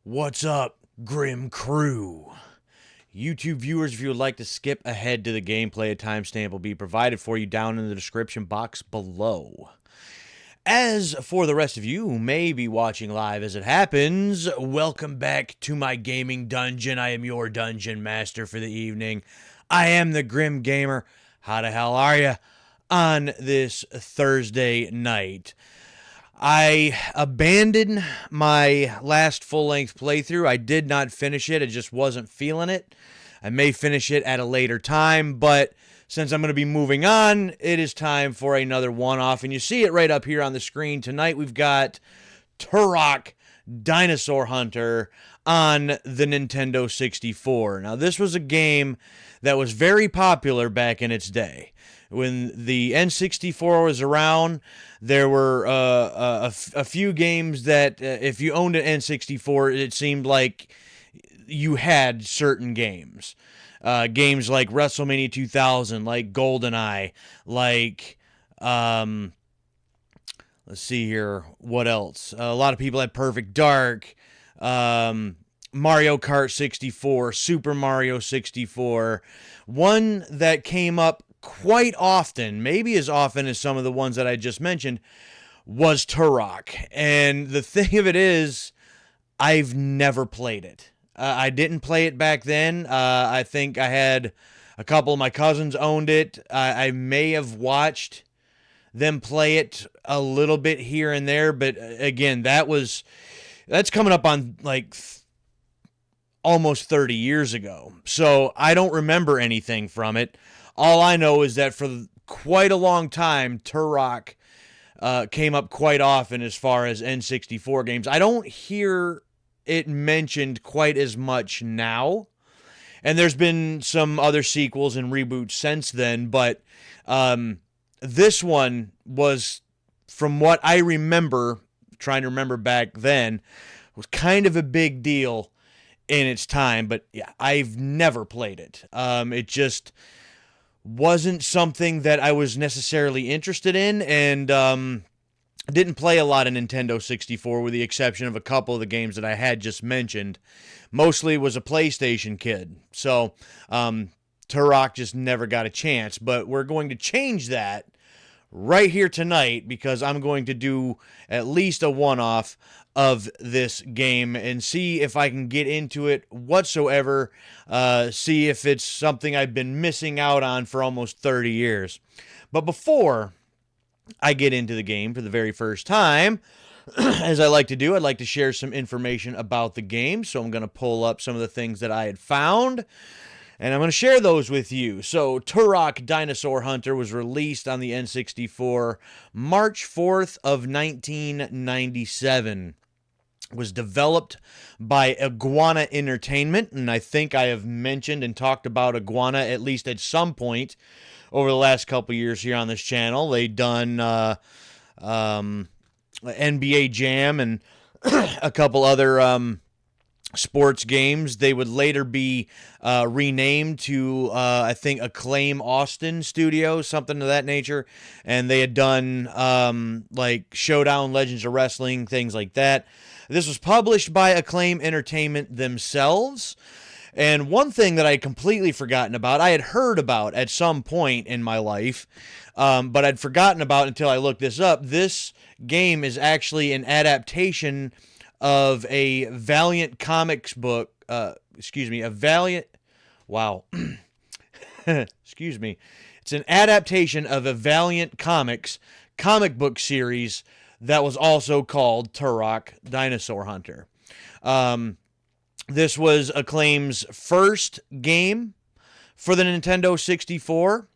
What's up, Grim Crew? YouTube viewers, if you would like to skip ahead to the gameplay, a timestamp will be provided for you down in the description box below. As for the rest of you who may be watching live as it happens, welcome back to my gaming dungeon. I am your dungeon master for the evening. I am the Grim Gamer. How the hell are you on this Thursday night? I abandoned my last full-length playthrough. I did not finish it. I just wasn't feeling it. I may finish it at a later time, but since I'm going to be moving on, it is time for another one-off. And you see it right up here on the screen. Tonight we've got Turok Dinosaur Hunter on the Nintendo 64. Now, this was a game that was very popular back in its day. When the N64 was around, there were a few games that if you owned an N64, it seemed like you had certain games. Games like WrestleMania 2000, like GoldenEye, like, let's see here, what else? A lot of people had Perfect Dark, Mario Kart 64, Super Mario 64. One that came up quite often, maybe as often as some of the ones that I just mentioned, was Turok. And the thing of it is, I've never played it. I didn't play it back then. I think I had a couple of my cousins owned it. I may have watched them play it a little bit here and there, but again, that's coming up on like almost 30 years ago. So I don't remember anything from it. All I know is that for quite a long time, Turok came up quite often as far as N64 games. I don't hear it mentioned quite as much now. And there's been some other sequels and reboots since then, but this one was, from what I remember, trying to remember back then, was kind of a big deal in its time. But yeah, I've never played it. It just wasn't something that I was necessarily interested in, and didn't play a lot of Nintendo 64 with the exception of a couple of the games that I had just mentioned. Mostly was a PlayStation kid, so Turok just never got a chance, but we're going to change that right here tonight because I'm going to do at least a one-off of this game and see if I can get into it whatsoever, see if it's something I've been missing out on for almost 30 years. But before I get into the game for the very first time, as I like to do, I'd like to share some information about the game, so I'm going to pull up some of the things that I had found, and I'm going to share those with you. So, Turok Dinosaur Hunter was released on the N64 March 4th of 1997. Was developed by Iguana Entertainment, and I think I have mentioned and talked about Iguana at least at some point over the last couple years here on this channel. They've done NBA Jam and a couple other sports games. They would later be renamed to, I think, Acclaim Austin Studios, something of that nature. And they had done like Showdown, Legends of Wrestling, things like that. This was published by Acclaim Entertainment themselves. And one thing that I had completely forgotten about, I had heard about at some point in my life, but I'd forgotten about until I looked this up. This game is actually an adaptation of a Valiant Comics book, excuse me. It's an adaptation of a Valiant Comics comic book series that was also called Turok Dinosaur Hunter. This was Acclaim's first game for the Nintendo 64,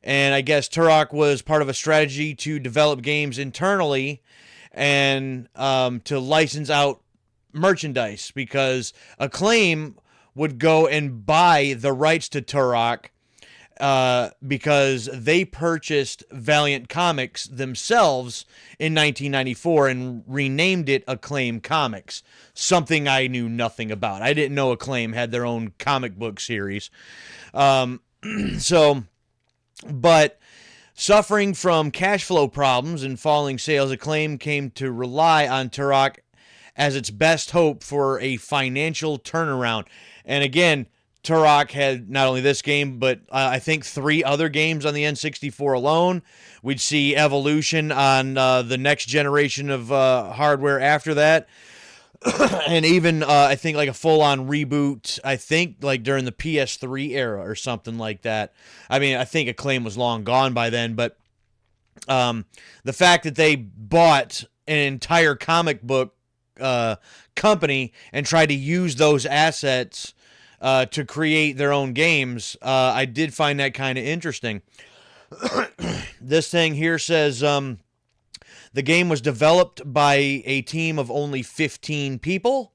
and I guess Turok was part of a strategy to develop games internally and to license out merchandise, because Acclaim would go and buy the rights to Turok because they purchased Valiant Comics themselves in 1994 and renamed it Acclaim Comics, something I knew nothing about. I didn't know Acclaim had their own comic book series. But suffering from cash flow problems and falling sales, Acclaim came to rely on Turok as its best hope for a financial turnaround. And again, Turok had not only this game, but I think 3 other games on the N64 alone. We'd see evolution on the next generation of hardware after that. And even, I think, like a full-on reboot, I think, like during the PS3 era or something like that. I mean, I think Acclaim was long gone by then, but the fact that they bought an entire comic book company and tried to use those assets to create their own games, I did find that kind of interesting. This thing here says the game was developed by a team of only 15 people.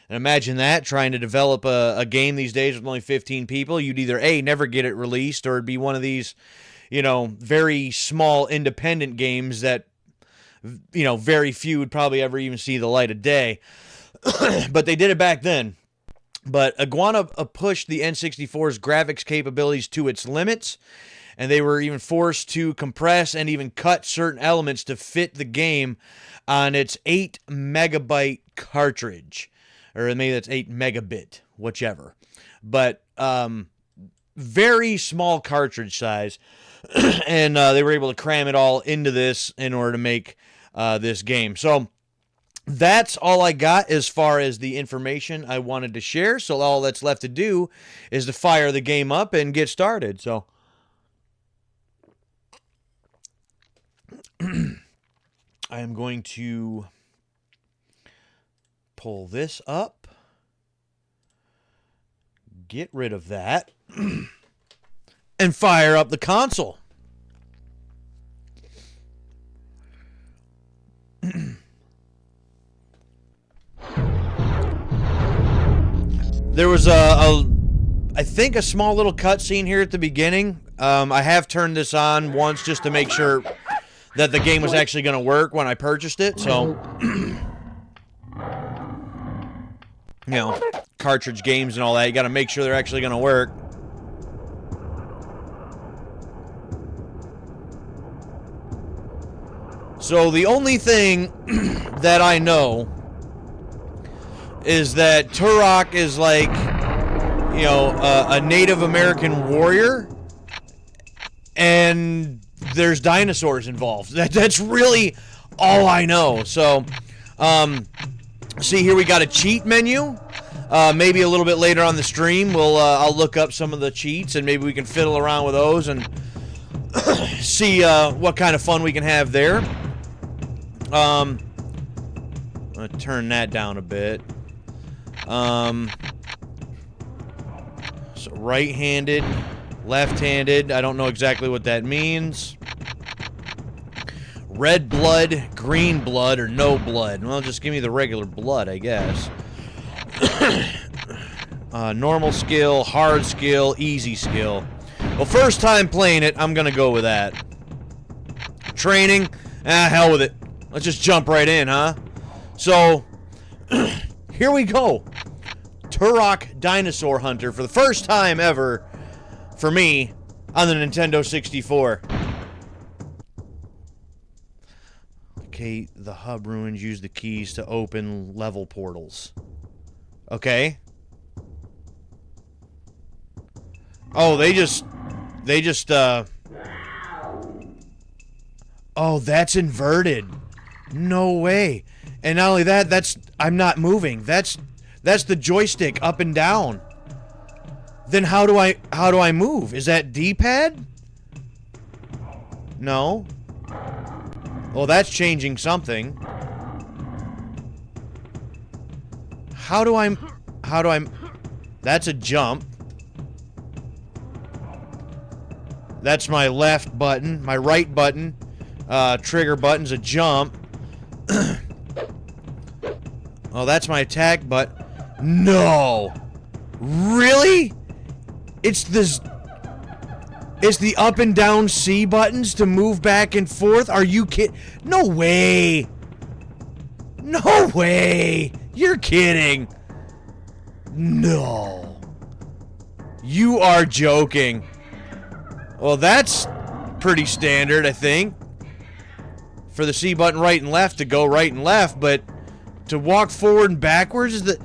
And imagine that, trying to develop a game these days with only 15 people. You'd either A, never get it released, or it'd be one of these, you know, very small independent games that, you know, very few would probably ever even see the light of day. But they did it back then. But Iguana pushed the N64's graphics capabilities to its limits, and they were even forced to compress and even cut certain elements to fit the game on its 8 megabyte cartridge. Or maybe that's 8 megabit, whichever. But very small cartridge size, and they were able to cram it all into this in order to make this game. So that's all I got as far as the information I wanted to share. So all that's left to do is to fire the game up and get started. So I am going to pull this up, get rid of that, and fire up the console. There was I think a small little cutscene here at the beginning. I have turned this on once just to make sure that the game was actually going to work when I purchased it. So, you know, cartridge games and all that, you got to make sure they're actually going to work. So the only thing that I know is that Turok is like, you know, a Native American warrior, and there's dinosaurs involved. That's really all I know. So, see here, we got a cheat menu. Maybe a little bit later on the stream, I'll look up some of the cheats, and maybe we can fiddle around with those and see what kind of fun we can have there. I'm gonna turn that down a bit. So right-handed, left-handed, I don't know exactly what that means. Red blood, green blood, or no blood. Well, just give me the regular blood, I guess. Normal skill, hard skill, easy skill. Well, first time playing it, I'm gonna go with that. Training, hell with it. Let's just jump right in, huh? So, here we go. Turok Dinosaur Hunter for the first time ever for me on the Nintendo 64. Okay, the hub ruins. Use the keys to open level portals. Okay. Oh, they just oh, that's inverted. No way. And not only that, I'm not moving. That's the joystick up and down. Then how do I move? Is that D-pad? No. Well, that's changing something. How do I that's a jump. That's my left button. My right button, trigger button's a jump. Oh, that's my attack, but no. Really? It's the up and down C buttons to move back and forth? Are you kidding? No way. No way. You're kidding. No. You are joking. Well, that's pretty standard, I think. For the C button right and left to go right and left, but To walk forward and backwards is the...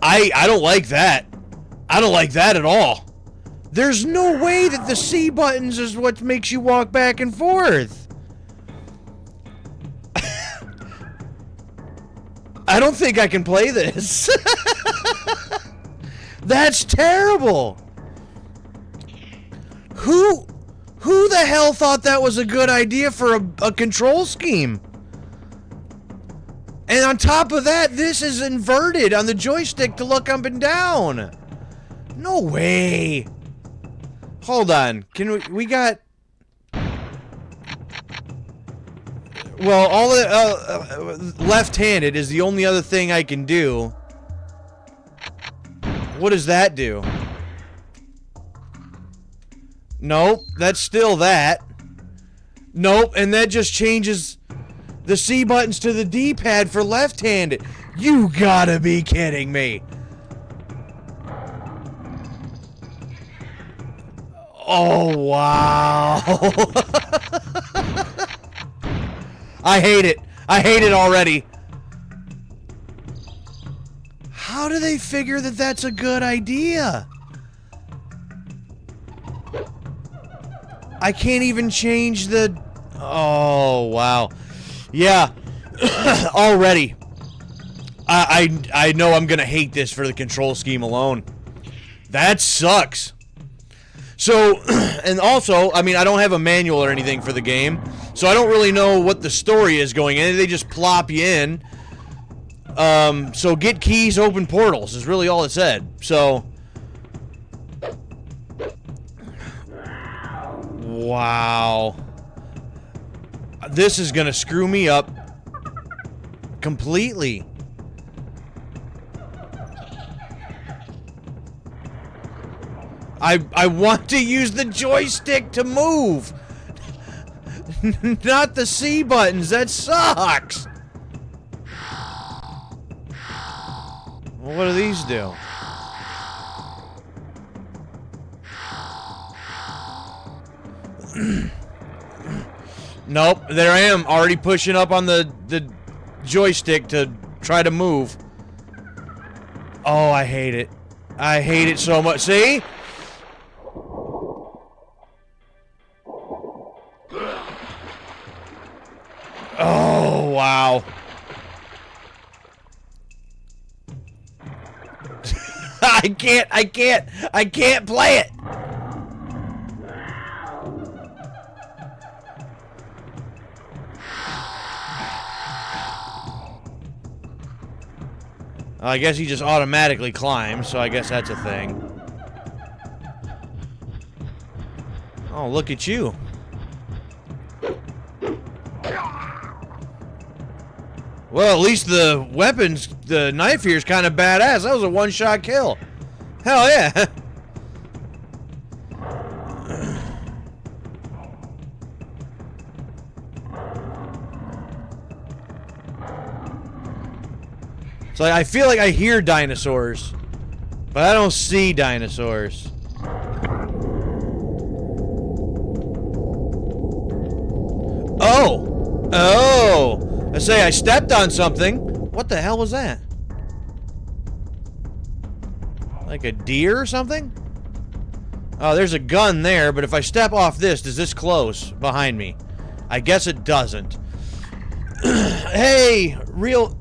I don't like that. I don't like that at all. There's no way that the C buttons is what makes you walk back and forth. I don't think I can play this. That's terrible. Who the hell thought that was a good idea for a control scheme? And on top of that, this is inverted on the joystick to look up and down. No way. Hold on. Can we got... Well, all the left-handed is the only other thing I can do. What does that do? Nope, that's still that. Nope, and that just changes the C buttons to the D-pad for left-handed. You gotta be kidding me. Oh, wow. I hate it. I hate it already. How do they figure that that's a good idea? I can't even change the... Oh, wow. Yeah. Already. I know I'm gonna hate this for the control scheme alone. That sucks. So, and also, I mean, I don't have a manual or anything for the game, so I don't really know what the story is going in. They just plop you in. So get keys, open portals is really all it said. So... Wow. This is gonna screw me up completely. I want to use the joystick to move. Not the C buttons. That sucks. Well, what do these do? Nope, there I am, already pushing up on the joystick to try to move. Oh, I hate it. I hate it so much. See? Oh, wow. I can't play it. I guess he just automatically climbs, so I guess that's a thing. Oh, look at you. Well, at least the weapons, the knife here is kind of badass. That was a one-shot kill. Hell yeah. So I feel like I hear dinosaurs, but I don't see dinosaurs. Oh! Oh! I say I stepped on something. What the hell was that? Like a deer or something? Oh, there's a gun there, but if I step off this, does this close behind me? I guess it doesn't. Hey, real...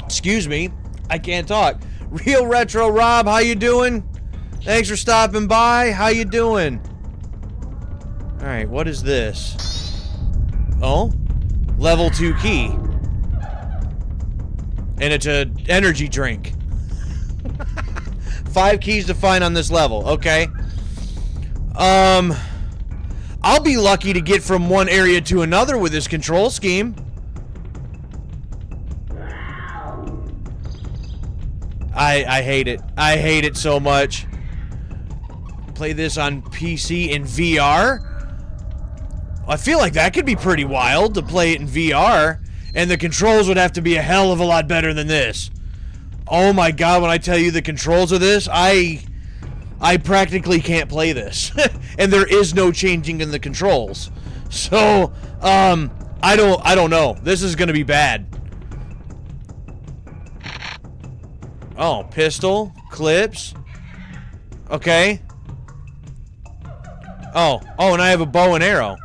Excuse me, I can't talk. Real Retro Rob, how you doing? Thanks for stopping by. How you doing? All right, what is this? Oh, level 2 key. And it's an energy drink. 5 keys to find on this level. Okay. I'll be lucky to get from one area to another with this control scheme. I hate it. I hate it so much. Play this on PC in VR? I feel like that could be pretty wild to play it in VR. And the controls would have to be a hell of a lot better than this. Oh my god, when I tell you the controls of this, I practically can't play this. And there is no changing in the controls. So, I don't know. This is gonna be bad. Oh, pistol, clips. Okay. Oh, and I have a bow and arrow.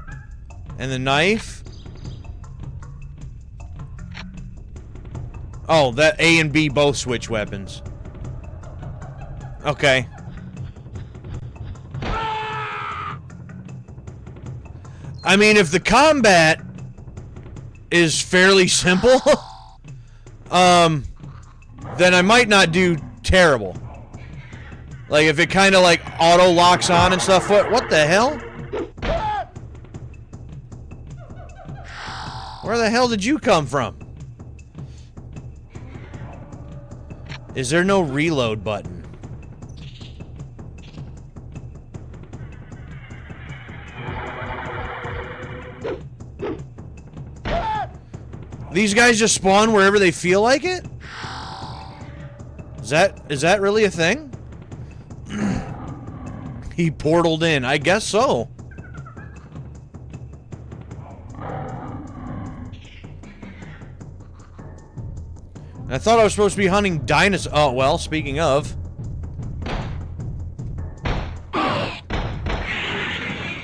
And the knife. Oh, that A and B both switch weapons. Okay. I mean, if the combat is fairly simple, then I might not do terrible. Like, if it kind of, like, auto-locks on and stuff. What the hell? Where the hell did you come from? Is there no reload button? These guys just spawn wherever they feel like it? Is that really a thing? He portaled in. I guess so. I thought I was supposed to be hunting dinosaurs. Oh, well, speaking of.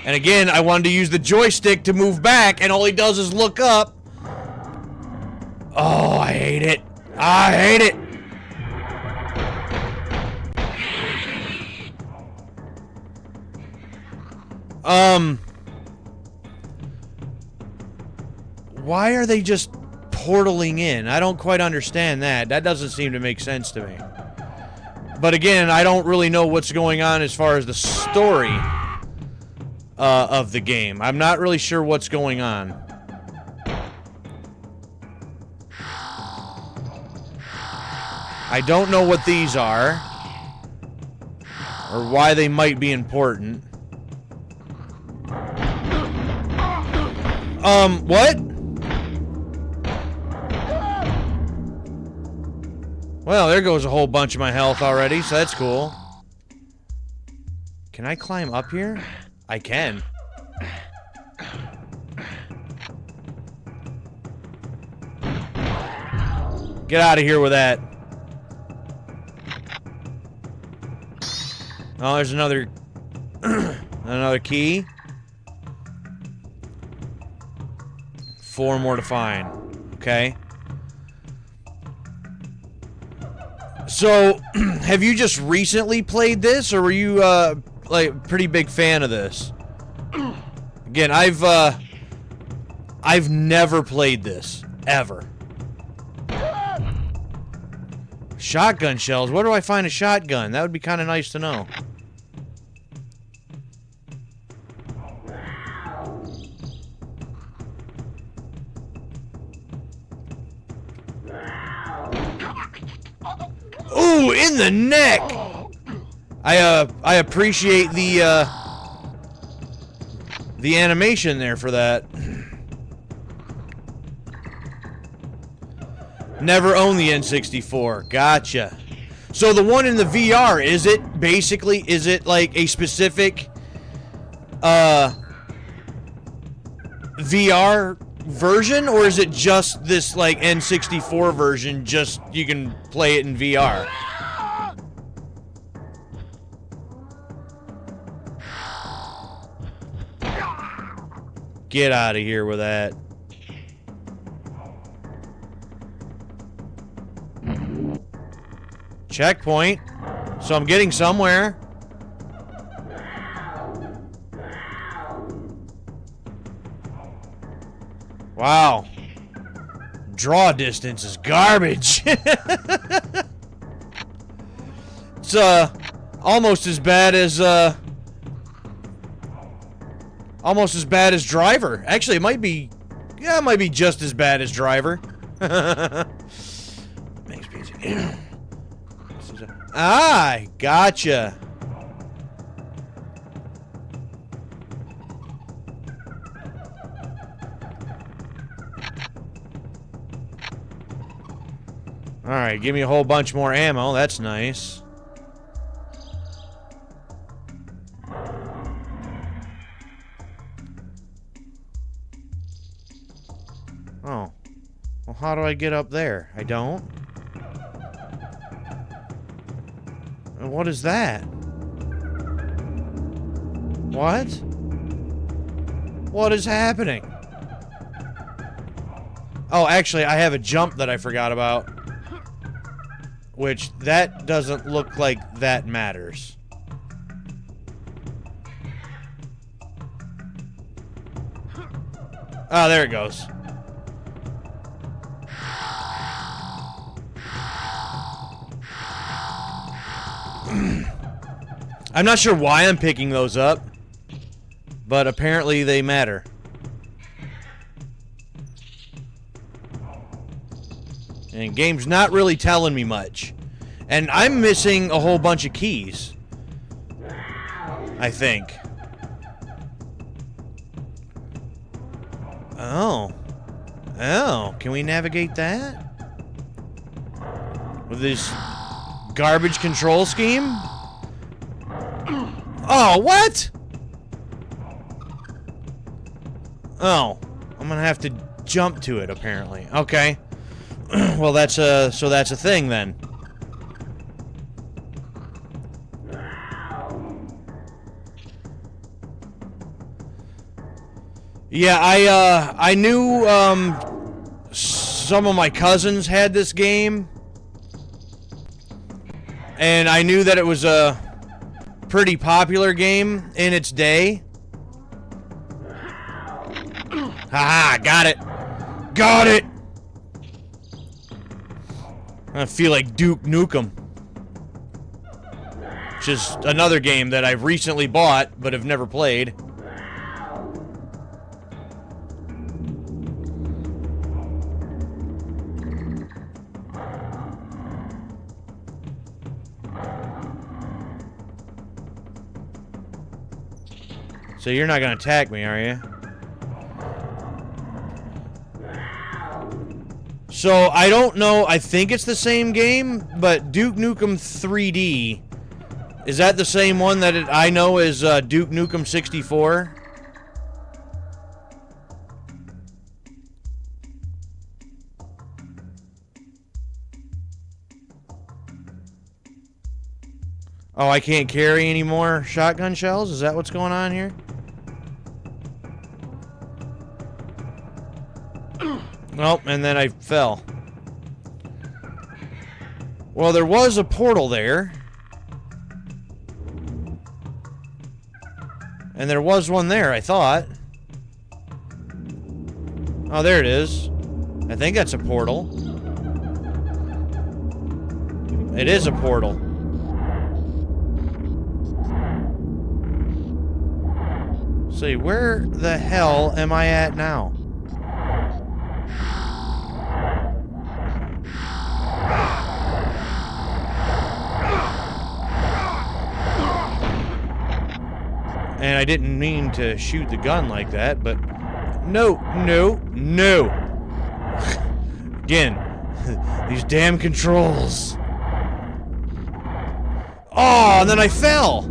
And again, I wanted to use the joystick to move back, and all he does is look up. Oh, I hate it. I hate it. Why are they just portaling in? I don't quite understand that. That doesn't seem to make sense to me. But again, I don't really know what's going on as far as the story of the game. I'm not really sure what's going on. I don't know what these are, or why they might be important. What? Well, there goes a whole bunch of my health already, so that's cool. Can I climb up here? I can. Get out of here with that. Oh, there's another another key. 4 more to find. Okay. So, have you just recently played this, or were you like a pretty big fan of this? Again, I've never played this ever. Shotgun shells. Where do I find a shotgun? That would be kind of nice to know. Ooh, in the neck. I appreciate the animation there for that. Never owned the N64. Gotcha. So the one in the VR, is it like a specific VR version, or is it just this like N64 version, just you can play it in VR? Get out of here with that. Checkpoint. So I'm getting somewhere. Wow. Draw distance is garbage. It's almost as bad as Driver. Actually, it might be just as bad as Driver. Ah, gotcha. Alright, give me a whole bunch more ammo. That's nice. Oh. Well, how do I get up there? I don't. And what is that? What? What is happening? Oh, actually, I have a jump that I forgot about. Which, that doesn't look like that matters. Oh, there it goes. I'm not sure why I'm picking those up, but apparently they matter. And game's not really telling me much. And I'm missing a whole bunch of keys, I think. Oh. Oh, can we navigate that? With this garbage control scheme? Oh, what? Oh, I'm gonna have to jump to it, apparently. Okay. Well, that's a thing, then. Yeah, I knew, some of my cousins had this game. And I knew that it was a pretty popular game in its day. Haha, got it. Got it! I feel like Duke Nukem. Which is another game that I've recently bought, but have never played. So you're not gonna attack me, are you? So, I don't know, I think it's the same game, but Duke Nukem 3D, is that the same one that I know as Duke Nukem 64? Oh, I can't carry any more shotgun shells? Is that what's going on here? Nope, and then I fell. Well, there was a portal there. And there was one there, I thought. Oh, there it is. I think that's a portal. It is a portal. See, where the hell am I at now? And I didn't mean to shoot the gun like that, but no. Again, these damn controls. Oh, and then I fell.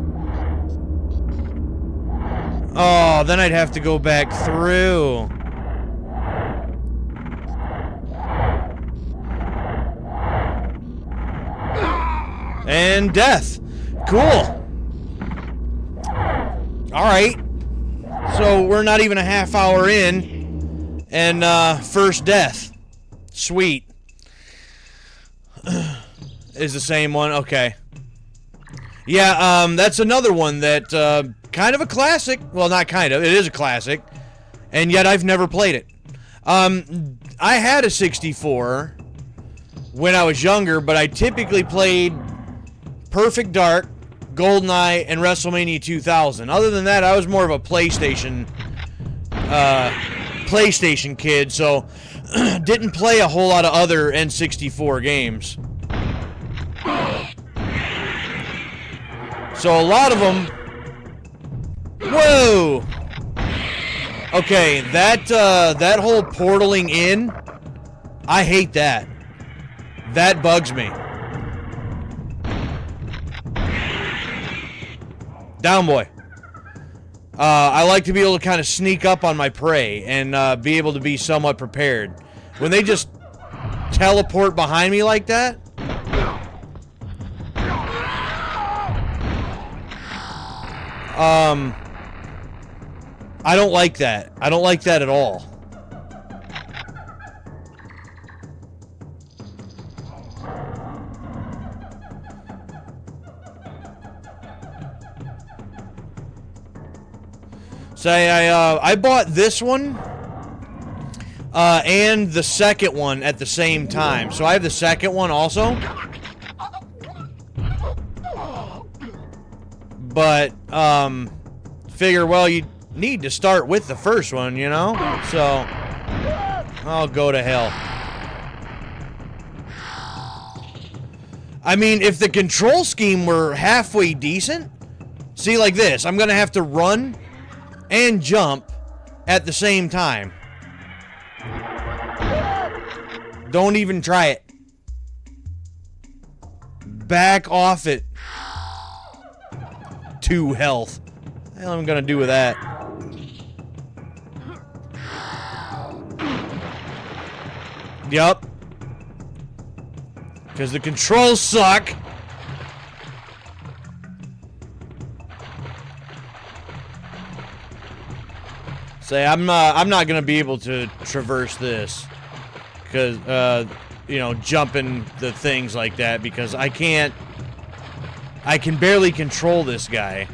Oh, then I'd have to go back through. And death. Cool. Alright. So, we're not even a half hour in. And, first death. Sweet. Is the same one? Okay. Yeah, that's another one that, kind of a classic. Well, not kind of. It is a classic. And yet I've never played it. I had a 64 when I was younger, but I typically played Perfect Dark, GoldenEye, and WrestleMania 2000. Other than that, I was more of a PlayStation kid, so didn't play a whole lot of other N64 games. So a lot of them... Whoa! Okay, that whole portaling in, I hate that. That bugs me. Down, boy. I like to be able to kind of sneak up on my prey and be able to be somewhat prepared. When they just teleport behind me like that, I don't like that. I don't like that at all. So I bought this one and the second one at the same time. So I have the second one also. But figure, well, you need to start with the first one, you know? So I'll go to hell. I mean, if the control scheme were halfway decent, see, like this, I'm gonna have to run and jump at the same time. Don't even try it. Back off it. 2 health. What the hell am I gonna do with that? Yup. Because the controls suck. Say, I'm not gonna be able to traverse this, because you know, jumping the things like that, because I can barely control this guy.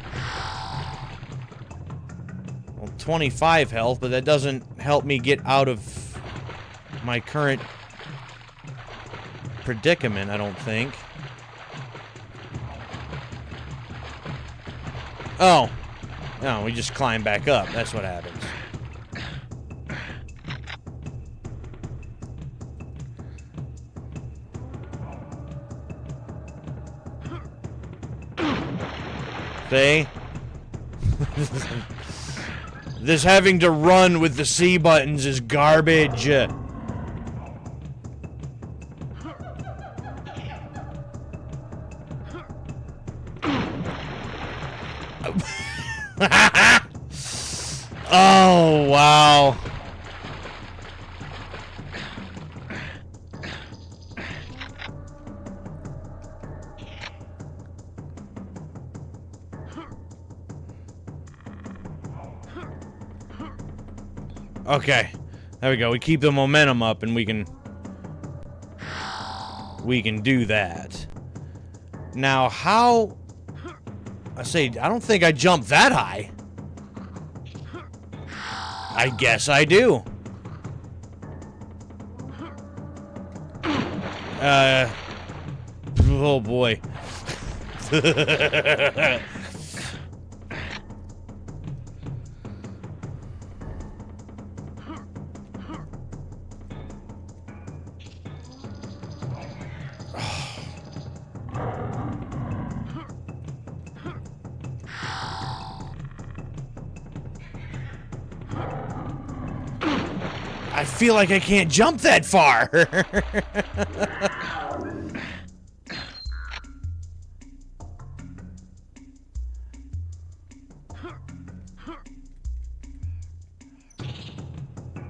Well, 25 health, but that doesn't help me get out of my current predicament, I don't think. Oh. No, we just climb back up. That's what happens. See? This having to run with the C buttons is garbage. Oh, wow. Okay. There we go. We keep the momentum up and we can do that. Now, how... I don't think I jumped that high. I guess I do. Oh boy. I feel like I can't jump that far.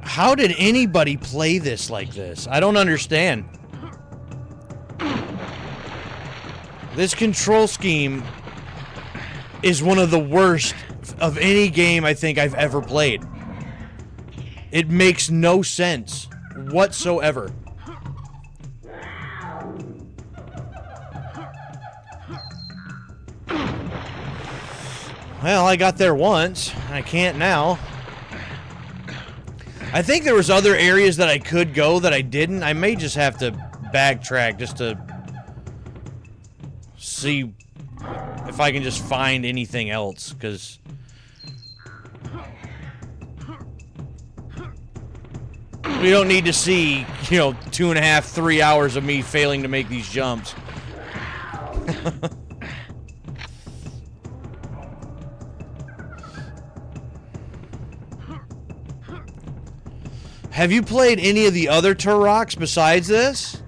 How did anybody play this like this? I don't understand. This control scheme is one of the worst of any game I think I've ever played. It makes no sense whatsoever. Well, I got there once. I can't now. I think there was other areas that I could go that I didn't. I may just have to backtrack just to see if I can just find anything else, because we don't need to see, you know, 2.5, 3 hours of me failing to make these jumps. Have you played any of the other Turoks besides this?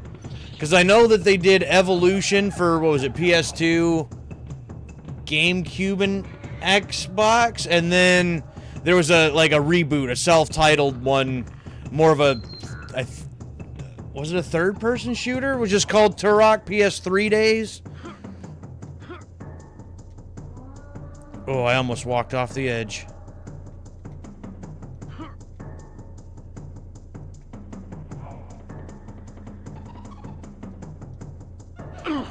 Because I know that they did Evolution for, what was it, PS2, GameCube, and Xbox, and then there was a reboot, a self-titled one, more of a was it a third-person shooter? It was just called Turok PS3 days. Oh, I almost walked off the edge.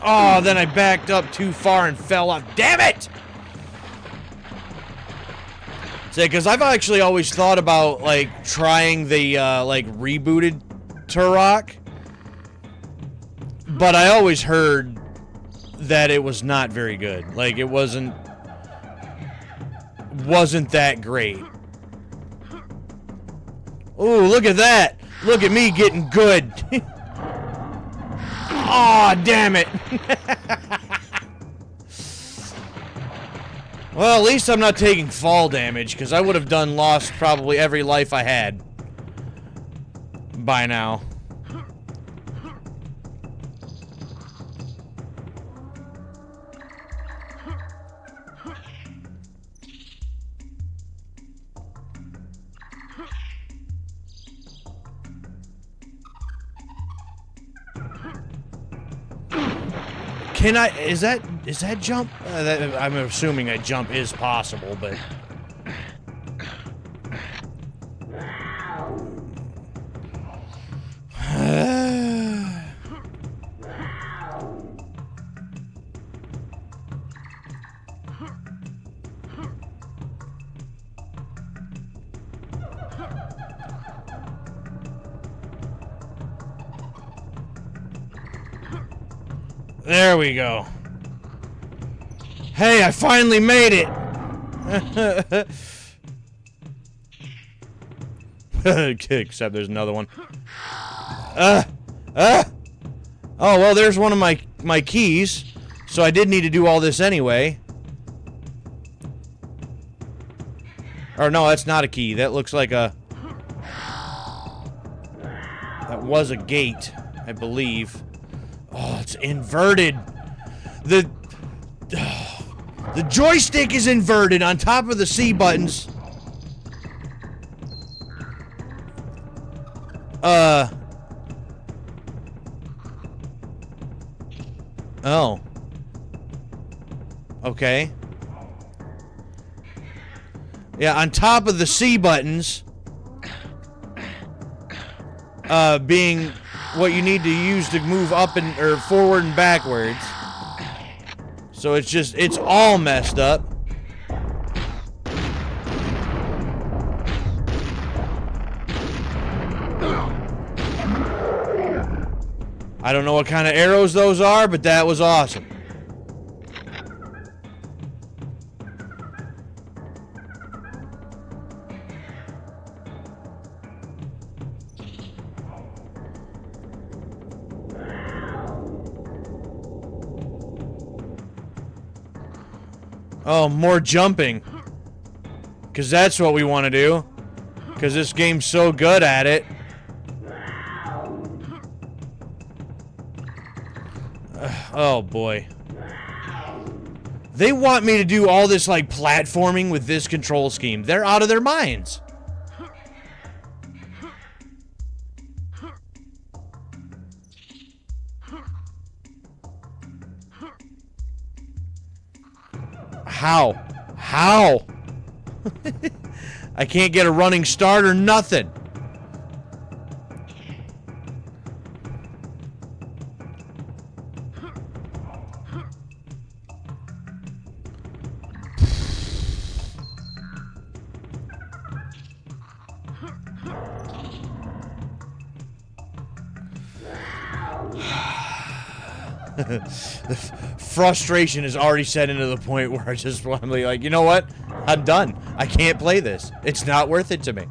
Oh, then I backed up too far and fell off. Damn it! Say, because I've actually always thought about, like, trying the, rebooted Turok. But I always heard that it was not very good. Like, it wasn't that great. Ooh, look at that! Look at me getting good! Aw, oh, damn it! Well, at least I'm not taking fall damage, because I would have lost probably every life I had by now. Can I, is that jump? I'm assuming a jump is possible, but... There we go. Hey, I finally made it! Except there's another one. Oh, well, there's one of my keys. So I did need to do all this anyway. Or no, that's not a key. That looks like a... That was a gate, I believe. Oh, it's inverted. The joystick is inverted on top of the C buttons. Oh. Okay. Yeah, on top of the C buttons, being what you need to use to move up and or forward and backwards. So it's all messed up. I don't know what kind of arrows those are, but that was awesome. Oh, more jumping. Because that's what we want to do. Because this game's so good at it. Oh, boy. They want me to do all this, like, platforming with this control scheme. They're out of their minds. How? How? I can't get a running start or nothing. The frustration is already set into the point where I just want to be like, you know what? I'm done. I can't play this. It's not worth it to me.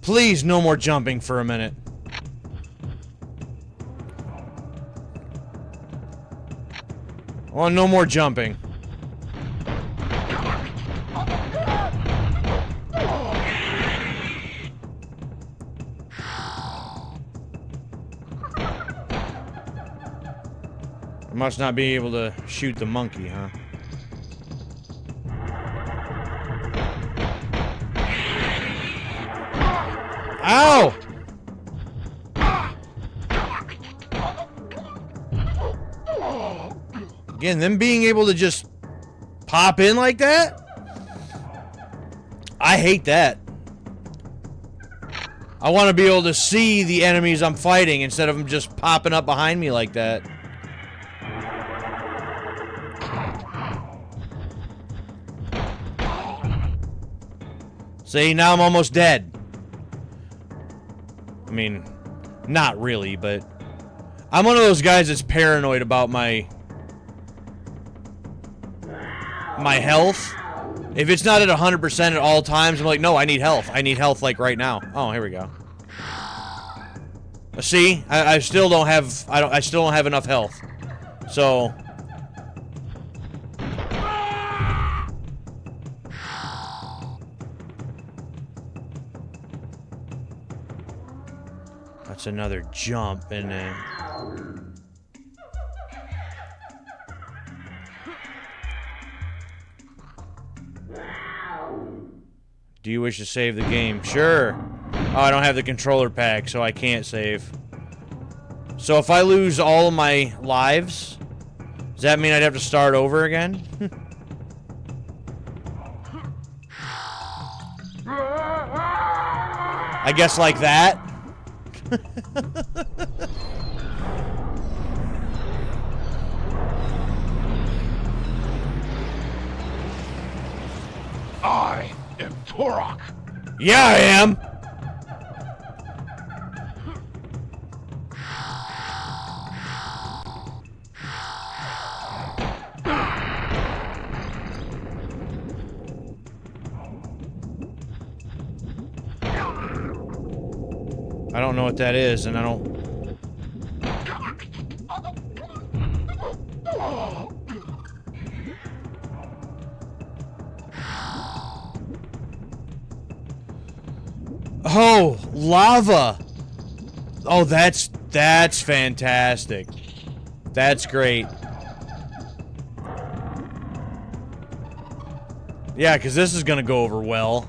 Please, no more jumping for a minute. Oh, no more jumping. Must not be able to shoot the monkey, huh? Ow! Again, them being able to just pop in like that? I hate that. I want to be able to see the enemies I'm fighting instead of them just popping up behind me like that. See, now I'm almost dead. I mean, not really, but I'm one of those guys that's paranoid about my health. If it's not at 100% at all times, I'm like, no, I need health. I need health like right now. Oh, here we go. See, I still don't have I still don't have enough health. So that's another jump, and then do you wish to save the game? Sure. Oh, I don't have the controller pack, so I can't save. So if I lose all of my lives, does that mean I'd have to start over again? I guess like that. I am Turok. Yeah, I am. I don't know what that is, and I don't... Oh, lava! Oh, that's fantastic. That's great. Yeah, because this is gonna go over well.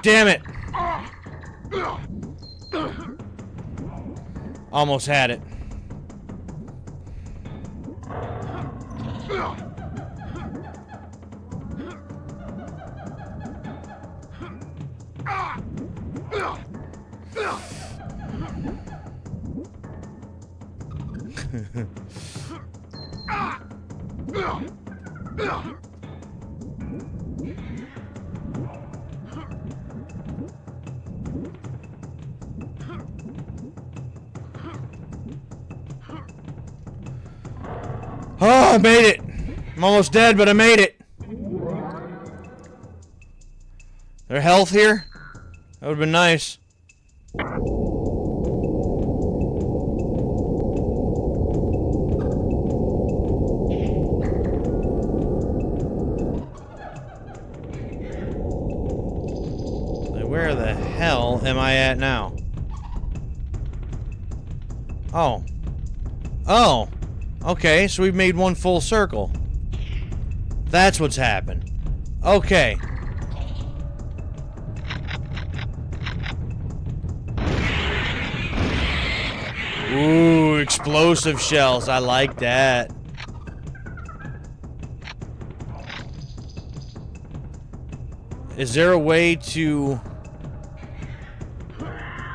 Damn it! Almost had it. Oh, I made it! I'm almost dead, but I made it! Their health here? That would've been nice. Where the hell am I at now? Oh. Oh! Okay, so we've made one full circle. That's what's happened. Okay. Ooh, explosive shells. I like that. Is there a way to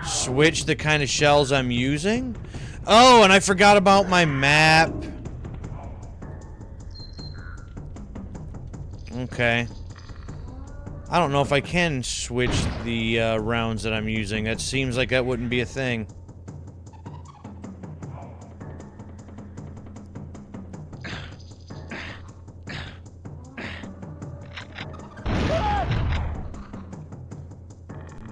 switch the kind of shells I'm using? Oh, and I forgot about my map. Okay. I don't know if I can switch the rounds that I'm using. That seems like that wouldn't be a thing.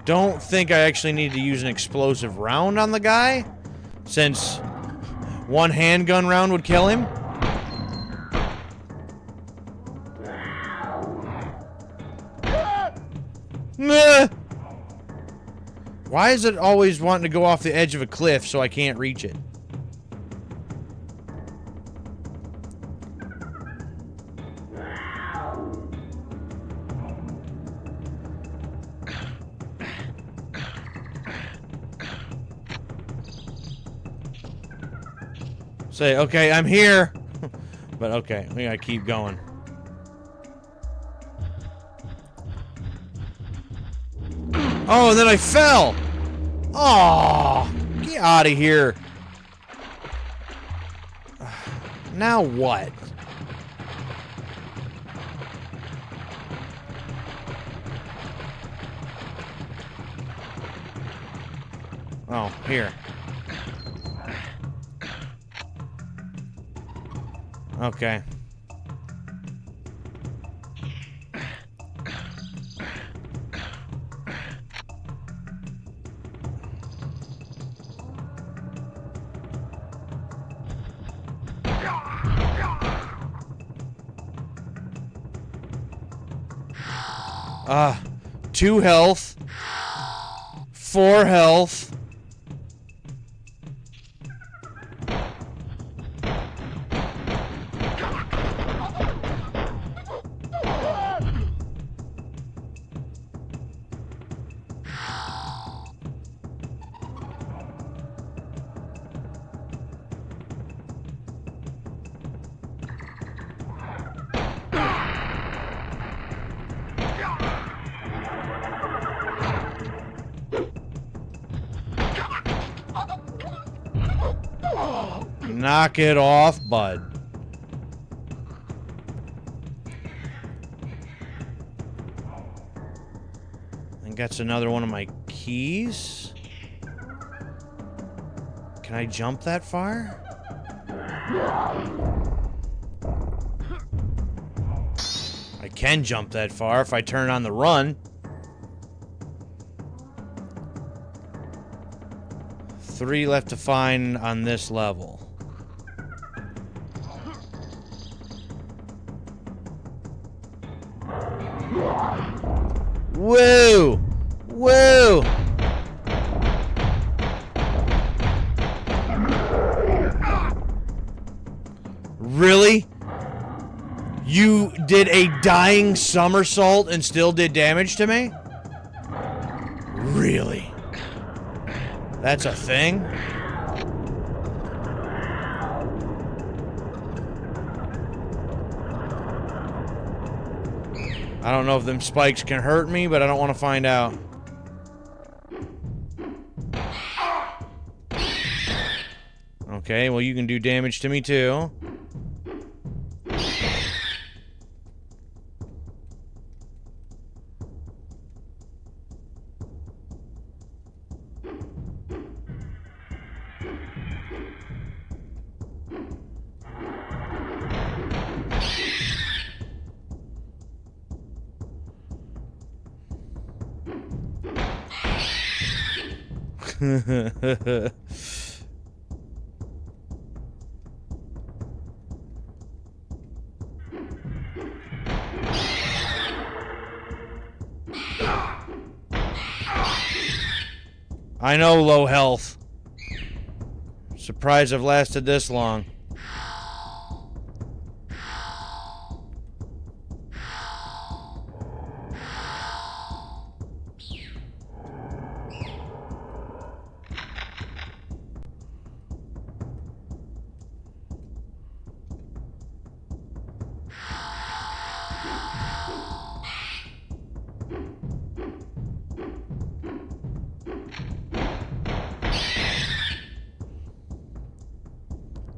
don't think I actually need to use an explosive round on the guy, since one handgun round would kill him. Meh. Why is it always wanting to go off the edge of a cliff so I can't reach it? Say, okay, I'm here. But okay, we gotta keep going. Oh, and then I fell! Oh, get out of here. Now what? Oh, here. Okay. Ah, 2 health. 4 health. Knock it off, bud. I think that's another one of my keys. Can I jump that far? I can jump that far if I turn on the run. 3 left to find on this level. Whoa! Whoa! Really? You did a dying somersault and still did damage to me? Really? That's a thing? I don't know if them spikes can hurt me, but I don't want to find out. Okay, well you can do damage to me too. I know, low health. Surprised I've lasted this long.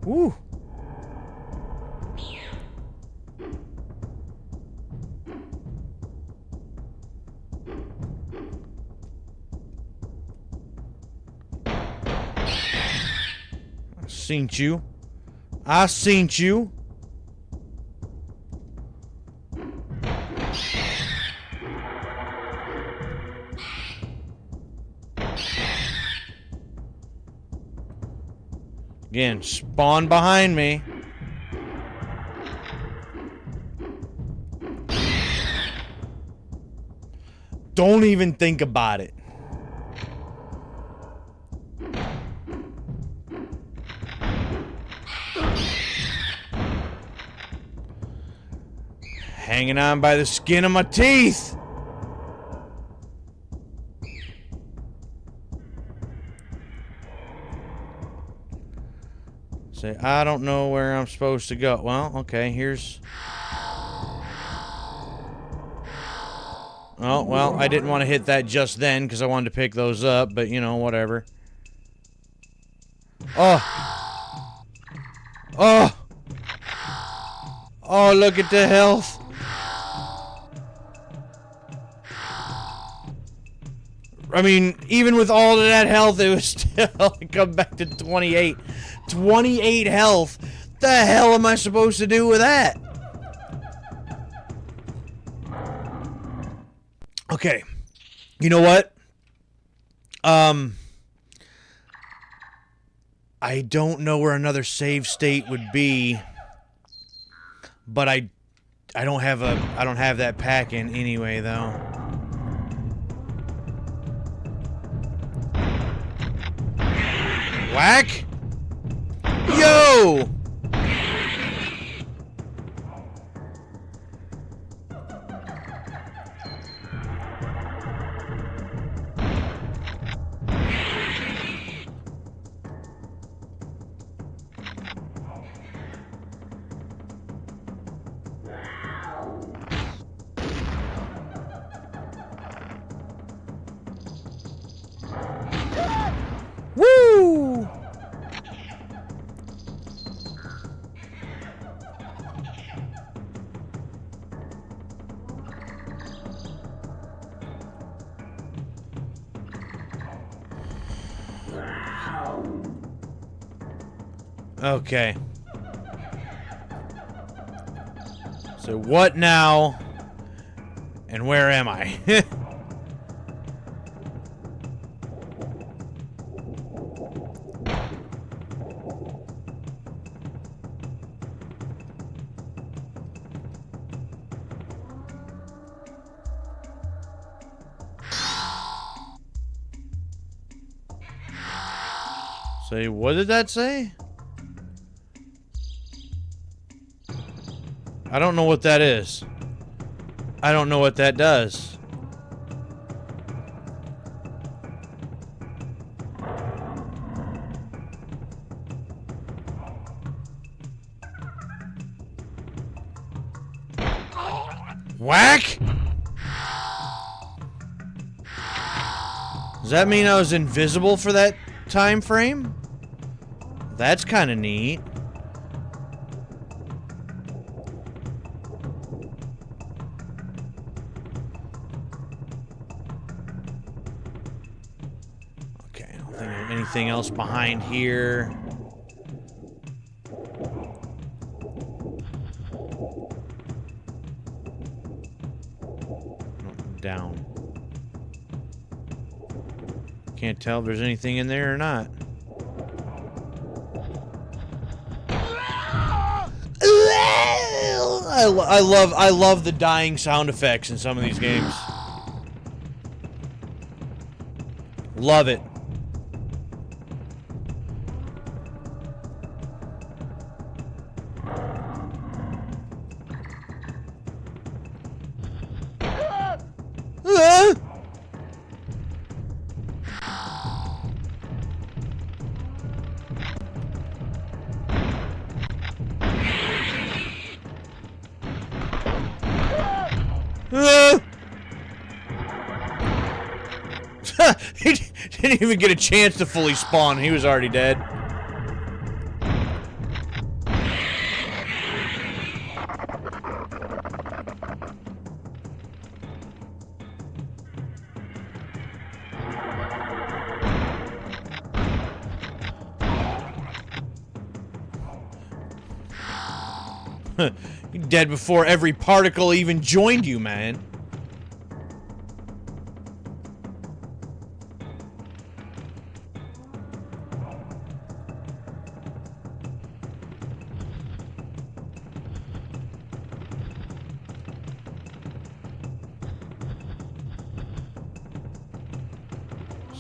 Woo. I seen you. I seen you. Again, spawn behind me. Don't even think about it. Hanging on by the skin of my teeth. Say, I don't know where I'm supposed to go. Well, okay, here's... Oh, well, I didn't want to hit that just then because I wanted to pick those up, but, you know, whatever. Oh! Oh! Oh, look at the health! I mean, even with all of that health, it was still come back to 28. 28 health? The hell am I supposed to do with that? Okay. You know what? I don't know where another save state would be, but I don't have that pack in anyway though. Whack! Yo! Woo! Okay. So what now? And where am I? Say, what did that say? I don't know what that is. I don't know what that does. Whack! Does that mean I was invisible for that time frame? That's kind of neat. Okay, I don't think there's anything else behind here. Down. Can't tell if there's anything in there or not. I love the dying sound effects in some of these games. Love it. He didn't even get a chance to fully spawn. He was already dead. You're dead before every particle even joined you, man.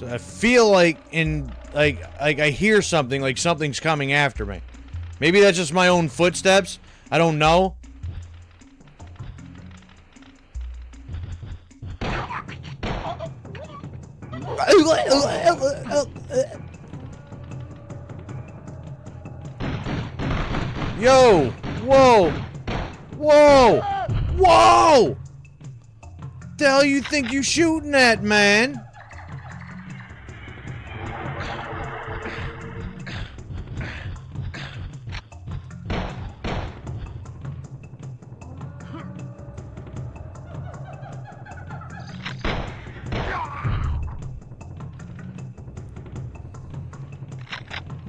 So I feel like I hear something, like something's coming after me. Maybe that's just my own footsteps. I don't know. Yo! Whoa! Whoa! Whoa! The hell you think you shooting at, man?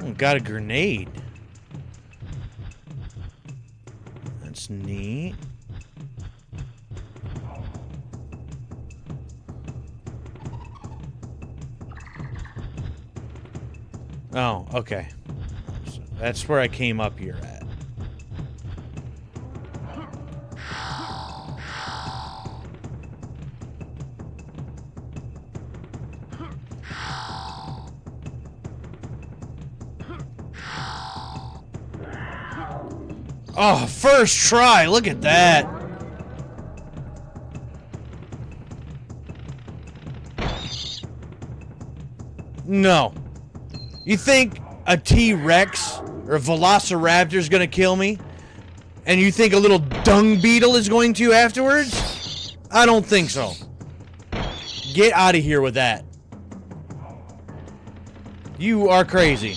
Oh, got a grenade. That's neat. Oh, okay. That's where I came up here at. Oh, first try. Look at that. No. You think a T-Rex or a Velociraptor is going to kill me? And you think a little dung beetle is going to afterwards? I don't think so. Get out of here with that. You are crazy.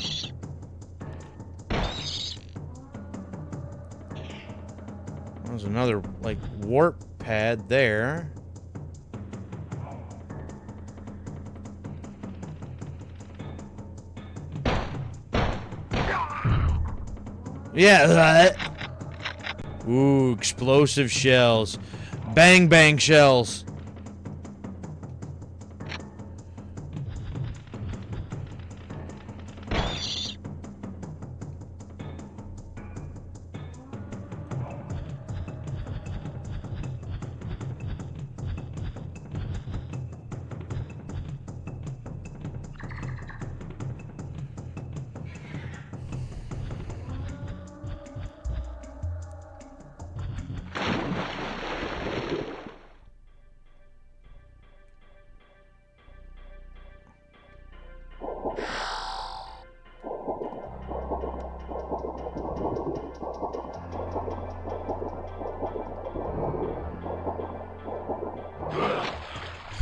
There's another, like, warp pad there. Yeah. Ooh, explosive shells. Bang bang shells.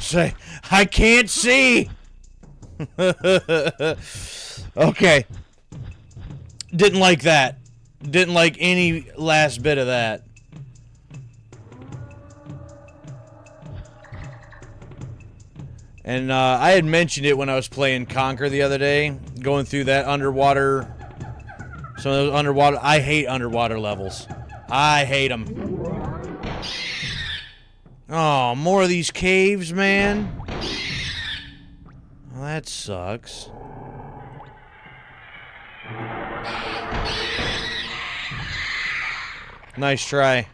Say, I can't see. Okay. Didn't like that. Didn't like any last bit of that. And I had mentioned it when I was playing Conquer the other day, going through that underwater. Some of those underwater. I hate underwater levels. I hate them. Oh, more of these caves, man. Well, that sucks. Nice try.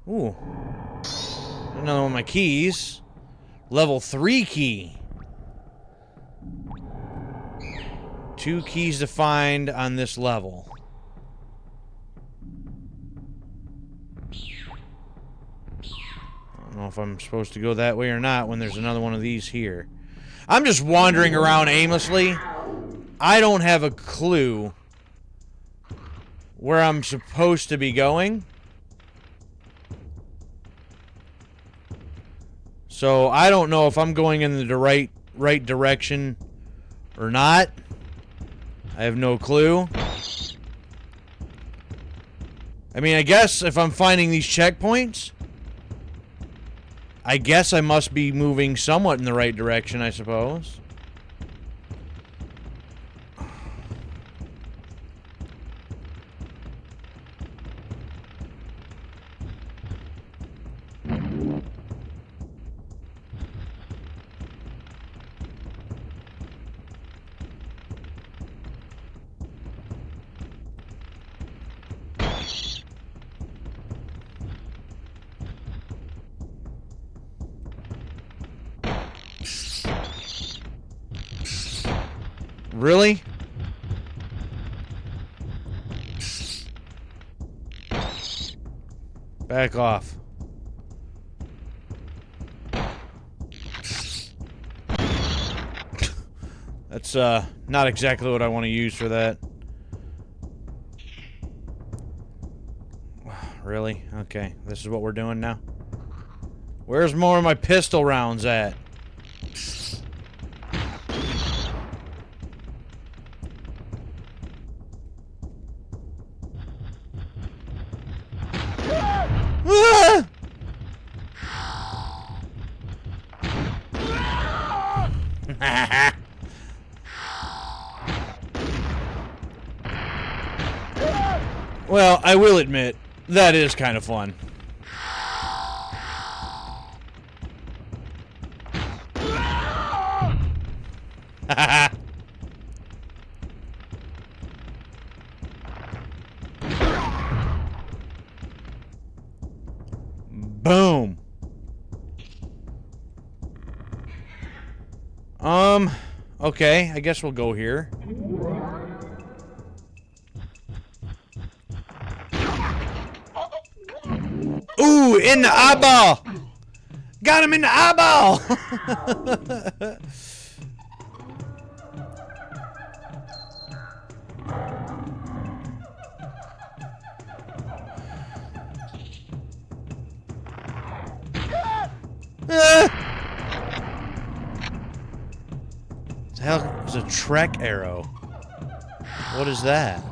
Ooh. Another one of my keys. Level 3 key. 2 keys to find on this level. I don't know if I'm supposed to go that way or not when there's another one of these here. I'm just wandering around aimlessly. I don't have a clue where I'm supposed to be going. So I don't know if I'm going in the right direction or not. I have no clue. I mean, I guess if I'm finding these checkpoints, I guess I must be moving somewhat in the right direction, I suppose. Really? Back off. That's, not exactly what I want to use for that. Really? Okay, this is what we're doing now? Where's more of my pistol rounds at? Ah! Well, I will admit, that is kind of fun. Boom. Okay, I guess we'll go here. Ooh, in the eyeball! Got him in the eyeball! The hell is a Trek arrow? What is that?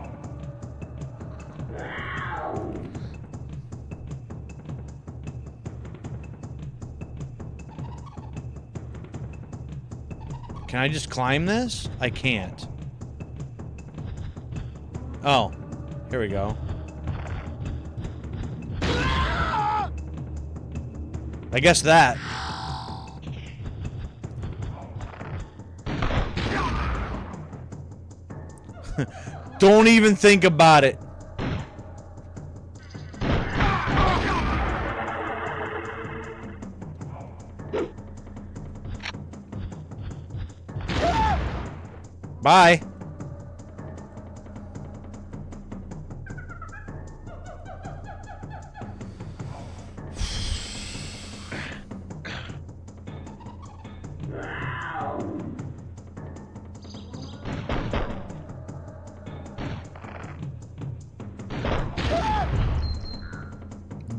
Can I just climb this? I can't. Oh, here we go. I guess that. Don't even think about it. Bye.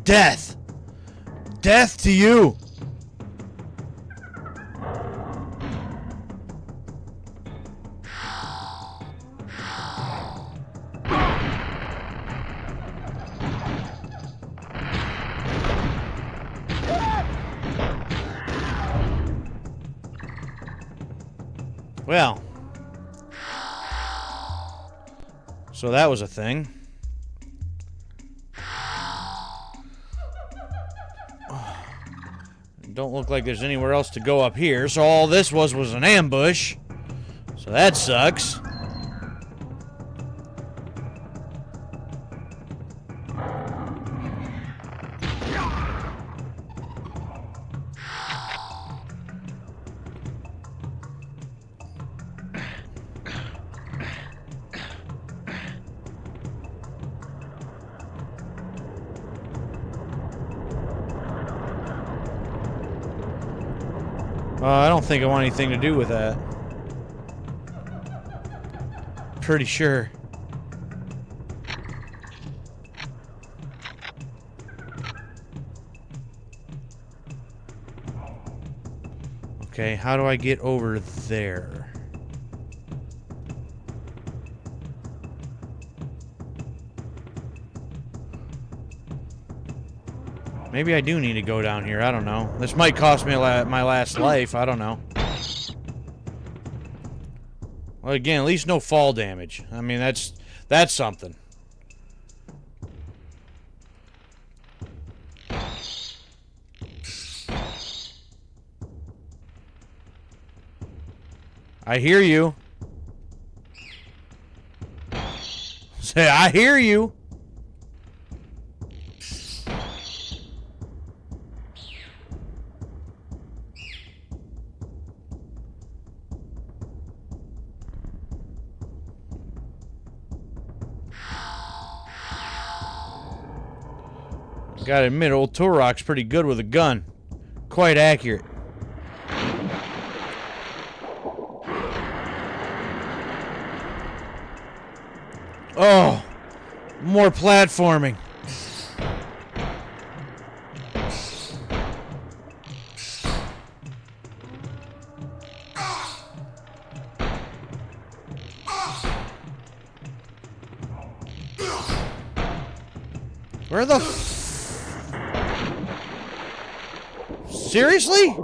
Death! Death to you! Well. So that was a thing. Don't look like there's anywhere else to go up here, so all this was an ambush. So that sucks. I don't think I want anything to do with that. Pretty sure. Okay, how do I get over there? Maybe I do need to go down here. I don't know. This might cost me my last life. I don't know. Well, again, at least no fall damage. I mean, that's something. I hear you. Say, I hear you. Gotta admit, old Turok's pretty good with a gun. Quite accurate. Oh, more platforming. Where the seriously?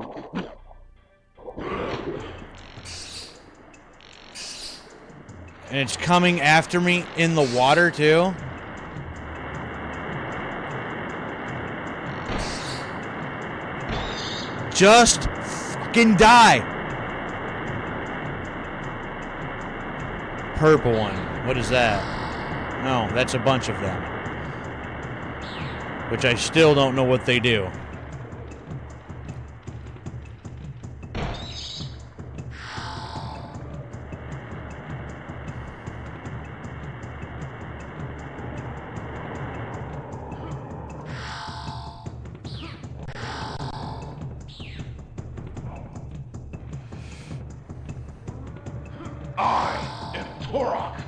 And it's coming after me in the water, too? Just fucking die. Purple one. What is that? No, that's a bunch of them. Which I still don't know what they do. I am Turok.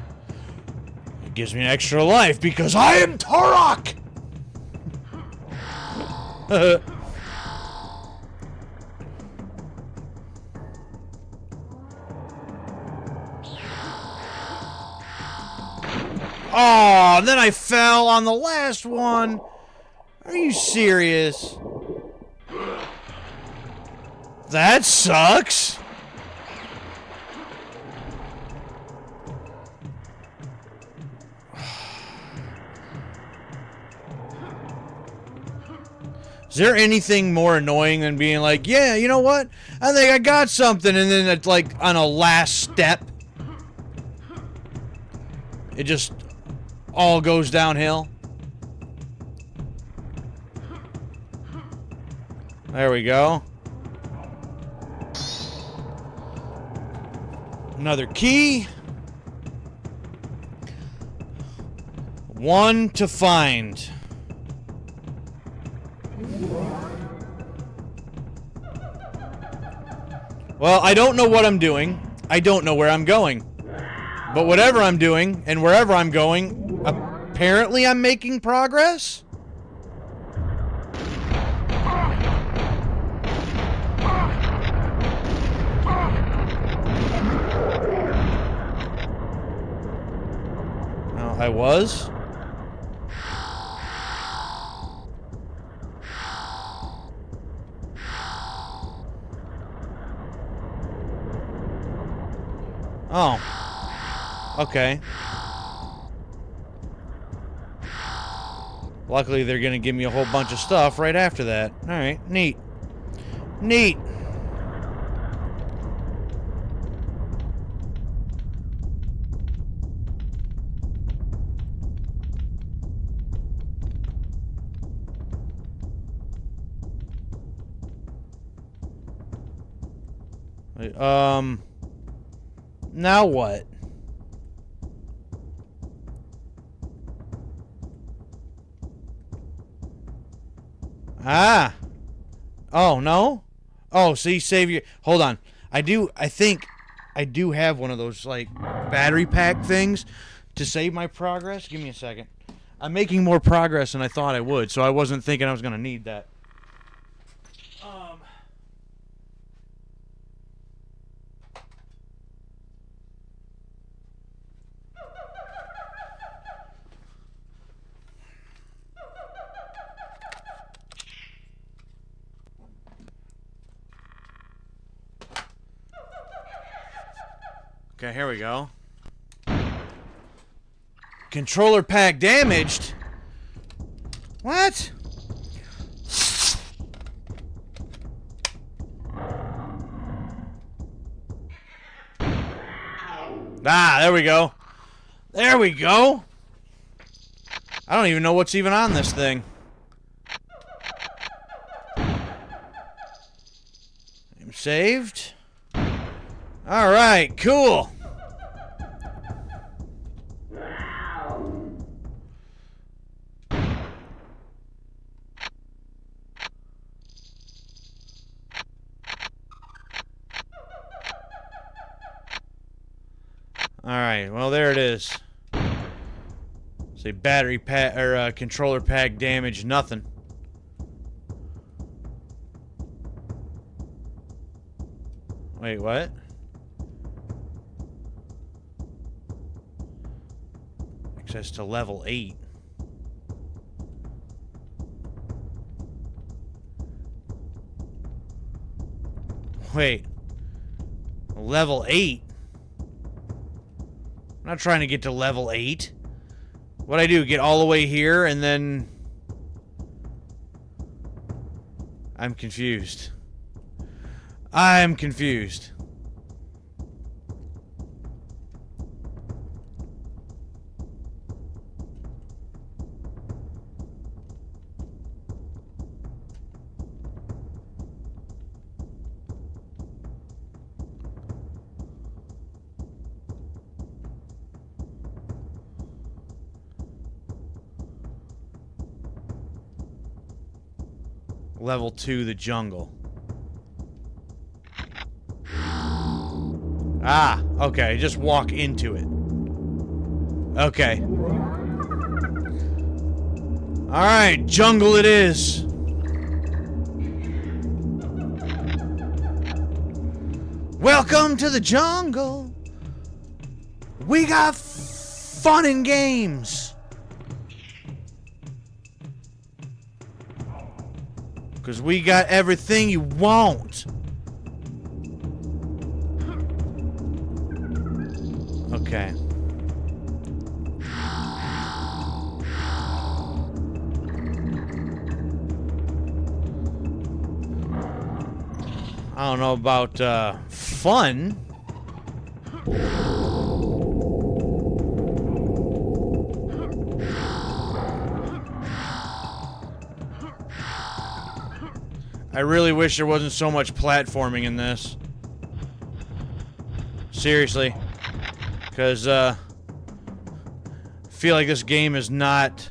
It gives me an extra life because I am Turok! Oh, then I fell on the last one. Are you serious? That sucks. Is there anything more annoying than being like, yeah, you know what? I think I got something, and then it's like on a last step, it just all goes downhill. There we go. Another key. One to find. Well, I don't know what I'm doing. I don't know where I'm going. But whatever I'm doing, and wherever I'm going, apparently I'm making progress? Well, I was. Oh. Okay. Luckily, they're gonna give me a whole bunch of stuff right after that. Alright, neat. Neat. Now what? Ah. Oh, no? Oh, see, save your... Hold on. I think I do have one of those, like, battery pack things to save my progress. Give me a second. I'm making more progress than I thought I would, so I wasn't thinking I was going to need that. Okay, here we go. Controller pack damaged? What? Ah, there we go. There we go. I don't even know what's even on this thing. I'm saved. All right, cool. Alright, well, there it is. Say battery pack or controller pack damage, nothing. Wait, what? Access to level 8. Wait. Level 8? I'm not trying to get to level 8. What'd I do? Get all the way here and then... I'm confused. I'm confused. Level 2, the jungle. Ah, okay, just walk into it. Okay. Alright, jungle it is. Welcome to the jungle. We got fun and games. Because we got everything you want. Okay. I don't know about fun. I really wish there wasn't so much platforming in this. Seriously. Because, I feel like this game is not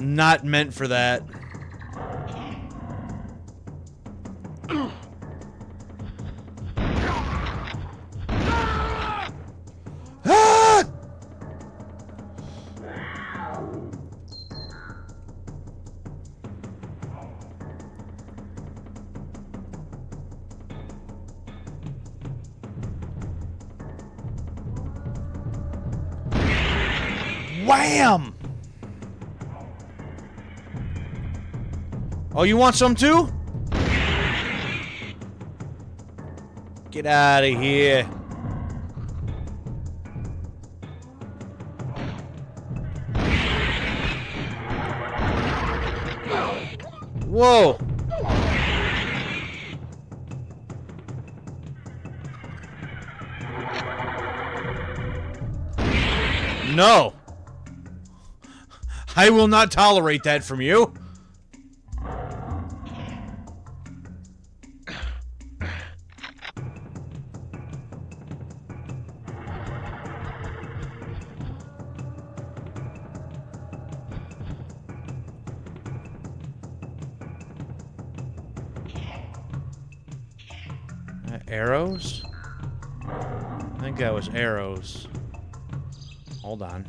meant for that. Ah! Wham! Oh, you want some too? Get out of here. Whoa. No. I will not tolerate that from you. Arrows? I think that was arrows. Hold on.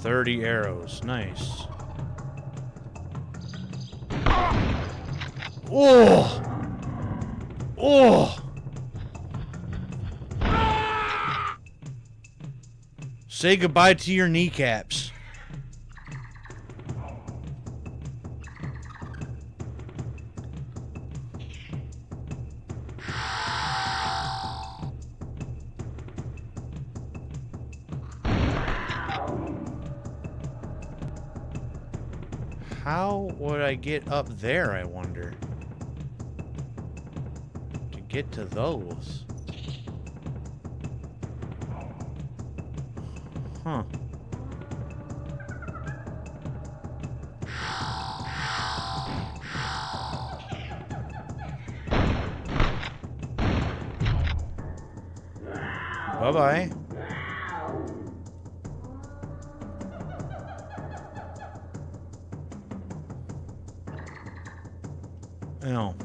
$30 arrows. Nice. Oh! Oh! Say goodbye to your kneecaps. How would I get up there, I wonder? To get to those. Huh. Bye-bye. Well,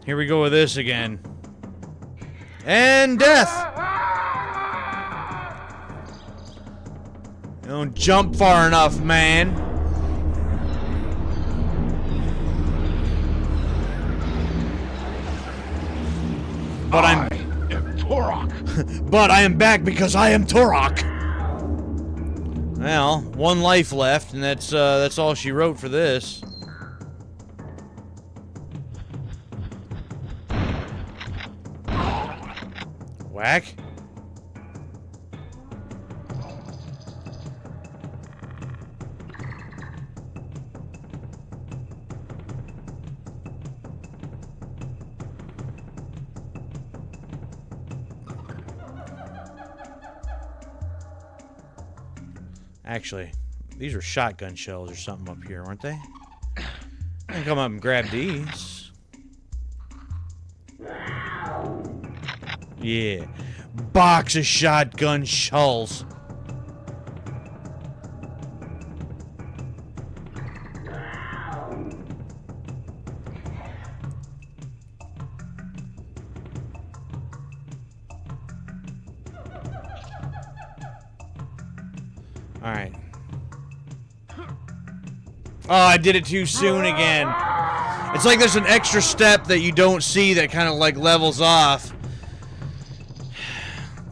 here we go with this again. And death! You don't jump far enough, man. But I am Turok. But I am back because I am Turok. Well, one life left, and that's all she wrote for this. Whack. Actually, these were shotgun shells or something up here, weren't they? I can come up and grab these. Yeah. Box of shotgun shells. Alright. Oh, I did it too soon again. It's like there's an extra step that you don't see that kind of like levels off.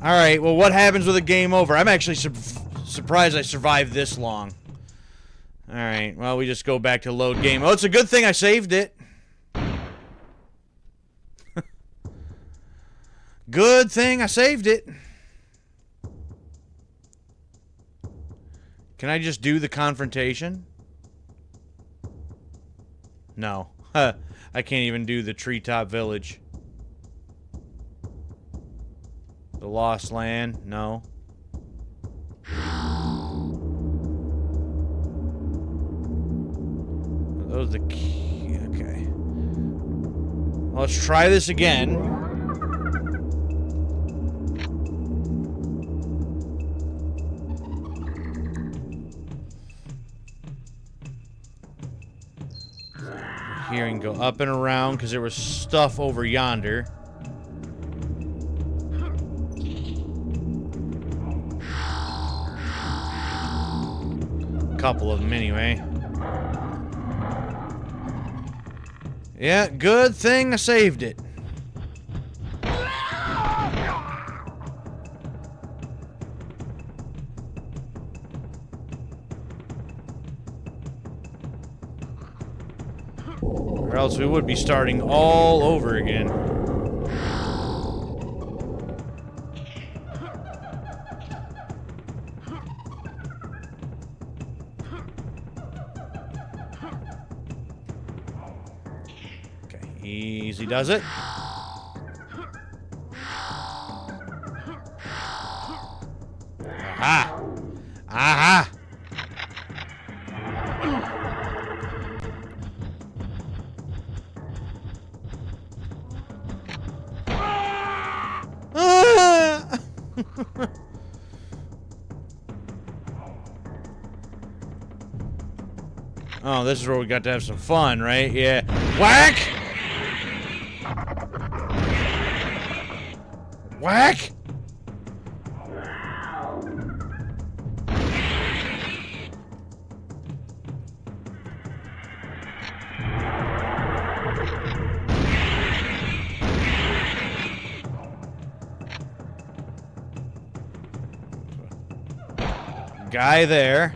Alright, well, what happens with a game over? I'm actually surprised I survived this long. Alright, well, we just go back to load game. Oh, it's a good thing I saved it. Good thing I saved it. Can I just do the confrontation? No. I can't even do the treetop village. The lost land? No. Those are the key. Okay. Well, let's try this again. Here and go up and around because there was stuff over yonder. A couple of them anyway. Yeah, good thing I saved it. Or else we would be starting all over again. Okay, easy does it. Aha! Aha! Oh, this is where we got to have some fun, right? Yeah. Whack! Whack! Guy there.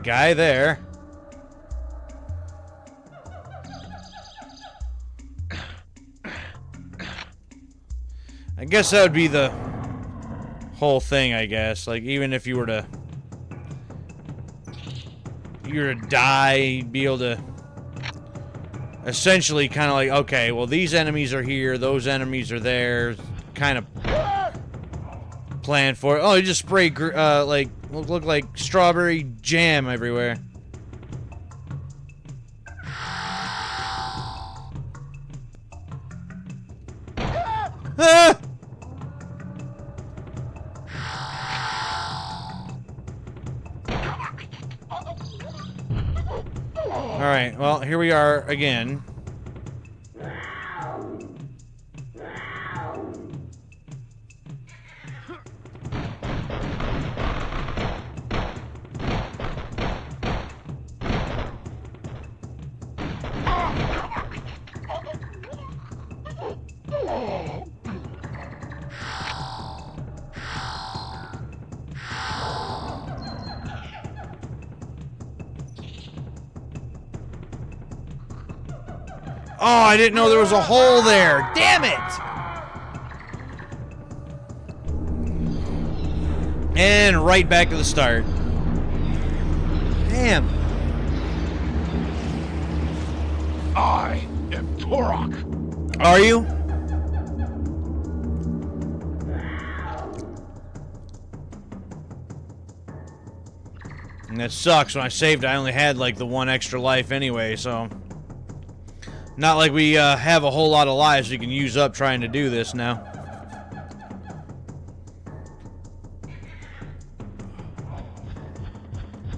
Guy there. I guess that would be the whole thing, I guess. Like, even if you were to die, you'd be able to essentially kind of like, okay, well, these enemies are here, those enemies are there, kind of plan for it. Oh, you just spray, like, look like strawberry jam everywhere. Ah! Alright, well, here we are again. Oh, I didn't know there was a hole there. Damn it! And right back to the start. Damn. I am Turok. Are you? And that sucks. When I saved, I only had like the one extra life anyway, so... Not like we have a whole lot of lives we can use up trying to do this now.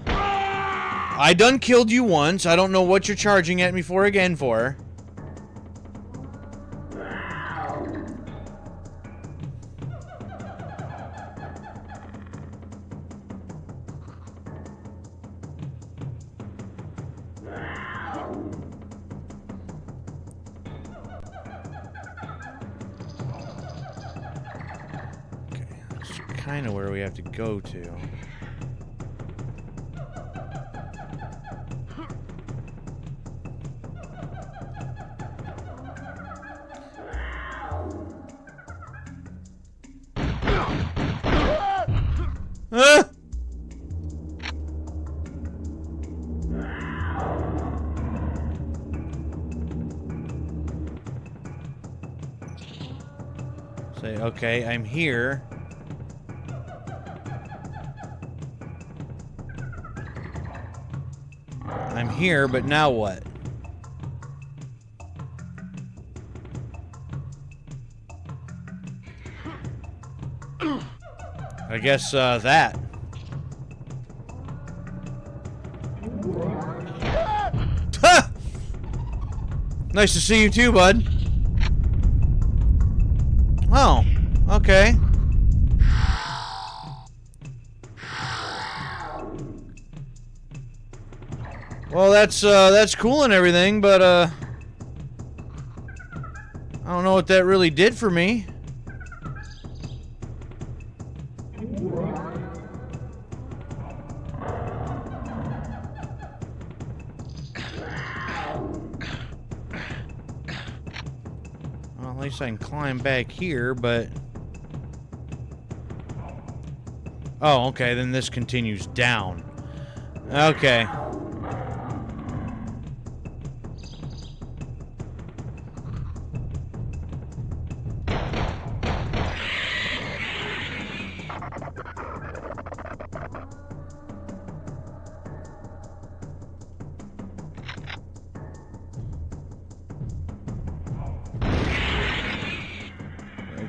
I done killed you once. I don't know what you're charging at me for again for. Kind of where we have to go to. Ah! Say, okay, I'm here. I'm here, but now what? I guess, that. Ha! Nice to see you too, bud. Oh, okay. Well, that's cool and everything, but, I don't know what that really did for me. Well, at least I can climb back here, but... Oh, okay, then this continues down. Okay.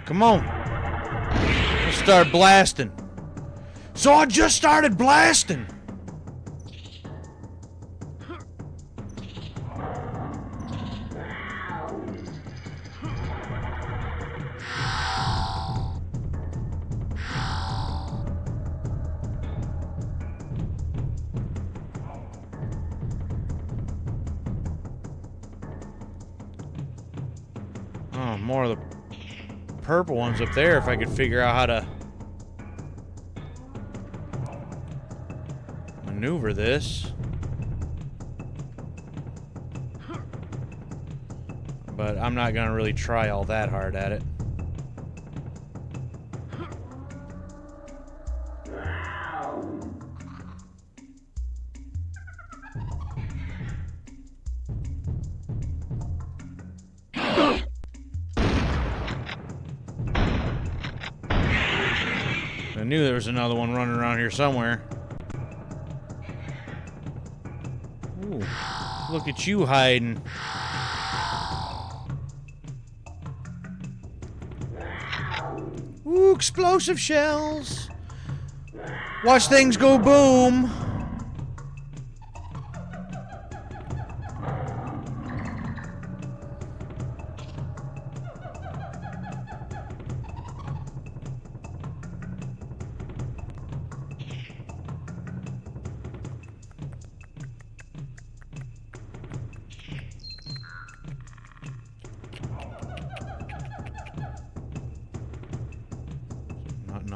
Come on. Let's start blasting. So I just started blasting. Oh, more of the purple ones up there if I could figure out how to maneuver this. But I'm not gonna really try all that hard at it. I knew there was another one running around here somewhere. Ooh, look at you hiding. Ooh, explosive shells. Watch things go boom.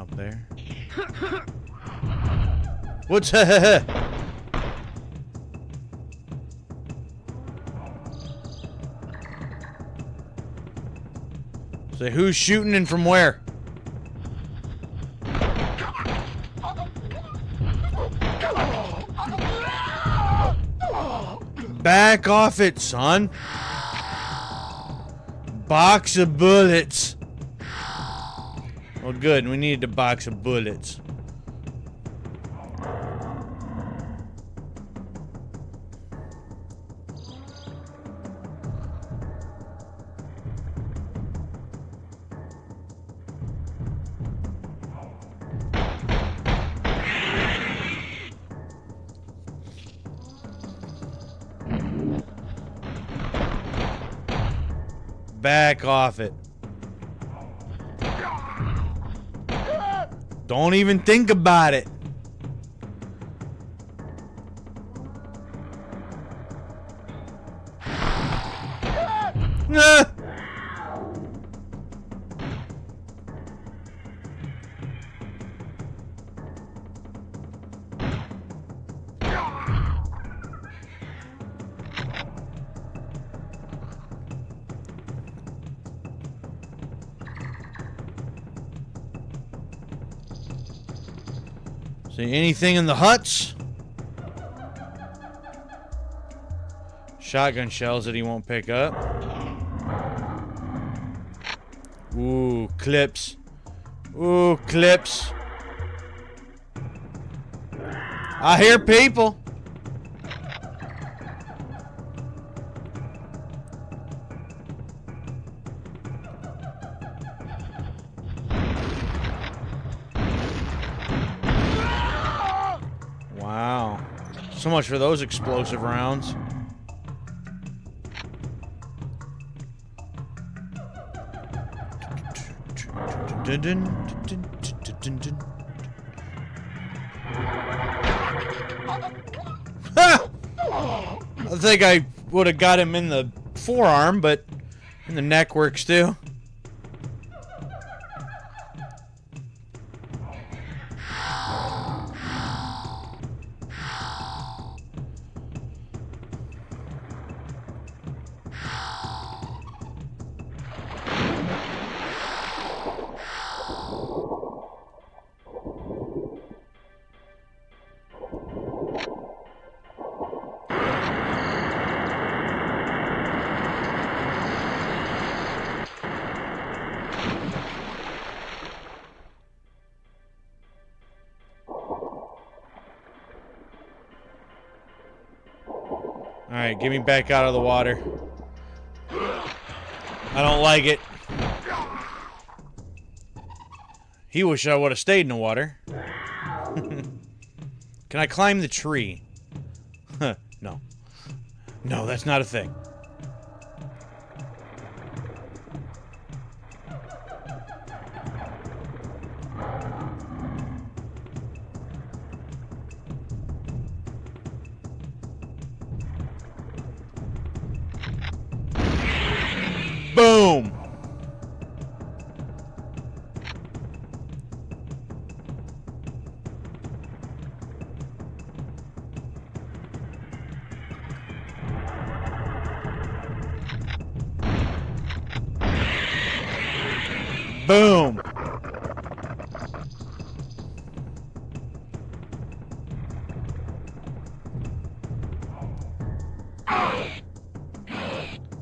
up there. What's Say, who's shooting and from where? Back off it, son. Box of bullets. Well, good. We needed a box of bullets. Back off it. Don't even think about it. Nah. See anything in the huts? Shotgun shells that he won't pick up. Ooh, clips. Ooh, clips. I hear people. Wow. So much for those explosive rounds. Ha! I think I would have got him in the forearm, but in the neck works too. Alright, get me back out of the water. I don't like it. He wish I would have stayed in the water. Can I climb the tree? No. No, that's not a thing. Boom! Boom!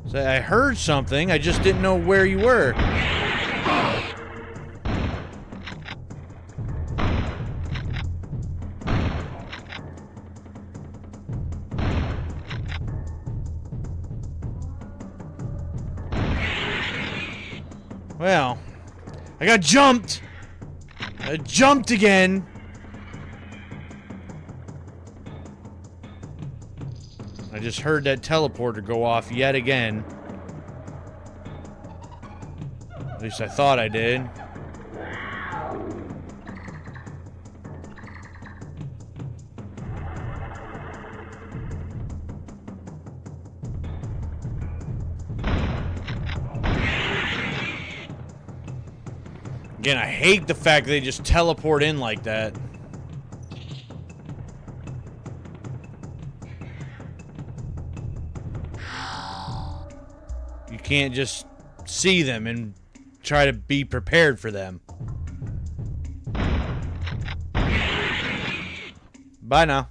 So I heard something, I just didn't know where you were. Well, I got jumped. I jumped again. I just heard that teleporter go off yet again. At least I thought I did. Again, I hate the fact that they just teleport in like that. You can't just see them and try to be prepared for them. Bye now.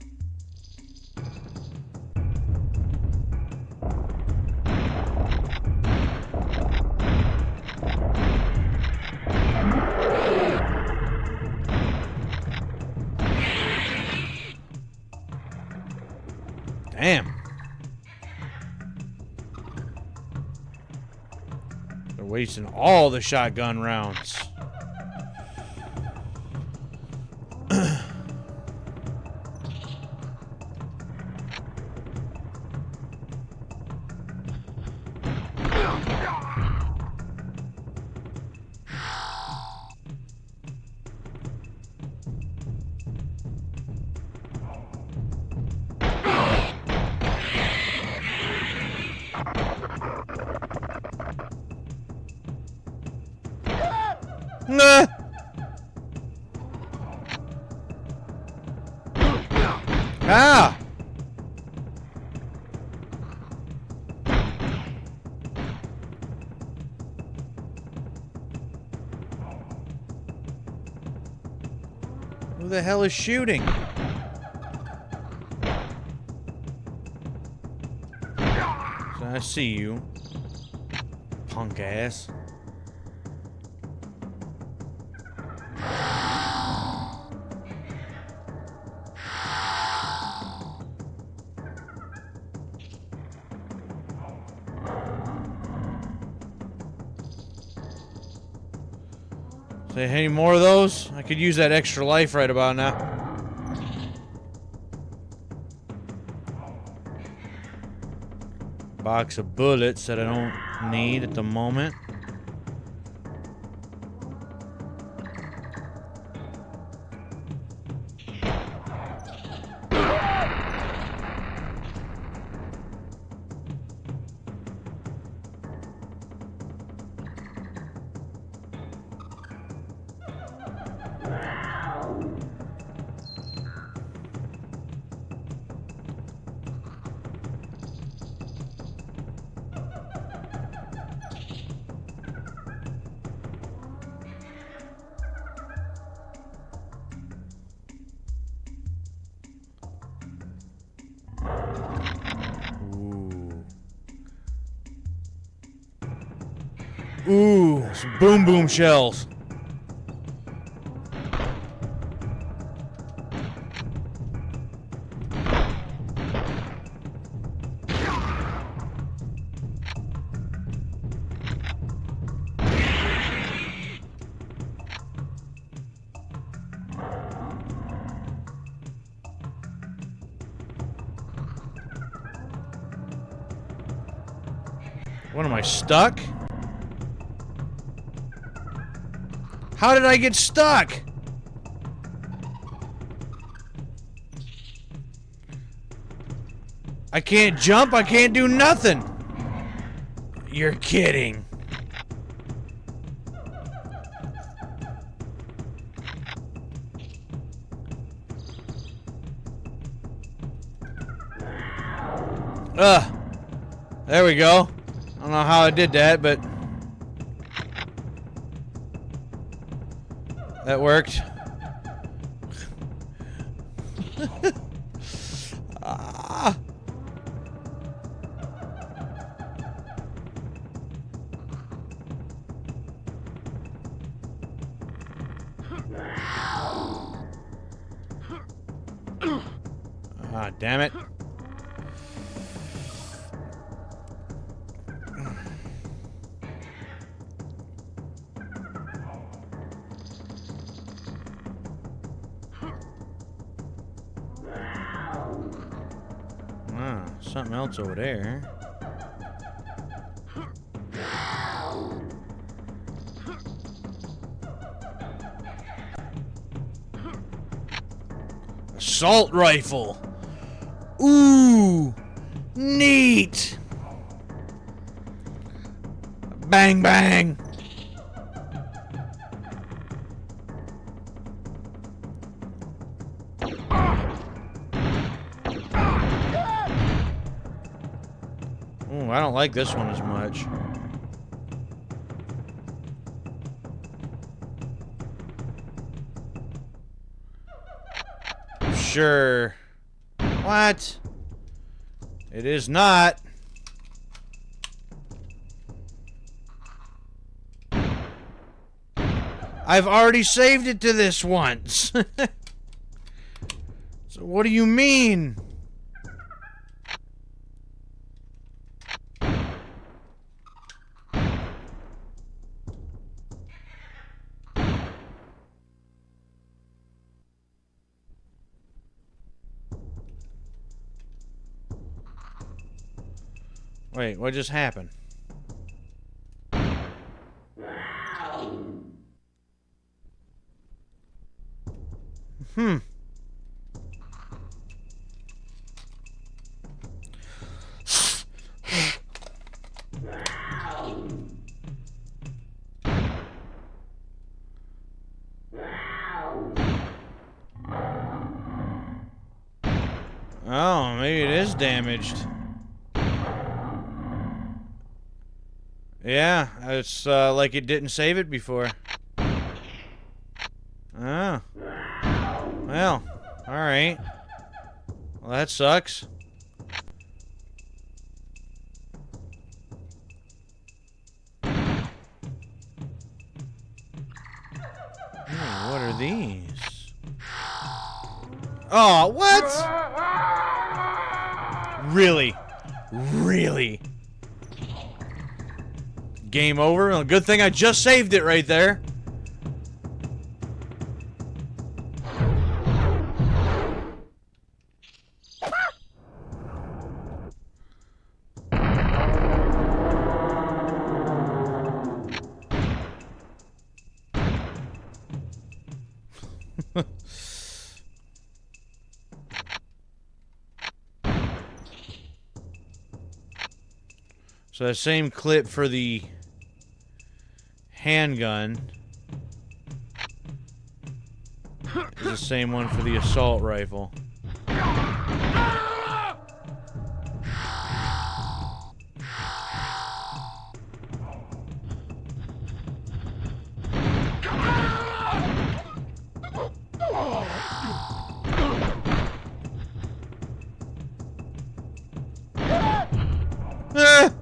Damn. They're wasting all the shotgun rounds. Nah. Ah. Who the hell is shooting? So I see you, punk ass. Say, any more of those? I could use that extra life right about now. Box of bullets that I don't need at the moment. Ooh, some boom boom shells. What am I, stuck? How did I get stuck? I can't jump, I can't do nothing. You're kidding. There we go. I don't know how I did that, but that worked. Ah. Ah, damn it. Something else over there. Assault rifle. Ooh, neat. Bang bang. Ooh, I don't like this one as much. Sure. What? It is not. I've already saved it to this once. So what do you mean? Wait, what just happened? Hmm. Oh, maybe it is damaged. Yeah, it's like it didn't save it before. Oh. Well, alright. Well, that sucks. Ooh, what are these? Oh, what? Really? Really? Game over? Well, good thing I just saved it right there. So that same clip for the handgun is the same one for the assault rifle. Ah!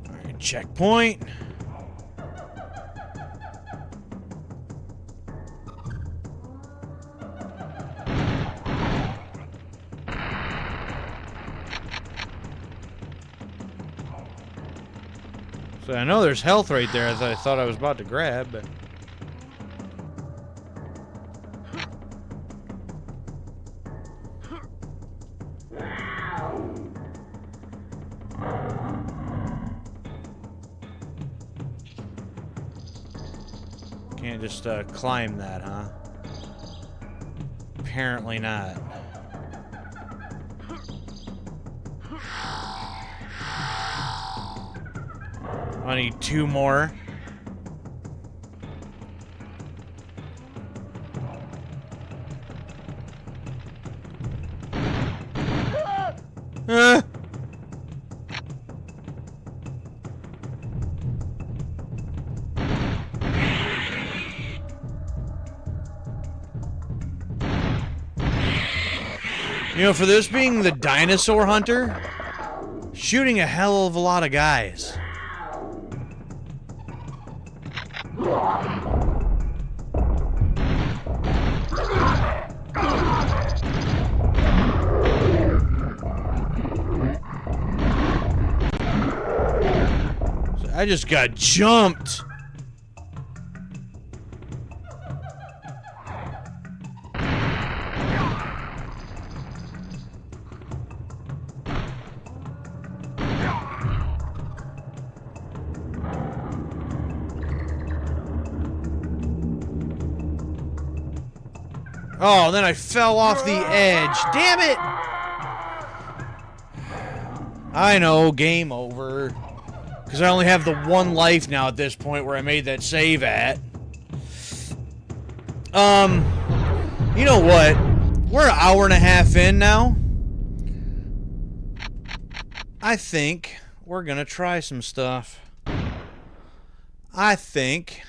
Alright, checkpoint. So I know there's health right there that I thought I was about to grab, but... Can't just climb that, huh? Apparently not. I need 2 more. Ah! You know, for this being the Dinosaur Hunter, shooting a hell of a lot of guys. I just got jumped. Oh, then I fell off the edge. Damn it! I know, game over. Because I only have the one life now at this point where I made that save at. You know what? We're an hour and a half in now. I think we're gonna try some stuff. I think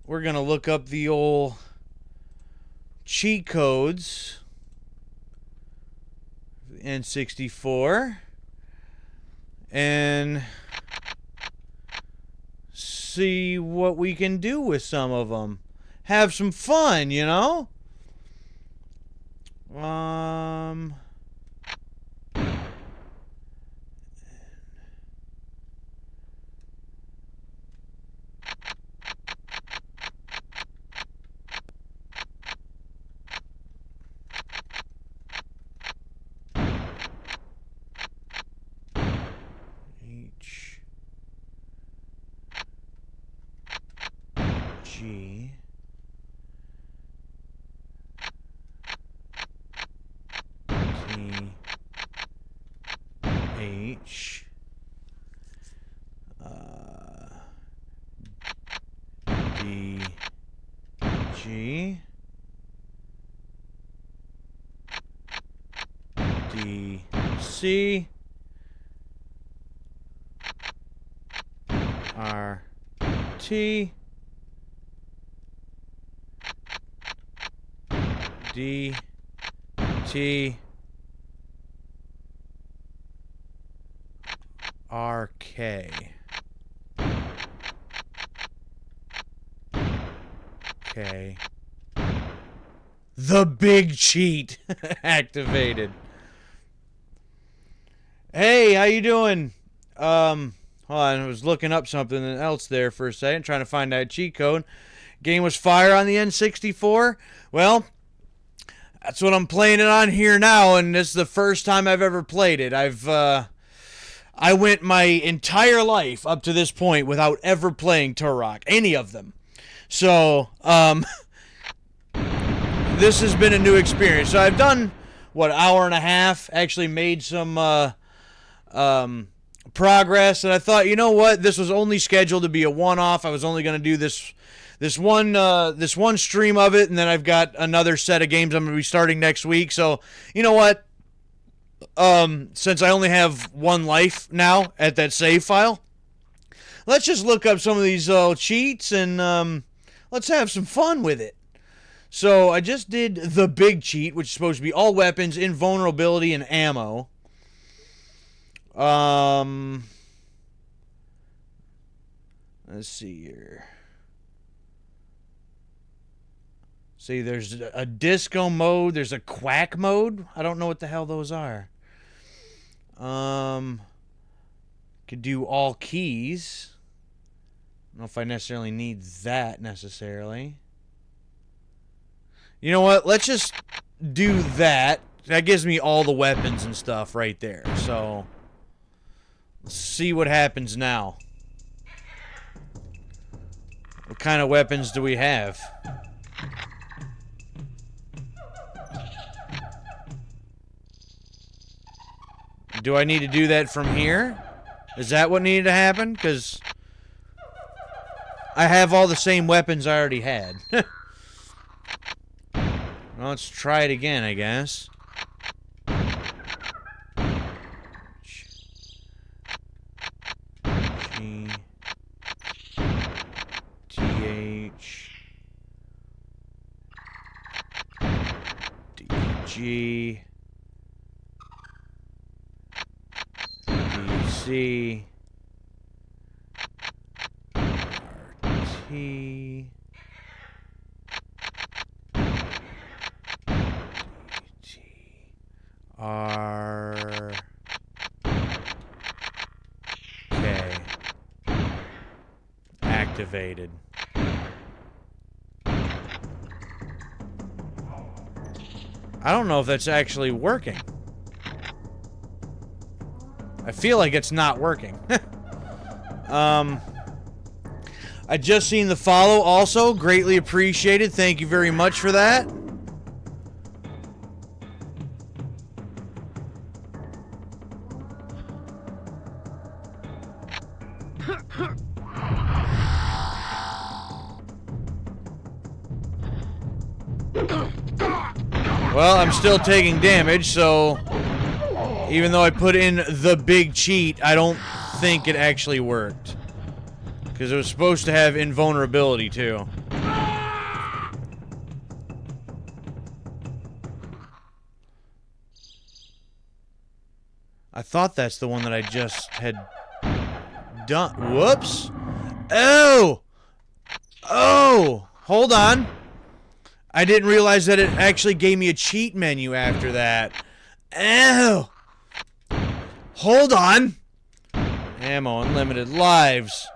we're gonna look up the old cheat codes. N64. And see what we can do with some of them. Have some fun, you know? G T H D G D C R T D T R K. Okay. The big cheat activated. Hey, how you doing? Hold on, I was looking up something else there for a second, trying to find that cheat code. Game was fire on the N64. Well, that's what I'm playing it on here now, and this is the first time I've ever played it. I went my entire life up to this point without ever playing Turok, any of them. So, this has been a new experience. So I've done, what, hour and a half, actually made some, progress, and I thought, you know what, this was only scheduled to be a one-off. I was only going to do this one stream of it, and then I've got another set of games I'm going to be starting next week. So, you know what? Since I only have one life now at that save file, let's just look up some of these cheats and let's have some fun with it. So I just did the big cheat, which is supposed to be all weapons, invulnerability, and ammo. Let's see here. See, there's a disco mode. There's a quack mode. I don't know what the hell those are. Could do all keys. I don't know if I necessarily need that necessarily. You know what? Let's just do that. That gives me all the weapons and stuff right there. So, let's see what happens now. What kind of weapons do we have? Do I need to do that from here? Is that what needed to happen? Because I have all the same weapons I already had. Well, let's try it again, I guess. G T H D G D C R T R K. Activated. I don't know if that's actually working. I feel like it's not working. I just seen the follow also. Greatly appreciated. Thank you very much for that. Well, I'm still taking damage, so even though I put in the big cheat, I don't think it actually worked. Because it was supposed to have invulnerability, too. I thought that's the one that I just had done. Whoops! Oh! Oh! Hold on. I didn't realize that it actually gave me a cheat menu after that. Oh! Hold on! Ammo, unlimited lives.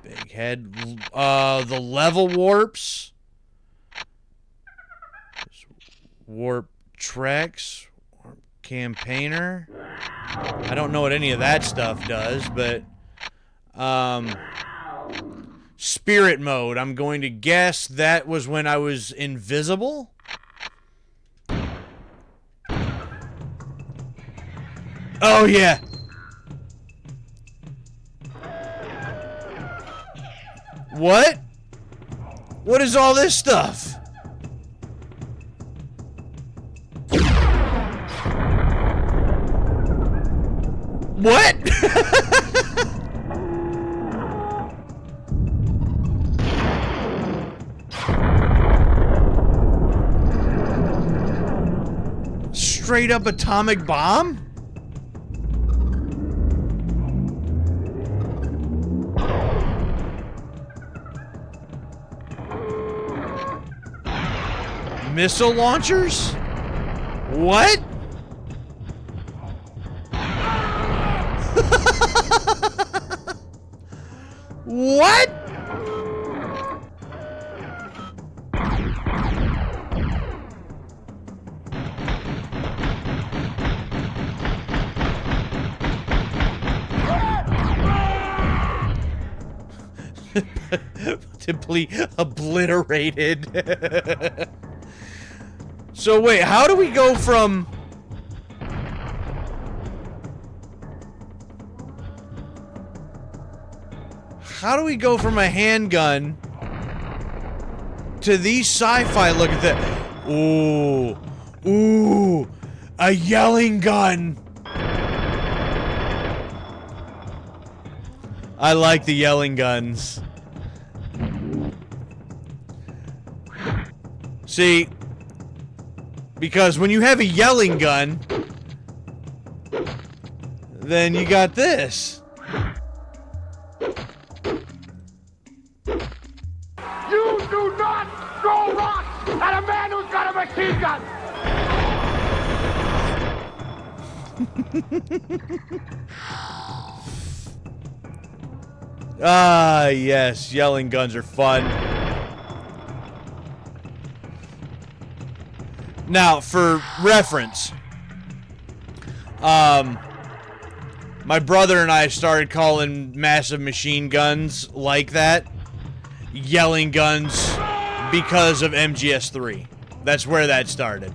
Big head. The level warps. Warp tracks. Warp campaigner. I don't know what any of that stuff does, but... Spirit mode. I'm going to guess that was when I was invisible? Oh, yeah. What? What is all this stuff? What? Straight up atomic bomb? Missile launchers? What? What? Simply obliterated. So wait, how do we go from... How do we go from a handgun to these sci-fi? Look at that. Ooh. Ooh. A yelling gun. I like the yelling guns. See, because when you have a yelling gun, then you got this. You do not throw rocks at a man who's got a machine gun! Ah, yes, yelling guns are fun. Now, for reference, my brother and I started calling massive machine guns like that yelling guns because of MGS3. That's where that started.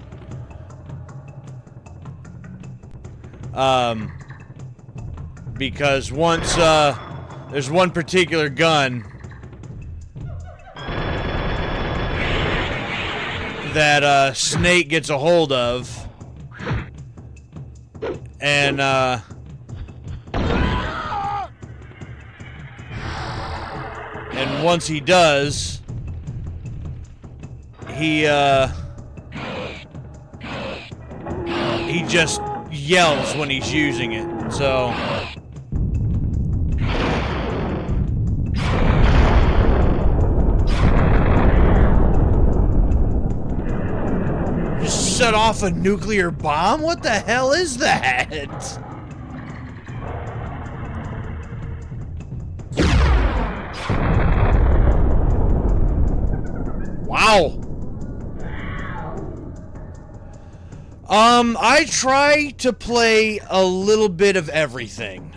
Because once, there's one particular gun that Snake gets a hold of, and once he does, he just yells when he's using it. So set off a nuclear bomb? What the hell is that? Wow. I try to play a little bit of everything.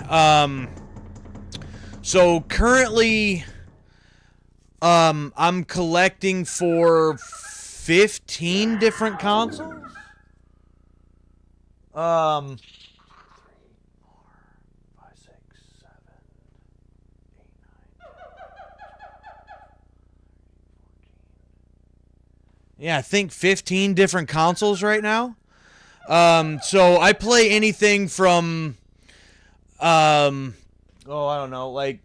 So currently, I'm collecting for 15 different consoles. Um, Yeah, I think 15 different consoles right now. So I play anything from, I don't know, like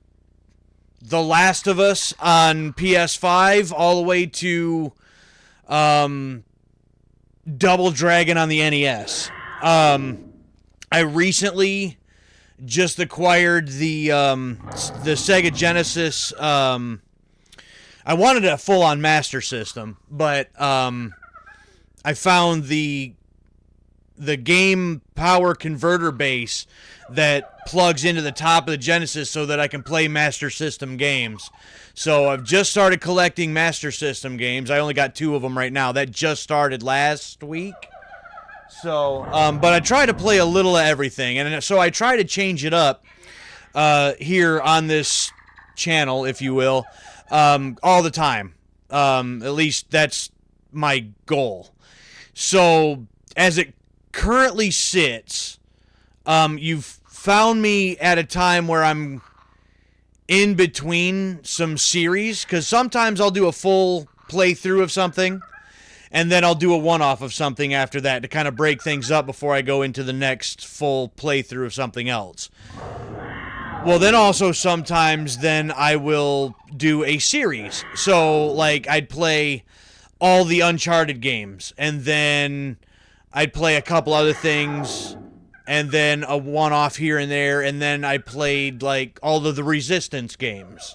The Last of Us on PS5 all the way to, Double Dragon on the NES. I recently just acquired the Sega Genesis. I wanted a full-on Master System, but I found the game power converter base that plugs into the top of the Genesis so that I can play Master System games. So I've just started collecting Master System games. I only got 2 of them right now. That just started last week. So, but I try to play a little of everything, and so I try to change it up here on this channel, if you will, all the time. At least that's my goal. So, as it currently sits, you've found me at a time where I'm in between some series, because sometimes I'll do a full playthrough of something, and then I'll do a one-off of something after that to kind of break things up before I go into the next full playthrough of something else. Well, then also sometimes then I will do a series. So, like, I'd play all the Uncharted games, and then I'd play a couple other things, and then a one-off here and there, and then I played, like, all of the Resistance games.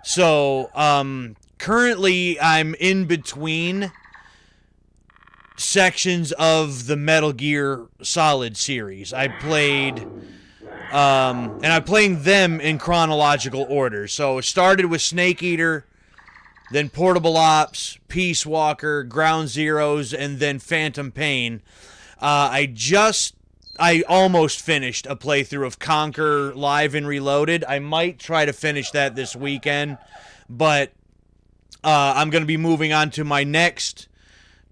So, currently I'm in between sections of the Metal Gear Solid series. I played, and I'm playing them in chronological order. So it started with Snake Eater, then Portable Ops, Peace Walker, Ground Zeroes, and then Phantom Pain. I almost finished a playthrough of Conquer Live and Reloaded. I might try to finish that this weekend, but I'm going to be moving on to my next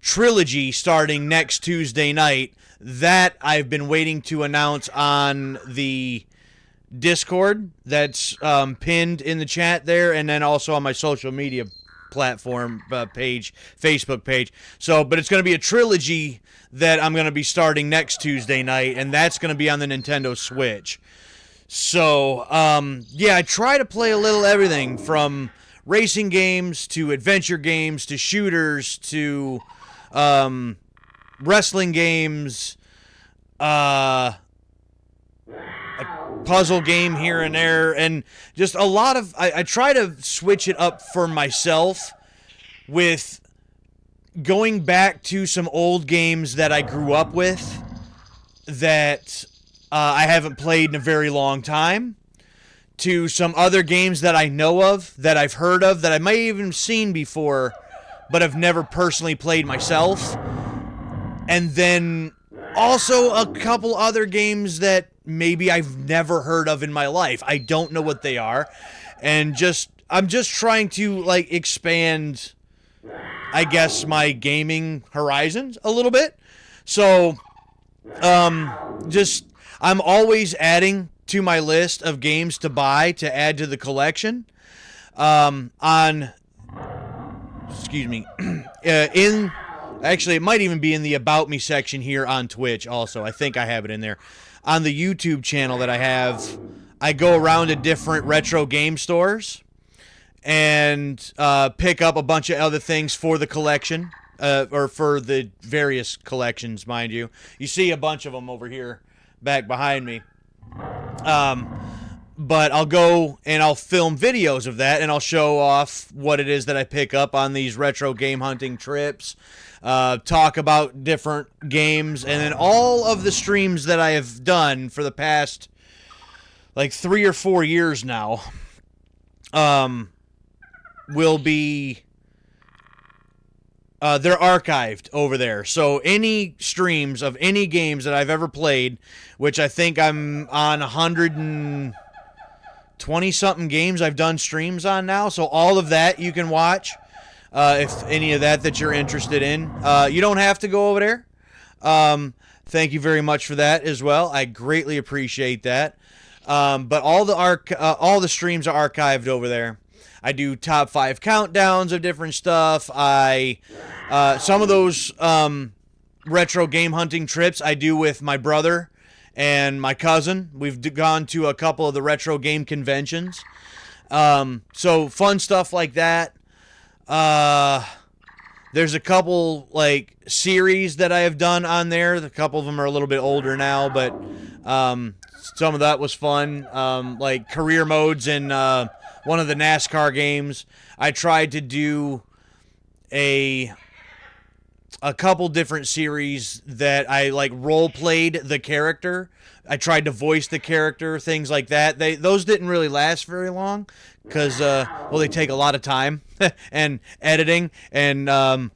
trilogy starting next Tuesday night. That I've been waiting to announce on the Discord that's pinned in the chat there, and then also on my social media platform page, Facebook page. So, but it's going to be a trilogy that I'm going to be starting next Tuesday night, and that's going to be on the Nintendo Switch. So, yeah, I try to play a little everything from racing games to adventure games to shooters to wrestling games, a puzzle game here and there, and just a lot of, I try to switch it up for myself with going back to some old games that I grew up with that I haven't played in a very long time, to some other games that I know of, that I've heard of, that I might have even seen before, but I've never personally played myself. And then also a couple other games that maybe I've never heard of in my life. I don't know what they are. And I'm just trying to, like, expand, I guess, my gaming horizons a little bit. So, I'm always adding to my list of games to buy to add to the collection. Actually, it might even be in the About Me section here on Twitch also. I think I have it in there. On the YouTube channel that I have, I go around to different retro game stores and pick up a bunch of other things for the collection, or for the various collections, mind you. You see a bunch of them over here back behind me. But I'll go and I'll film videos of that, and I'll show off what it is that I pick up on these retro game hunting trips, talk about different games, and then all of the streams that I have done for the past, like, 3 or 4 years now, will be they're archived over there. So any streams of any games that I've ever played, which I think I'm on 120-something games I've done streams on now. So all of that you can watch if any of that you're interested in. You don't have to go over there. Thank you very much for that as well. I greatly appreciate that. But all the streams are archived over there. I do top 5 countdowns of different stuff. Some of those retro game hunting trips I do with my brother and my cousin. We've gone to a couple of the retro game conventions. So fun stuff like that. There's a couple like series that I have done on there. A couple of them are a little bit older now, but some of that was fun. Like career modes in one of the NASCAR games. I tried to do a couple different series that I like role played the character. I tried to voice the character, things like that. Those didn't really last very long because they take a lot of time and editing, and I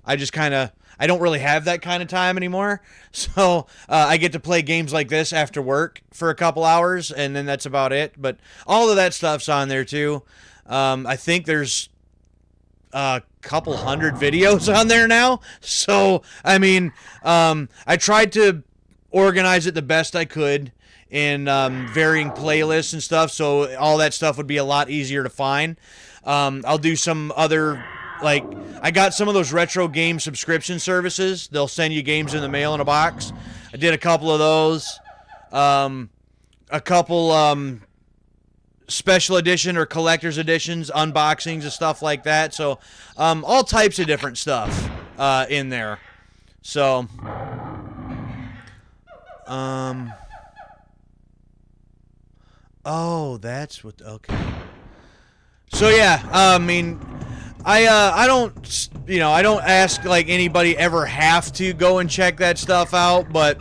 don't really have that kind of time anymore. So I get to play games like this after work for a couple hours, and then that's about it. But all of that stuff's on there too. I think there's a couple hundred videos on there now. So, I mean, I tried to organize it the best I could in varying playlists and stuff, so all that stuff would be a lot easier to find. I'll do some other, like, I got some of those retro game subscription services. They'll send you games in the mail in a box. I did a couple of those. A couple special edition or collector's editions, unboxings and stuff like that. So all types of different stuff in there. So that's what, okay. So yeah, I mean, I don't, I don't ask like anybody ever have to go and check that stuff out, but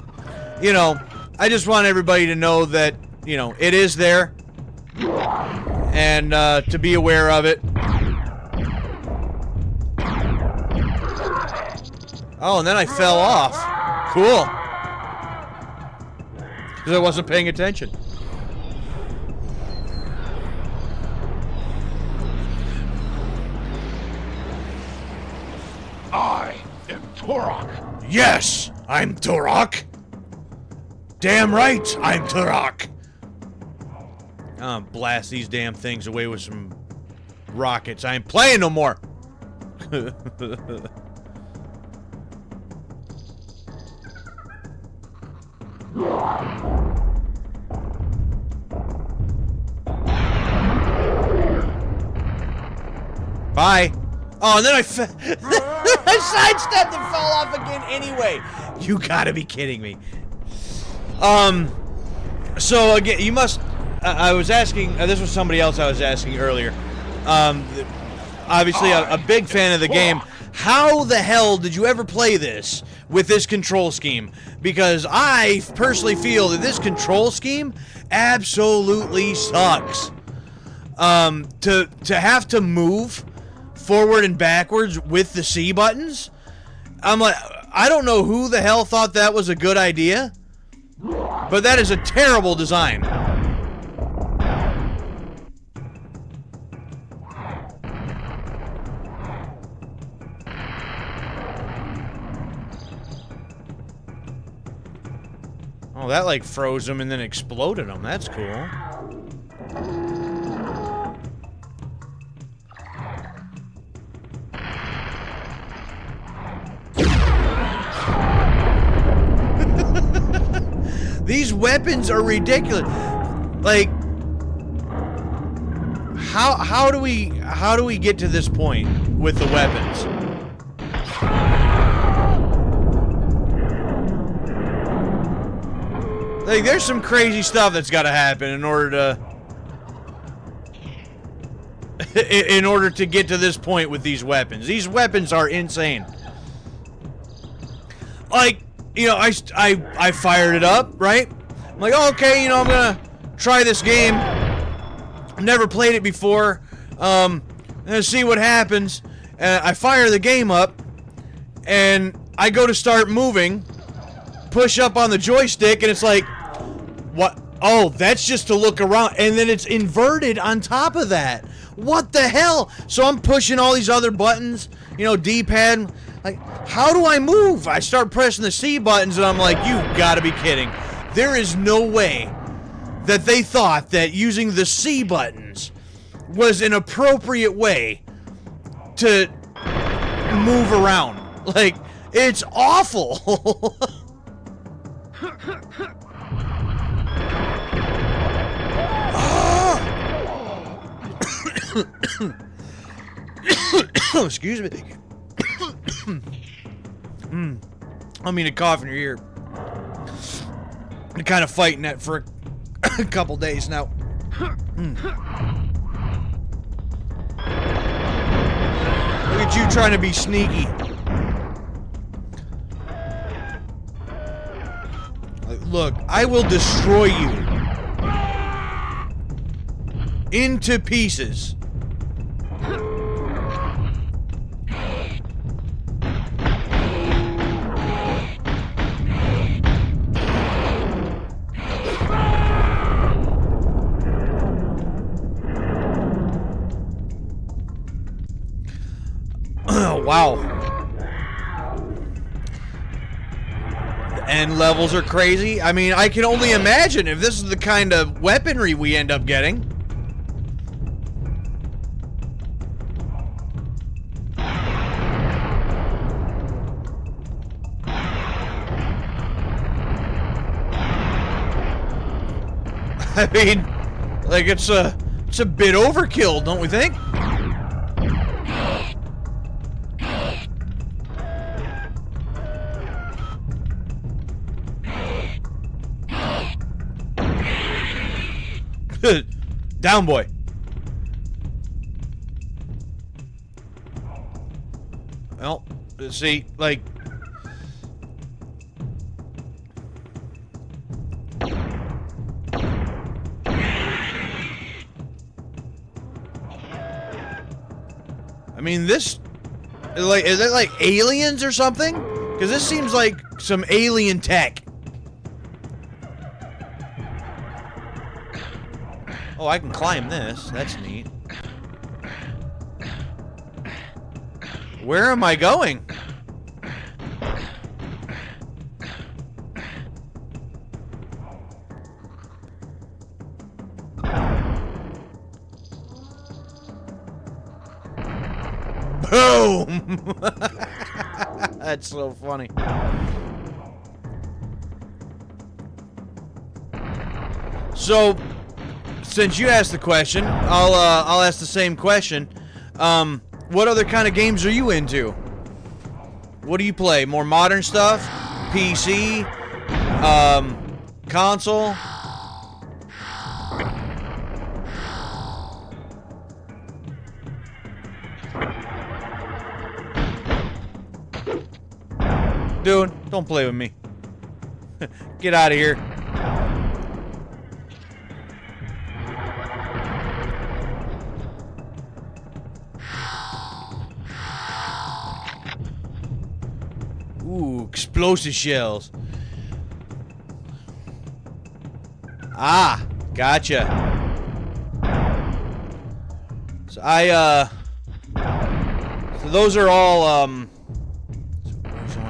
I just want everybody to know that it is there, and to be aware of it. Oh, and then I fell off. Cool. Because I wasn't paying attention. I am Turok. Yes, I'm Turok. Damn right, I'm Turok. Blast these damn things away with some rockets. I ain't playing no more. Bye. Oh, and then I sidestepped and fell off again anyway. You gotta be kidding me. So again, you must... I was asking... this was somebody else I was asking earlier. Obviously, a big fan of the game. How the hell did you ever play this with this control scheme? Because I personally feel that this control scheme absolutely sucks. To have to move forward and backwards with the C buttons, I'm like, I don't know who the hell thought that was a good idea, but that is a terrible design. Oh, that like froze him and then exploded him. That's cool. These weapons are ridiculous. Like, how do we get to this point with the weapons? Like, there's some crazy stuff that's got to happen in order to get to this point with these weapons. These weapons are insane. Like, I fired it up, right? I'm like, oh, okay, I'm gonna try this game. I've never played it before. I'm gonna see what happens. And I fire the game up, and I go to start moving, push up on the joystick, and it's like, what? Oh, that's just to look around, and then it's inverted on top of that. What the hell? So I'm pushing all these other buttons, you know, D-pad. Like, how do I move? I start pressing the C buttons, and I'm like, you gotta be kidding. There is no way that they thought that using the C buttons was an appropriate way to move around. Like, it's awful. Excuse me. I mean to cough in your ear. I'm kind of fighting that for a couple days now. Look at you trying to be sneaky. Look, I will destroy you into pieces. Wow. The end levels are crazy. I mean, I can only imagine if this is the kind of weaponry we end up getting. I mean, like, it's a bit overkill, don't we think? Down, boy. Well, see, like... I mean, this... Like, is it like aliens or something? Because this seems like some alien tech. Oh, I can climb this. That's neat. Where am I going? Boom! That's so funny. So, since you asked the question, I'll ask the same question. What other kind of games are you into? What do you play? More modern stuff? PC? Console? Dude, don't play with me. Get out of here. Ooh, explosive shells. Ah, gotcha. So so those are all,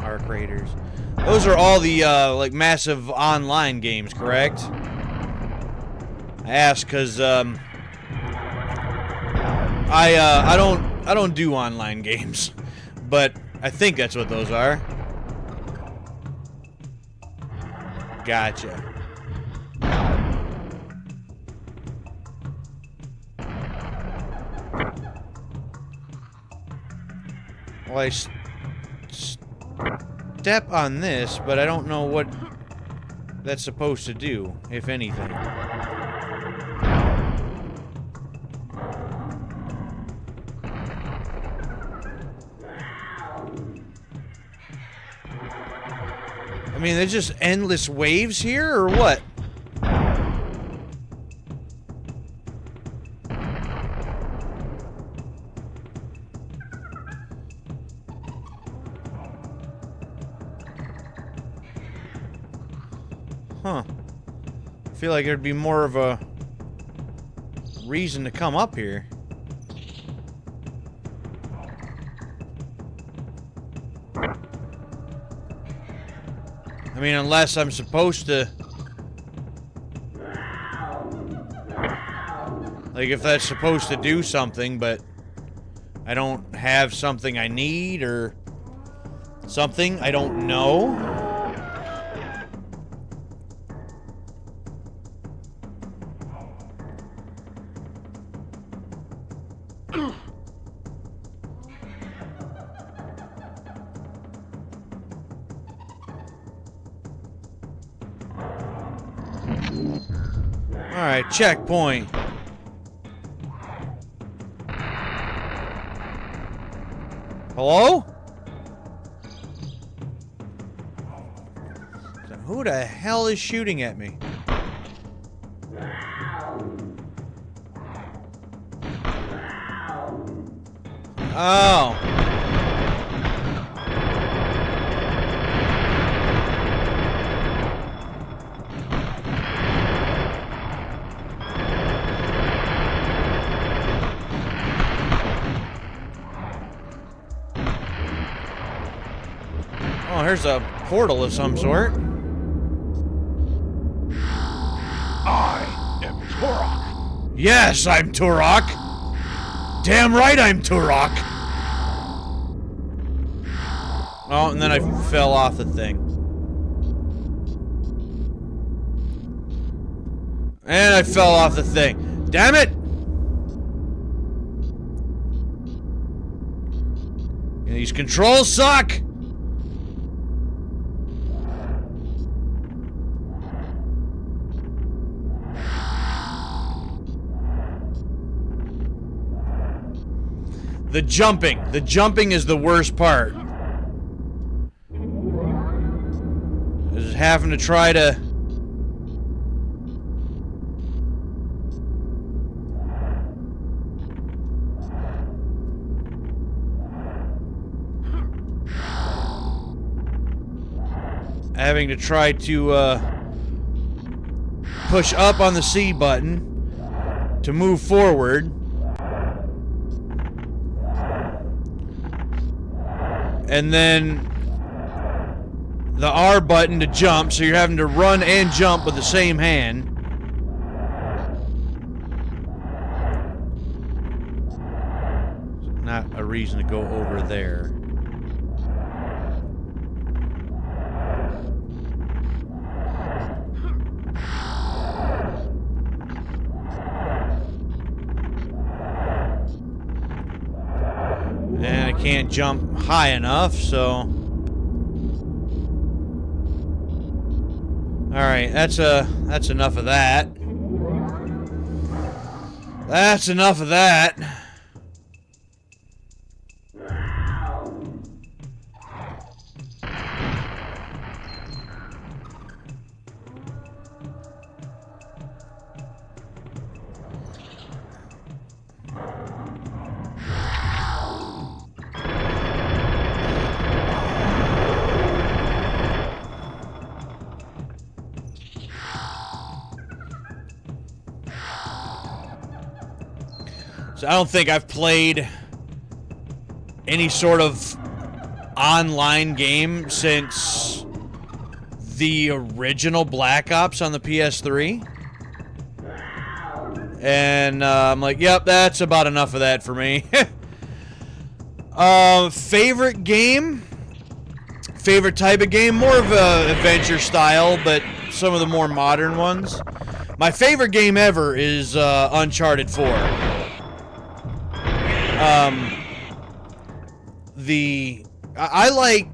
Arc Raiders. Those are all the, like, massive online games, correct? I asked because, I don't do online games, but I think that's what those are. Gotcha. Well, I step on this, but I don't know what that's supposed to do, if anything. I mean, there's just endless waves here, or what? Huh. I feel like there'd be more of a reason to come up here. I mean, unless I'm supposed to... Like, if that's supposed to do something, but I don't have something I need, or something, I don't know. Alright, checkpoint. Hello? So who the hell is shooting at me? Oh. Oh, here's a portal of some sort. I am Turok. Yes, I'm Turok. Damn right I'm Turok. Oh, and then I fell off the thing. And I fell off the thing. Damn it! These controls suck! The jumping. The jumping is the worst part. Just having to try to... Having to try to, push up on the C button to move forward. And then the R button to jump, so you're having to run and jump with the same hand. Not a reason to go over there. And I can't jump high enough, so... Alright, that's enough of that. That's enough of that. So I don't think I've played any sort of online game since the original Black Ops on the PS3. And I'm like, yep, that's about enough of that for me. Favorite game? Favorite type of game? More of a adventure style, but some of the more modern ones. My favorite game ever is Uncharted 4. I like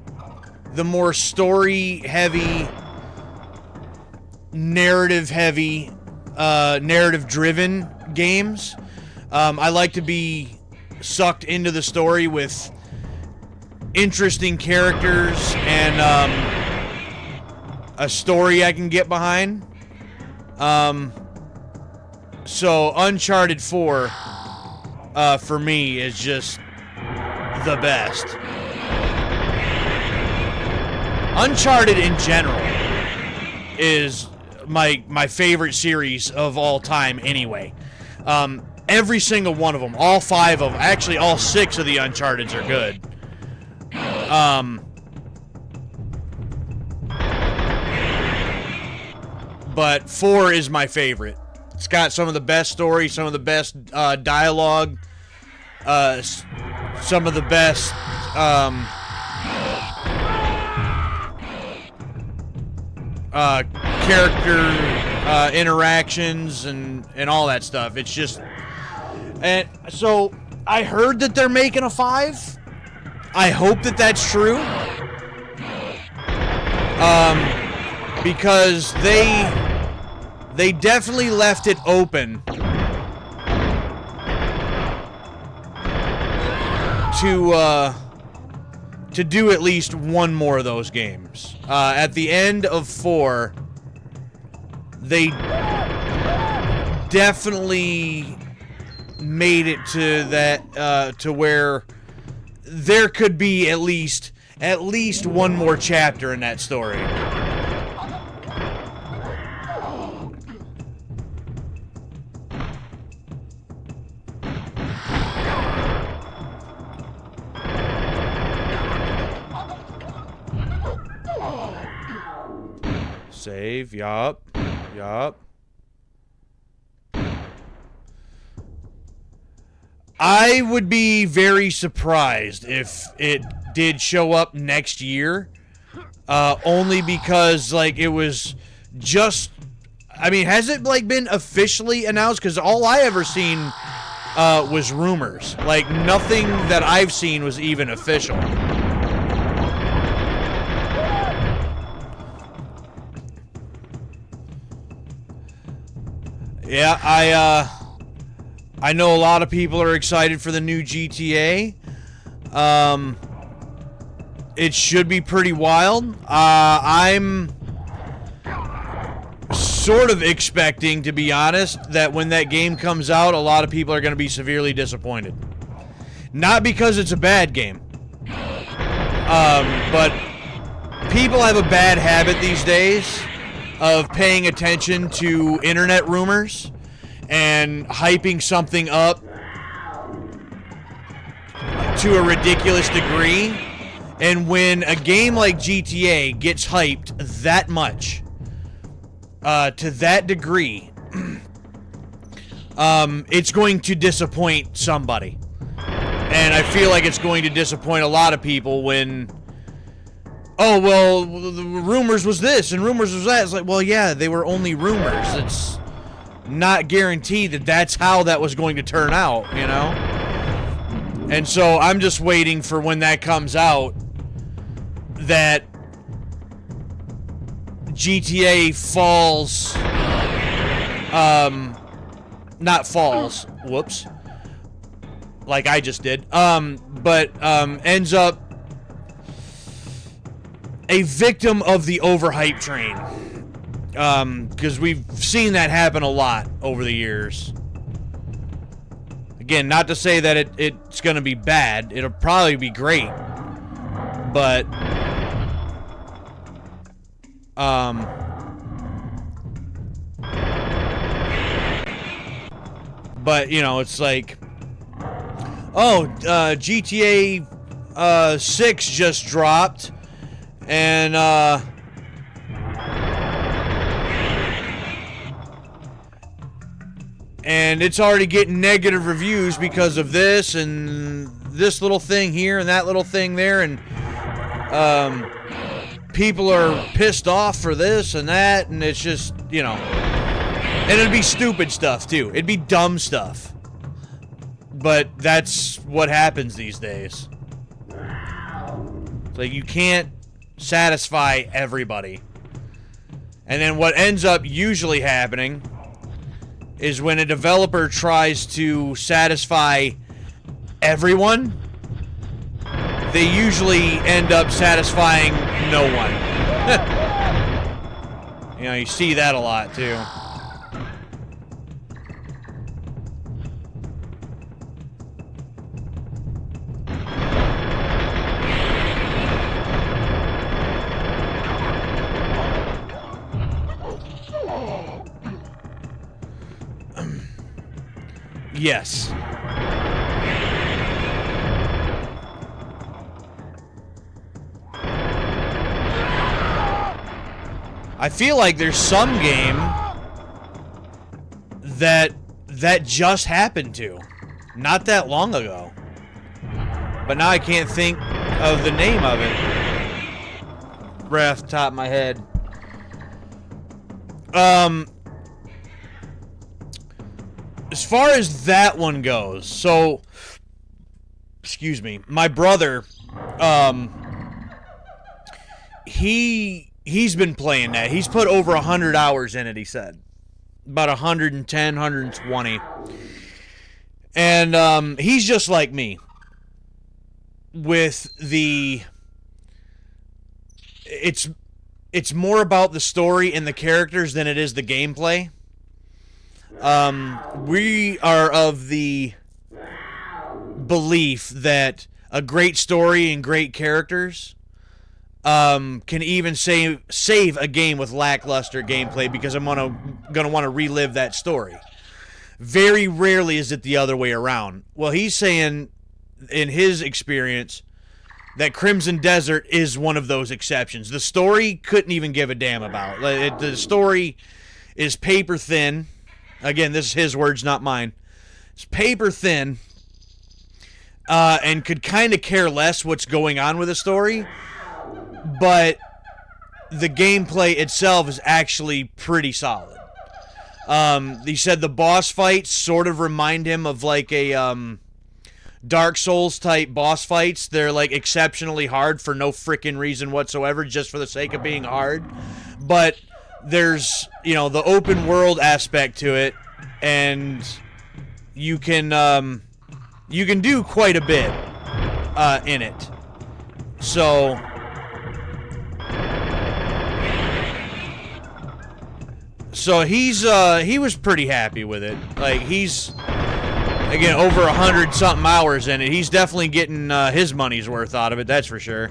the more story-heavy, narrative-heavy, narrative-driven games. I like to be sucked into the story with interesting characters and a story I can get behind. So Uncharted 4 for me is just the best. Uncharted in general is my favorite series of all time anyway. Every single one of them, all 5 of them, actually all 6 of the Uncharted's are good. But 4 is my favorite. It's got some of the best story, some of the best dialogue, some of the best character interactions and all that stuff. It's just, and so I heard that they're making a 5. I hope that that's true. Because they definitely left it open to do at least one more of those games. At the end of 4, they definitely made it to that to where there could be at least one more chapter in that story. Save, yup. I would be very surprised if it did show up next year, only because, like, it was just, I mean, has it, like, been officially announced? Because all I ever seen was rumors. Like, nothing that I've seen was even official. Yeah, I know a lot of people are excited for the new GTA. It should be pretty wild. I'm sort of expecting, to be honest, that when that game comes out, a lot of people are going to be severely disappointed. Not because it's a bad game, but people have a bad habit these days of paying attention to internet rumors and hyping something up to a ridiculous degree. And when a game like GTA gets hyped that much, to that degree, it's going to disappoint somebody. And I feel like it's going to disappoint a lot of people when, oh, well, the rumors was this and rumors was that. It's like, well, yeah, they were only rumors. It's not guaranteed that that's how that was going to turn out, you know? And so I'm just waiting for when that comes out, that GTA falls, not falls, whoops, like I just did, but ends up a victim of the overhype train, because we've seen that happen a lot over the years. Again, not to say that it's going to be bad. It'll probably be great, but you know, it's like, oh, GTA 6 just dropped, and it's already getting negative reviews because of this and this little thing here and that little thing there, and people are pissed off for this and that, and it's just, you know, and it'd be stupid stuff too. It'd be dumb stuff. But that's what happens these days. It's like you can't satisfy everybody. And then what ends up usually happening is when a developer tries to satisfy everyone, they usually end up satisfying no one. You know, you see that a lot too. Yes. I feel like there's some game that just happened to. Not that long ago. But now I can't think of the name of it. Right off the top of my head. As far as that one goes, so, excuse me, my brother, he's been playing that. He's put over 100 hours in it, he said. About 110, 120. And he's just like me. With the... It's more about the story and the characters than it is the gameplay. We are of the belief that a great story and great characters can even save a game with lackluster gameplay, because I'm gonna want to relive that story. Very rarely is it the other way around. Well, he's saying, in his experience, that Crimson Desert is one of those exceptions. The story couldn't even give a damn about. The story is paper thin. Again, this is his words, not mine. It's paper thin, and could kind of care less what's going on with the story. But the gameplay itself is actually pretty solid. He said the boss fights sort of remind him of like a Dark Souls type boss fights. They're like exceptionally hard for no freaking reason whatsoever, just for the sake of being hard. But there's, the open world aspect to it, and you can do quite a bit in it. So he was pretty happy with it. Like, he's, again, over 100-something hours in it. He's definitely getting his money's worth out of it, that's for sure.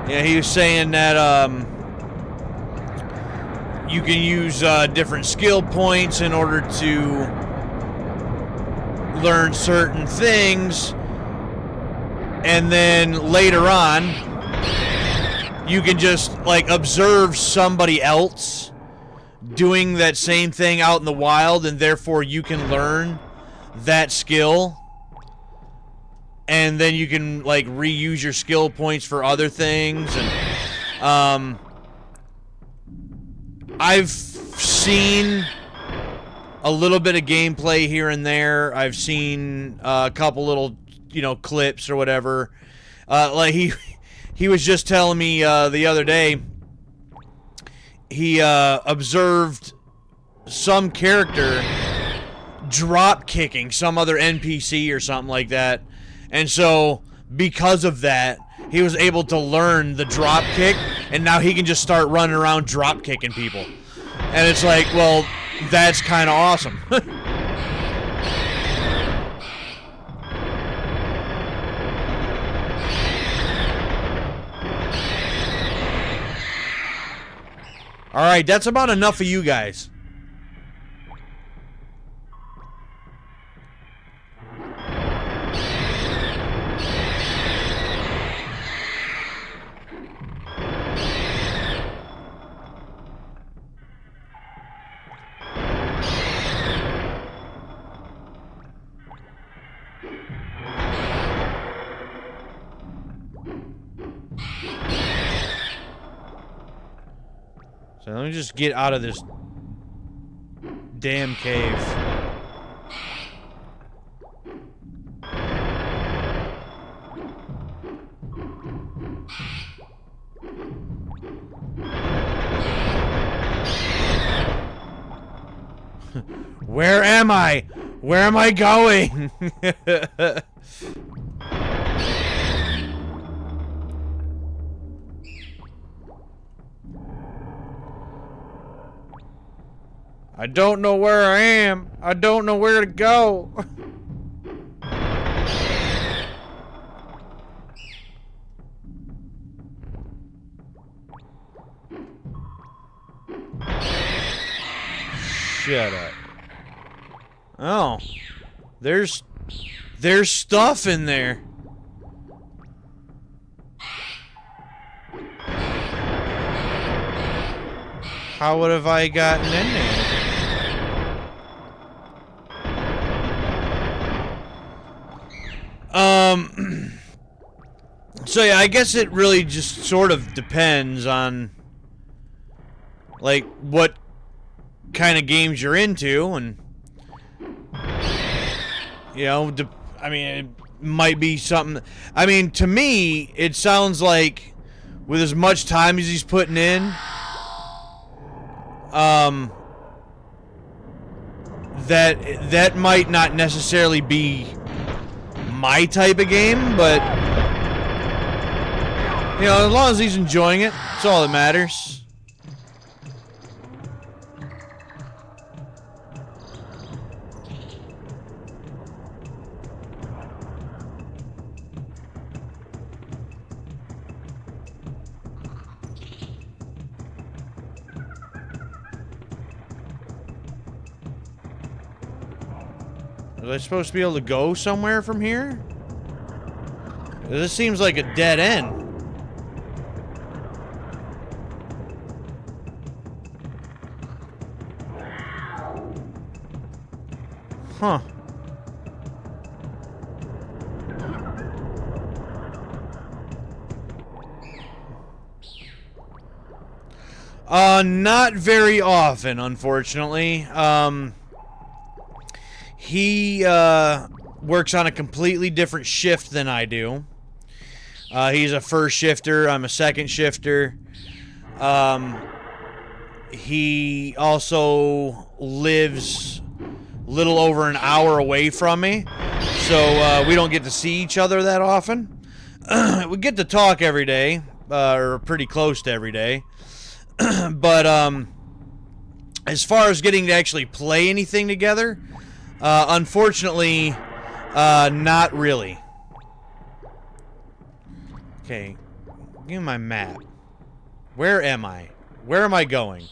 Yeah, he was saying that you can use different skill points in order to learn certain things, and then later on you can just like observe somebody else doing that same thing out in the wild, and therefore you can learn that skill, and then you can like reuse your skill points for other things. And I've seen a little bit of gameplay here and there. I've seen a couple little, clips or whatever. Like he was just telling me the other day, he observed some character drop kicking some other NPC or something like that. And so, because of that, he was able to learn the drop kick, and now he can just start running around drop kicking people. And it's like, well, that's kind of awesome. Alright, that's about enough of you guys. So let me just get out of this damn cave. Where am I? Where am I going? I don't know where I am. I don't know where to go. Shut up. Oh. There's stuff in there. How would have I gotten in there? So yeah, I guess it really just sort of depends on, like, what kind of games you're into, and, you know, I mean, it might be something. I mean, to me, it sounds like, with as much time as he's putting in, that might not necessarily be my type of game, but, you know, as long as he's enjoying it, that's all that matters. Was I supposed to be able to go somewhere from here? This seems like a dead end. Huh. Not very often, unfortunately. He works on a completely different shift than I do. He's a first shifter. I'm a second shifter. He also lives a little over an hour away from me, so we don't get to see each other that often. We get to talk every day, or pretty close to every day. But as far as getting to actually play anything together, unfortunately, not really. Okay, give me my map. Where am I? Where am I going?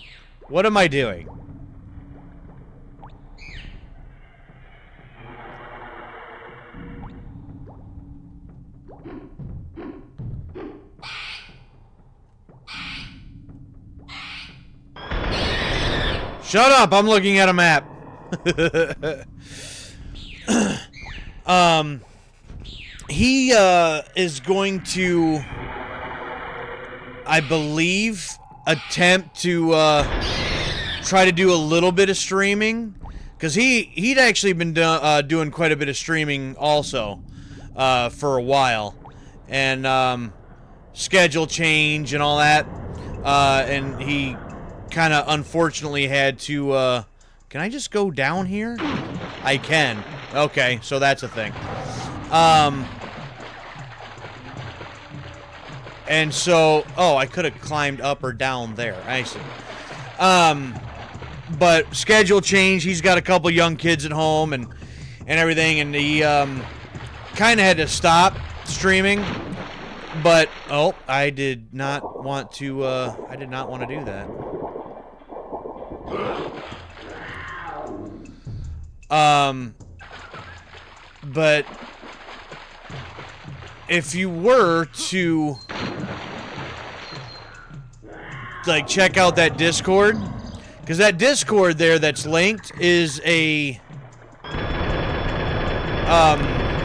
What am I doing? Shut up! I'm looking at a map. He is going to, I believe, attempt to try to do a little bit of streaming, because he'd actually been doing quite a bit of streaming also for a while, and schedule change and all that, and he kind of unfortunately had to. Can I just go down here? I can. Okay, so that's a thing. And so, oh, I could have climbed up or down there. I see. But schedule change. He's got a couple young kids at home and everything, and he kind of had to stop streaming. But oh, I did not want to. I did not want to do that. But if you were to like check out that Discord, because that Discord there that's linked is a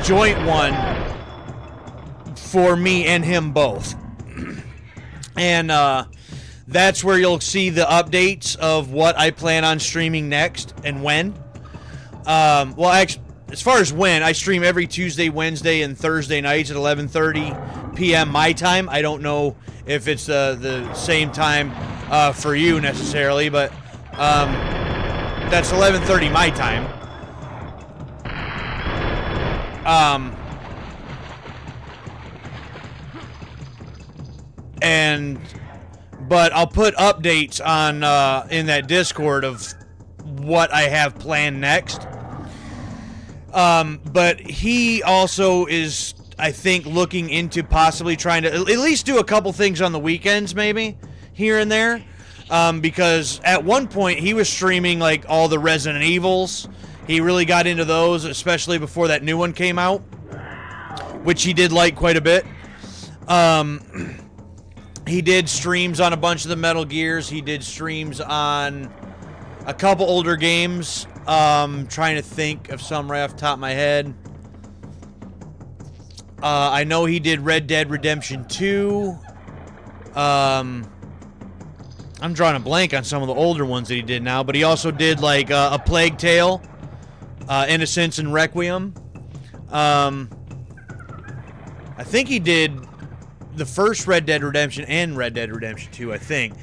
joint one for me and him both. And that's where you'll see the updates of what I plan on streaming next and when. Well, actually, as far as when, I stream every Tuesday, Wednesday, and Thursday nights at 11:30 p.m. my time. I don't know if it's the same time for you necessarily, but that's 11:30 my time. But I'll put updates on in that Discord of what I have planned next. But he also is, I think, looking into possibly trying to at least do a couple things on the weekends, maybe, here and there. Because at one point he was streaming like all the Resident Evils. He really got into those, especially before that new one came out, which he did like quite a bit. He did streams on a bunch of the Metal Gears. He did streams on a couple older games. Trying to think of some right off the top of my head. I know he did Red Dead Redemption 2. I'm drawing a blank on some of the older ones that he did now, but he also did like A Plague Tale, Innocence and Requiem. I think he did the first Red Dead Redemption and Red Dead Redemption 2, I think.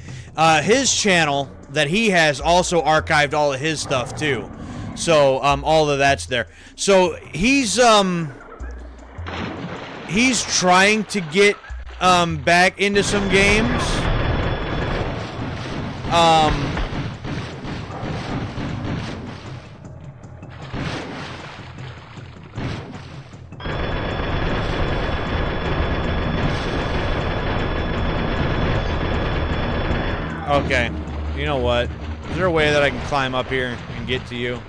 His channel that he has also archived all of his stuff too. So all of that's there. So he's trying to get back into some games. Okay, you know what? Is there a way that I can climb up here and get to you?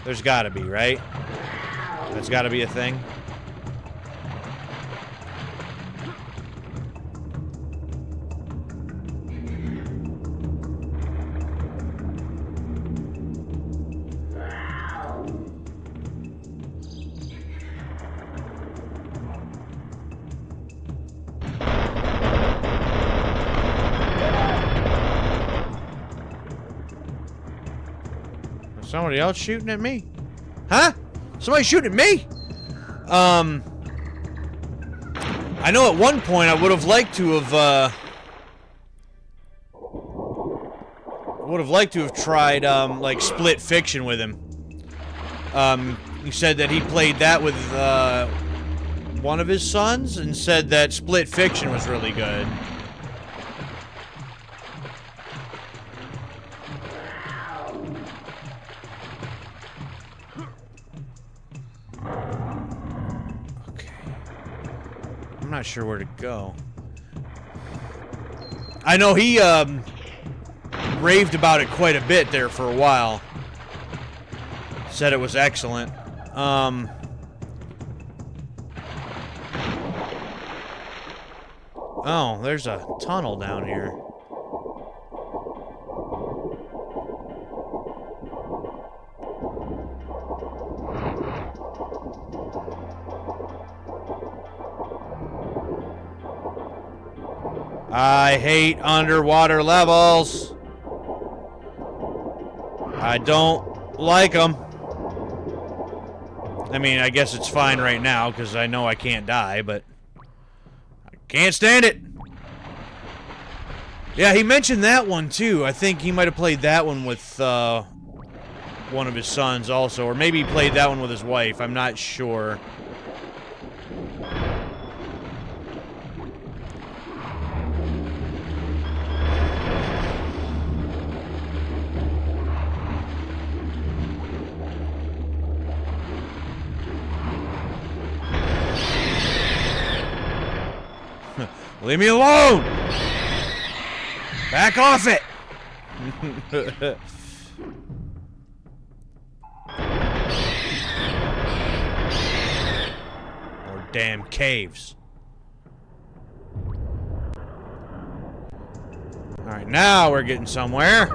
There's gotta be, right? There's gotta be a thing. Somebody else shooting at me? Huh? Somebody shooting at me? I know at one point I would have liked to have, tried, like, Split Fiction with him. He said that he played that with, one of his sons and said that Split Fiction was really good. I'm not sure where to go. I know he raved about it quite a bit there for a while. Said it was excellent. Oh, there's a tunnel down here. I hate underwater levels. I don't like them. I mean, I guess it's fine right now because I know I can't die, but I can't stand it. Yeah, he mentioned that one too. I think he might have played that one with one of his sons also, or maybe he played that one with his wife. I'm not sure. Leave me alone! Back off it! Or damn caves. Alright, now we're getting somewhere.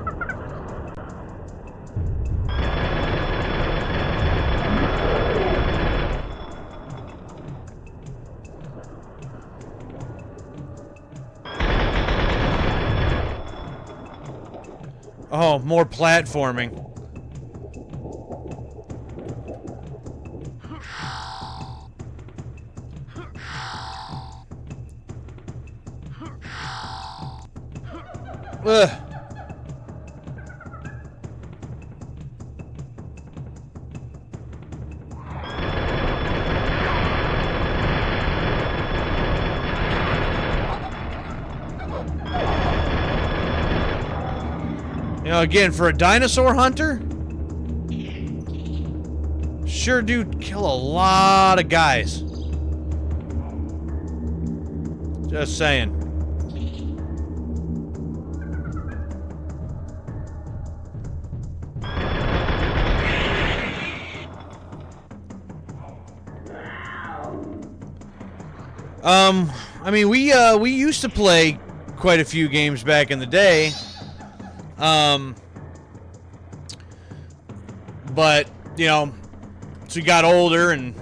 Oh, more platforming. Ugh. You know, again, for a Dinosaur Hunter, sure do kill a lot of guys. Just saying. I mean, we used to play quite a few games back in the day. But, you know, as we got older and,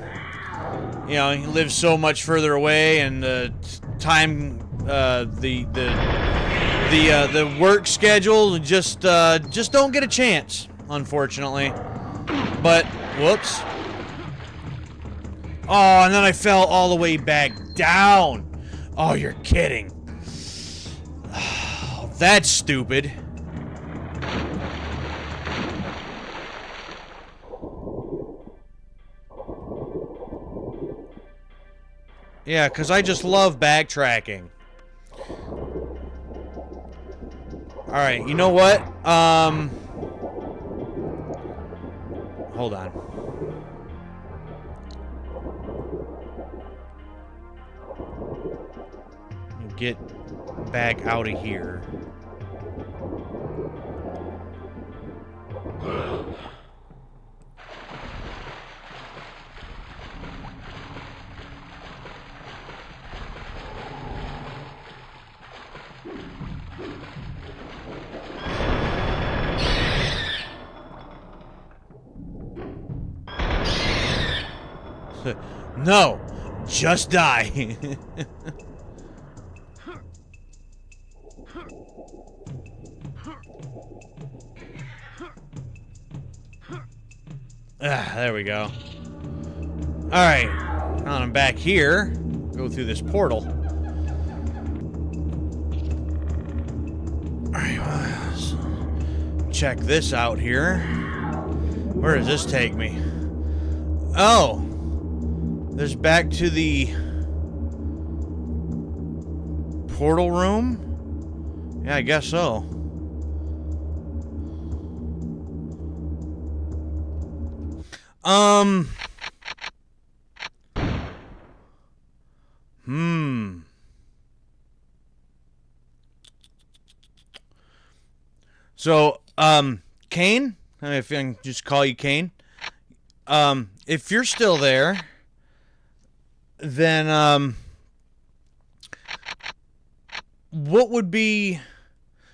you know, he lives so much further away and time, the work schedule just don't get a chance, unfortunately. But, whoops. Oh, and then I fell all the way back down. Oh, you're kidding. Oh, that's stupid. Yeah, because I just love backtracking. Alright, you know what? Hold on. Get back out of here. No, just die. There we go. Alright, now I'm back here. Go through this portal. Alright, well, let's check this out here. Where does this take me? Oh! There's back to the portal room? Yeah, I guess so. So, Kane? If I can just call you Kane. If you're still there, then, what would be...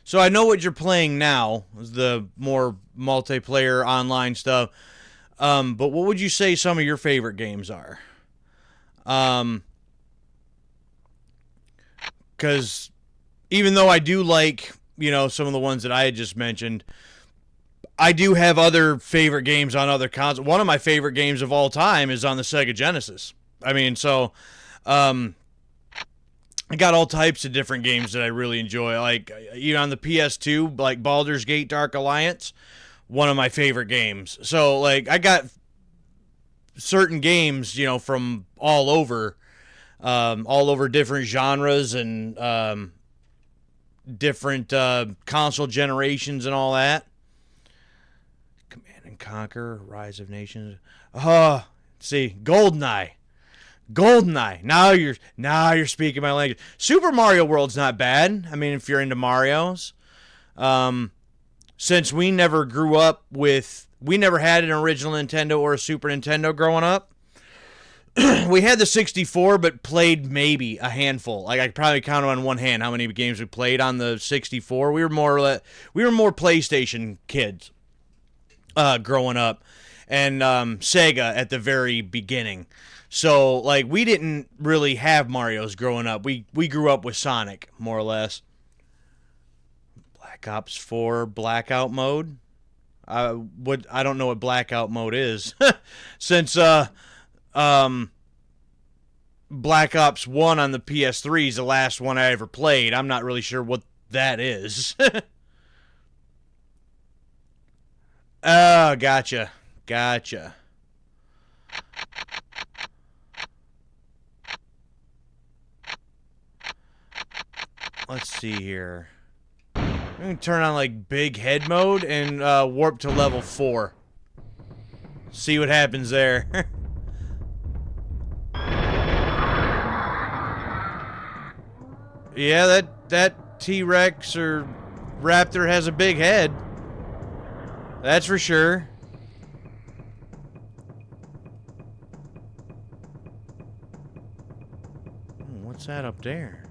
So I know what you're playing now, the more multiplayer online stuff. But what would you say some of your favorite games are? Because even though I do like, you know, some of the ones that I had just mentioned, I do have other favorite games on other consoles. One of my favorite games of all time is on the Sega Genesis. I mean, so, I got all types of different games that I really enjoy. Like, even on the PS2, like Baldur's Gate Dark Alliance, one of my favorite games. So, like, I got certain games, you know, from all over different genres and different console generations and all that. Command and Conquer, Rise of Nations. See, GoldenEye. Now you're speaking my language. Super Mario World's not bad. I mean, if you're into Marios. Since we never had an original Nintendo or a Super Nintendo growing up. We had the 64, but played maybe a handful. Like, I could probably count on one hand how many games we played on the 64. We were more PlayStation kids growing up, and Sega at the very beginning. So, like, we didn't really have Marios growing up. We grew up with Sonic, more or less. Black Ops 4 Blackout mode. I don't know what Blackout mode is, since Black Ops 1 on the PS3 is the last one I ever played. I'm not really sure what that is. Oh, gotcha. Let's see here. I'm going to turn on, like, big head mode and warp to level 4. See what happens there. Yeah, that T-Rex or Raptor has a big head. That's for sure. what's that up there?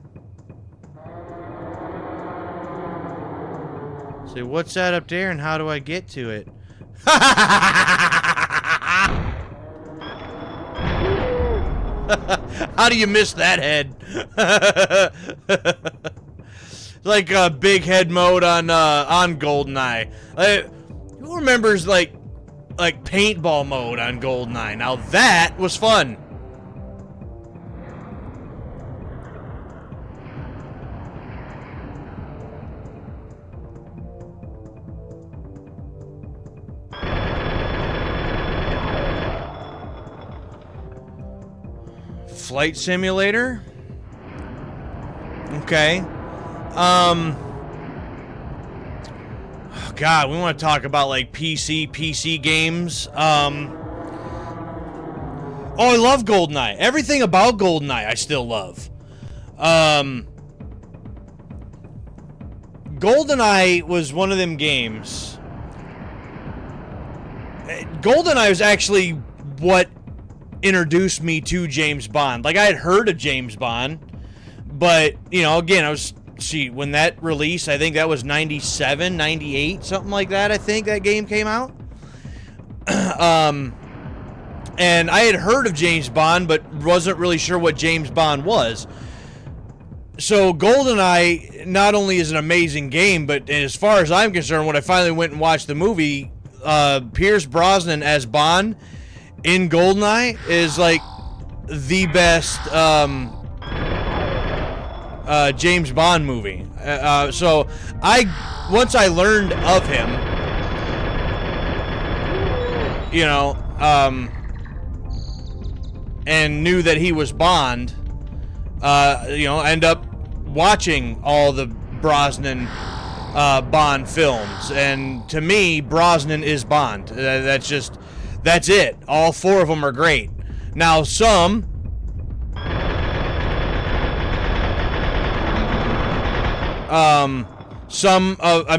Say, what's that up there and how do I get to it? How do you miss that head? Like big head mode on GoldenEye. Who remembers like paintball mode on GoldenEye? Now that was fun. Flight simulator. Okay. God, we want to talk about like PC games. Oh, I love GoldenEye. Everything about GoldenEye I still love. GoldenEye was one of them games. GoldenEye was actually what introduced me to James Bond. Like, I had heard of James Bond, but, you know, again, when that released, I think that was 97, 98, something like that, I think that game came out. And I had heard of James Bond, but wasn't really sure what James Bond was. So GoldenEye not only is an amazing game, but as far as I'm concerned, when I finally went and watched the movie, Pierce Brosnan as Bond in GoldenEye is like the best James Bond movie. So once I learned of him, you know, and knew that he was Bond, you know, end up watching all the Brosnan Bond films, and to me, Brosnan is Bond. That's it. All four of them are great. Now, I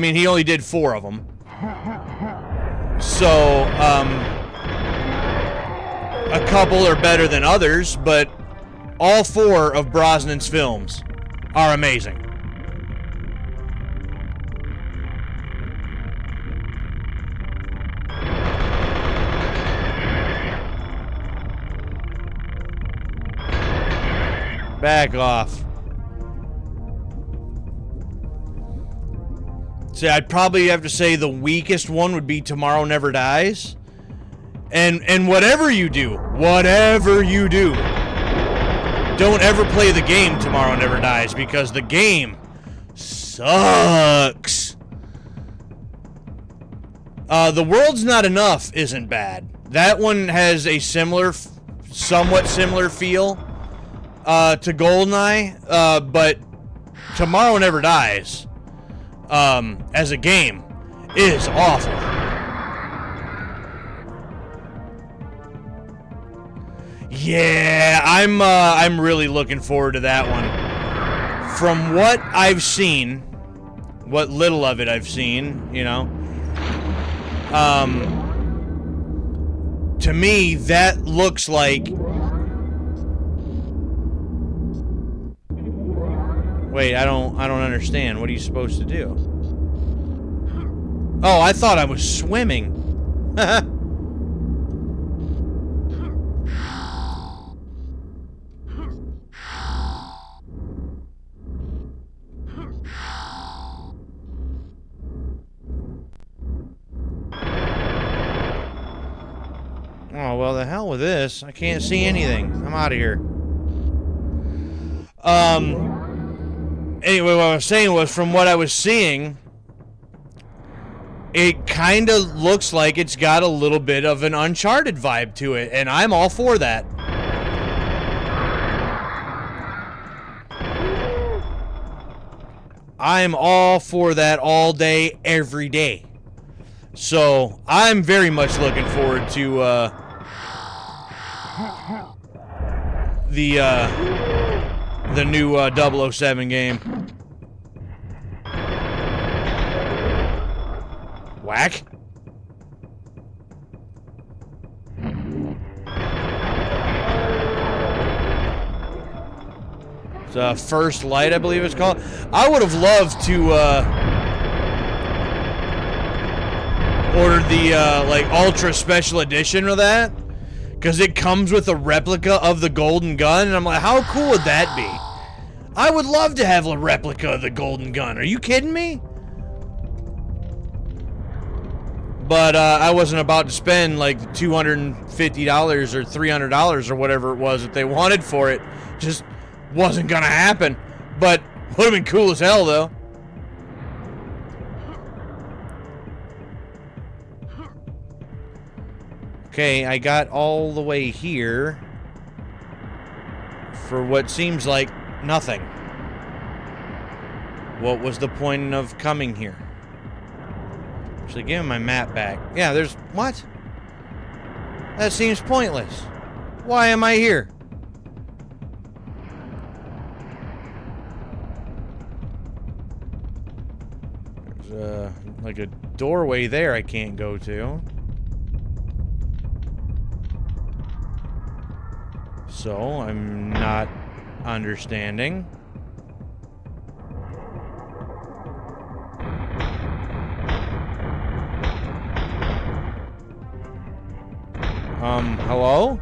mean, he only did 4 of them. So, a couple are better than others, but all 4 of Brosnan's films are amazing. Back off. See, I'd probably have to say the weakest one would be Tomorrow Never Dies. And whatever you do, don't ever play the game Tomorrow Never Dies, because the game sucks. The World's Not Enough isn't bad. That one has a somewhat similar feel to GoldenEye, but Tomorrow Never Dies, as a game, is awful. Yeah, I'm really looking forward to that one. From what I've seen, what little of it I've seen, you know, to me that looks like. Wait, I don't understand. What are you supposed to do? Oh, I thought I was swimming. Oh, well, the hell with this. I can't see anything. I'm out of here. Anyway, what I was saying was, from what I was seeing, it kind of looks like it's got a little bit of an Uncharted vibe to it, and I'm all for that. I'm all for that all day, every day. So, I'm very much looking forward to the new 007 game. Whack. First Light, I believe it's called. I would have loved to order the like Ultra Special Edition of that, because it comes with a replica of the golden gun, and I'm like, how cool would that be? I would love to have a replica of the golden gun. Are you kidding me? But I wasn't about to spend like $250 or $300 or whatever it was that they wanted for it. Just wasn't gonna happen. But would have been cool as hell, though. Okay, I got all the way here for what seems like nothing. What was the point of coming here? Actually, give me my map back. Yeah, there's... What? That seems pointless. Why am I here? There's like a doorway there I can't go to. So, I'm not understanding. Hello?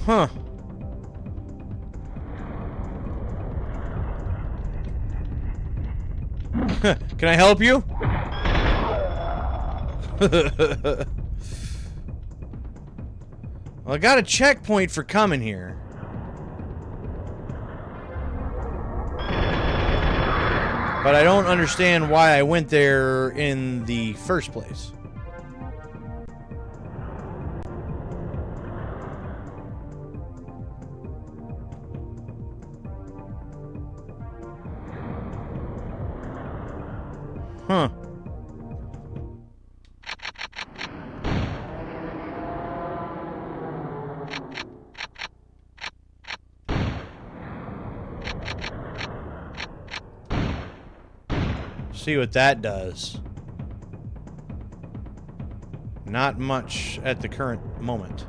Huh. Can I help you? Well, I got a checkpoint for coming here. But I don't understand why I went there in the first place. Huh. See what that does. Not much at the current moment.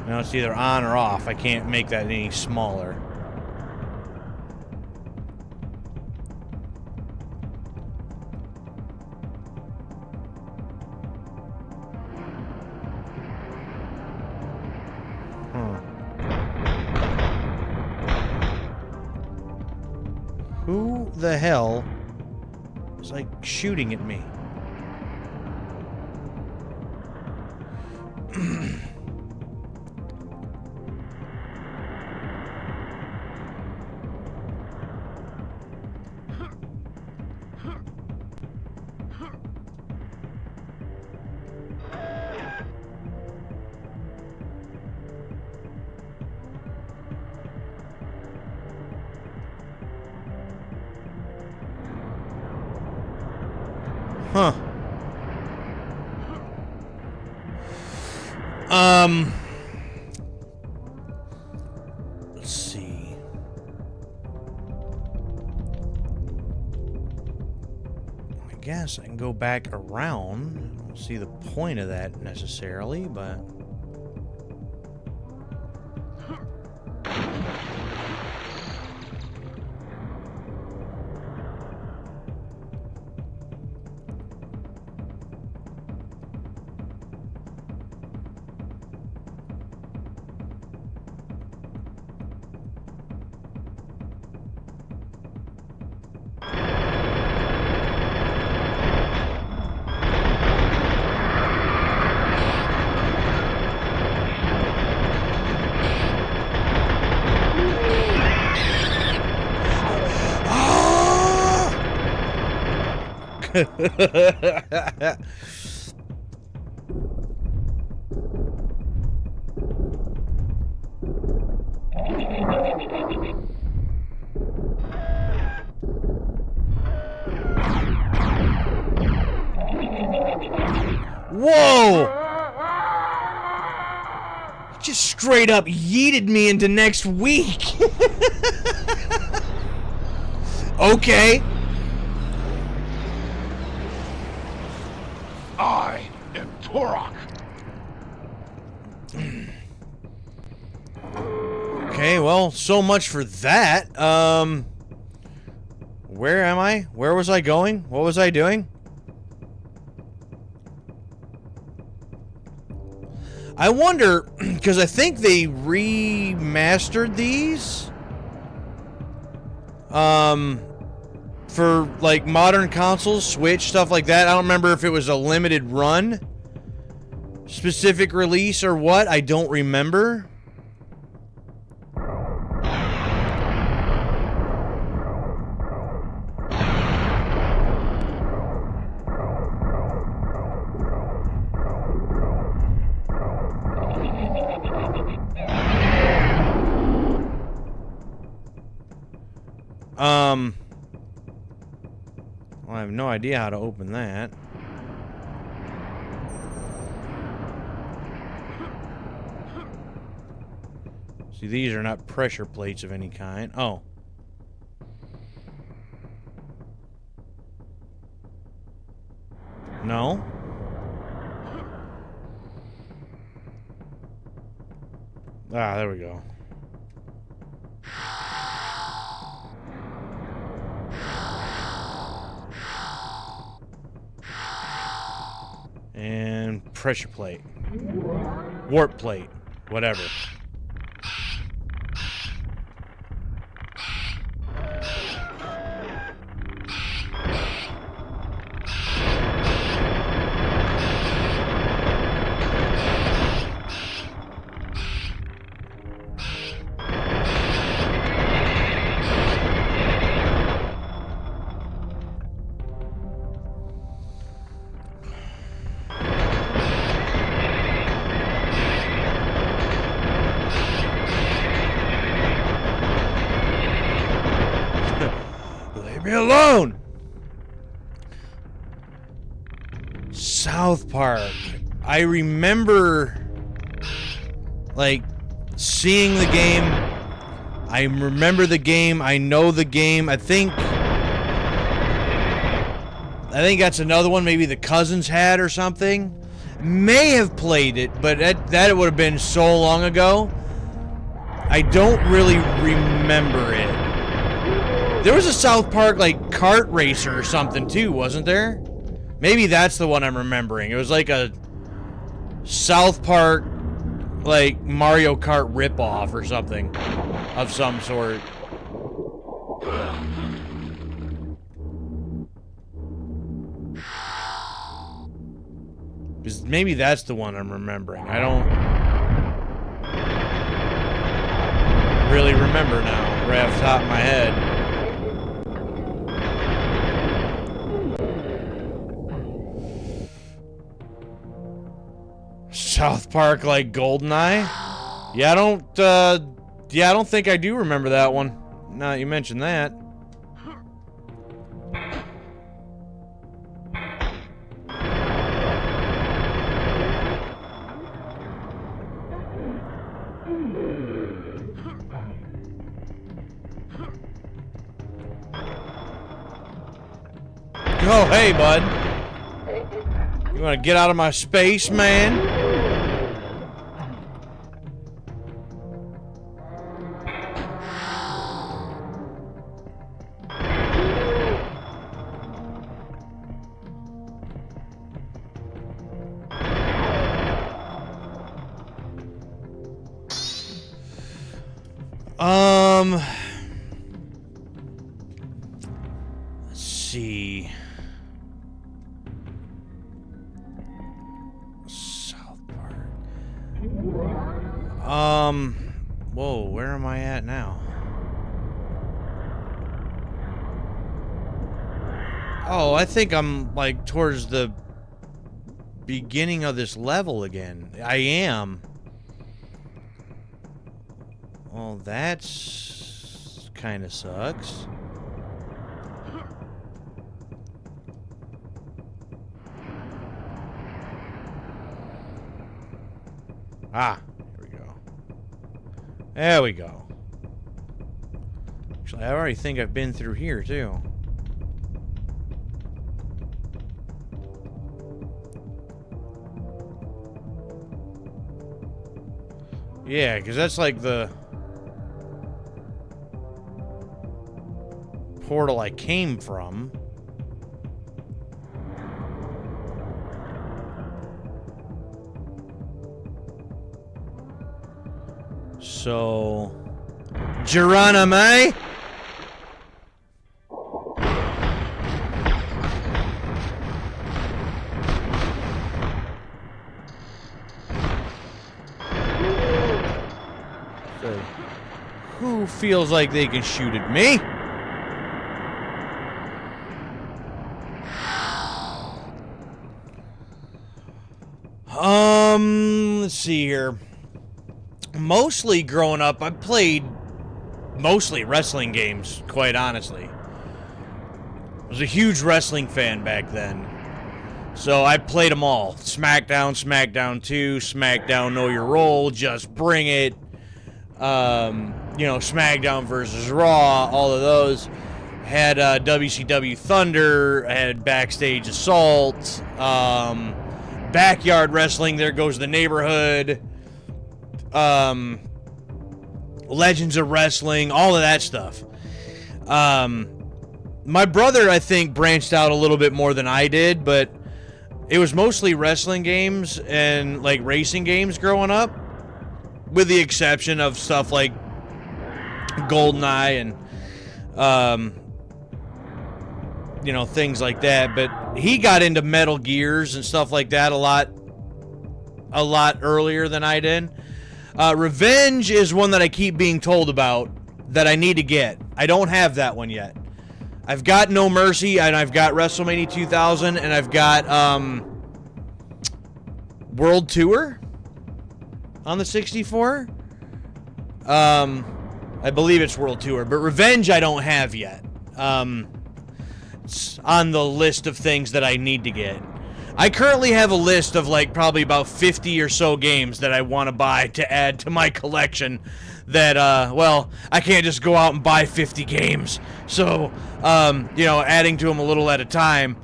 Now it's either on or off. I can't make that any smaller. Who the hell is like shooting at me? Huh. Let's see. I guess I can go back around. I don't see the point of that necessarily, but... Whoa! Just straight up yeeted me into next week. Okay. I am Turok. Okay, well, so much for that. Where am I? Where was I going? What was I doing? I wonder, because I think they remastered these. For, like, modern consoles, Switch, stuff like that. I don't remember if it was a limited run, specific release, or what. I don't remember. Well, I have no idea how to open that. See, these are not pressure plates of any kind. Oh. No. Ah, there we go. And pressure plate. Warp plate. Whatever. Leave me alone! South Park. I remember, like, seeing the game. I remember the game. I know the game. I think that's another one maybe the cousins had or something. May have played it, but that would have been so long ago. I don't really remember it. There was a South Park, like, kart racer or something, too, wasn't there? Maybe that's the one I'm remembering. It was like a South Park, like, Mario Kart ripoff or something of some sort. Because maybe that's the one I'm remembering. I don't really remember now, right off the top of my head. South Park, like GoldenEye? Yeah, I don't think I do remember that one. Now that you mentioned that. Oh, hey, bud. You want to get out of my space, man? Let's see. South Park. Whoa, where am I at now? Oh, I think I'm, like, towards the beginning of this level again. I am. Well, that's kind of sucks. Ah, here we go. There we go. Actually, I already think I've been through here, too. Yeah, because that's like the portal I came from. So, Geronimo. So, who feels like they can shoot at me? Let's see here. Mostly growing up, I played mostly wrestling games, quite honestly. I was a huge wrestling fan back then. So I played them all. SmackDown, SmackDown 2, SmackDown Know Your Role, Just Bring It. You know, SmackDown versus Raw, all of those. Had WCW Thunder, had Backstage Assault, Backyard Wrestling, There Goes the Neighborhood, Legends of Wrestling, all of that stuff. My brother, I think, branched out a little bit more than I did, but it was mostly wrestling games and like racing games growing up, with the exception of stuff like GoldenEye and you know, things like that. But he got into Metal Gears and stuff like that a lot earlier than I did. Revenge is one that I keep being told about that I need to get. I don't have that one yet. I've got No Mercy, and I've got WrestleMania 2000, and I've got World Tour on the 64. I believe it's World Tour, but Revenge I don't have yet. It's on the list of things that I need to get. I currently have a list of like probably about 50 or so games that I want to buy to add to my collection that, well, I can't just go out and buy 50 games. So, you know, adding to them a little at a time.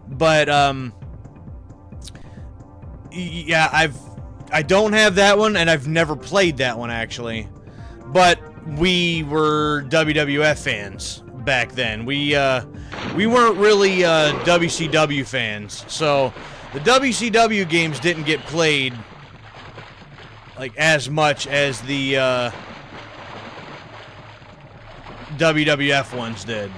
But, yeah, I don't have that one, and I've never played that one, actually. But we were WWF fans back then. We weren't really WCW fans, so the WCW games didn't get played like as much as the WWF ones did.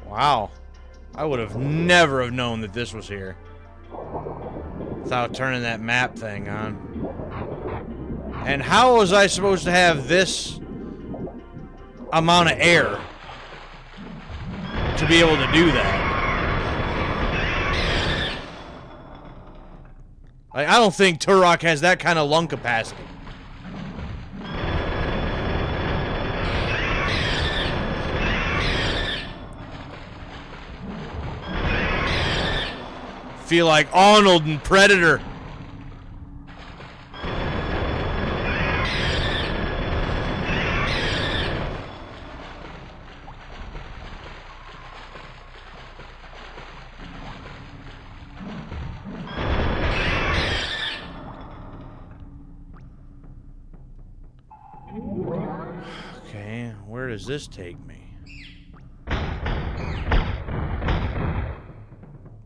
Wow. I would have never have known that this was here without turning that map thing on. And how was I supposed to have this amount of air to be able to do that? Like, I don't think Turok has that kind of lung capacity. Feel like Arnold and Predator. Okay, where does this take me?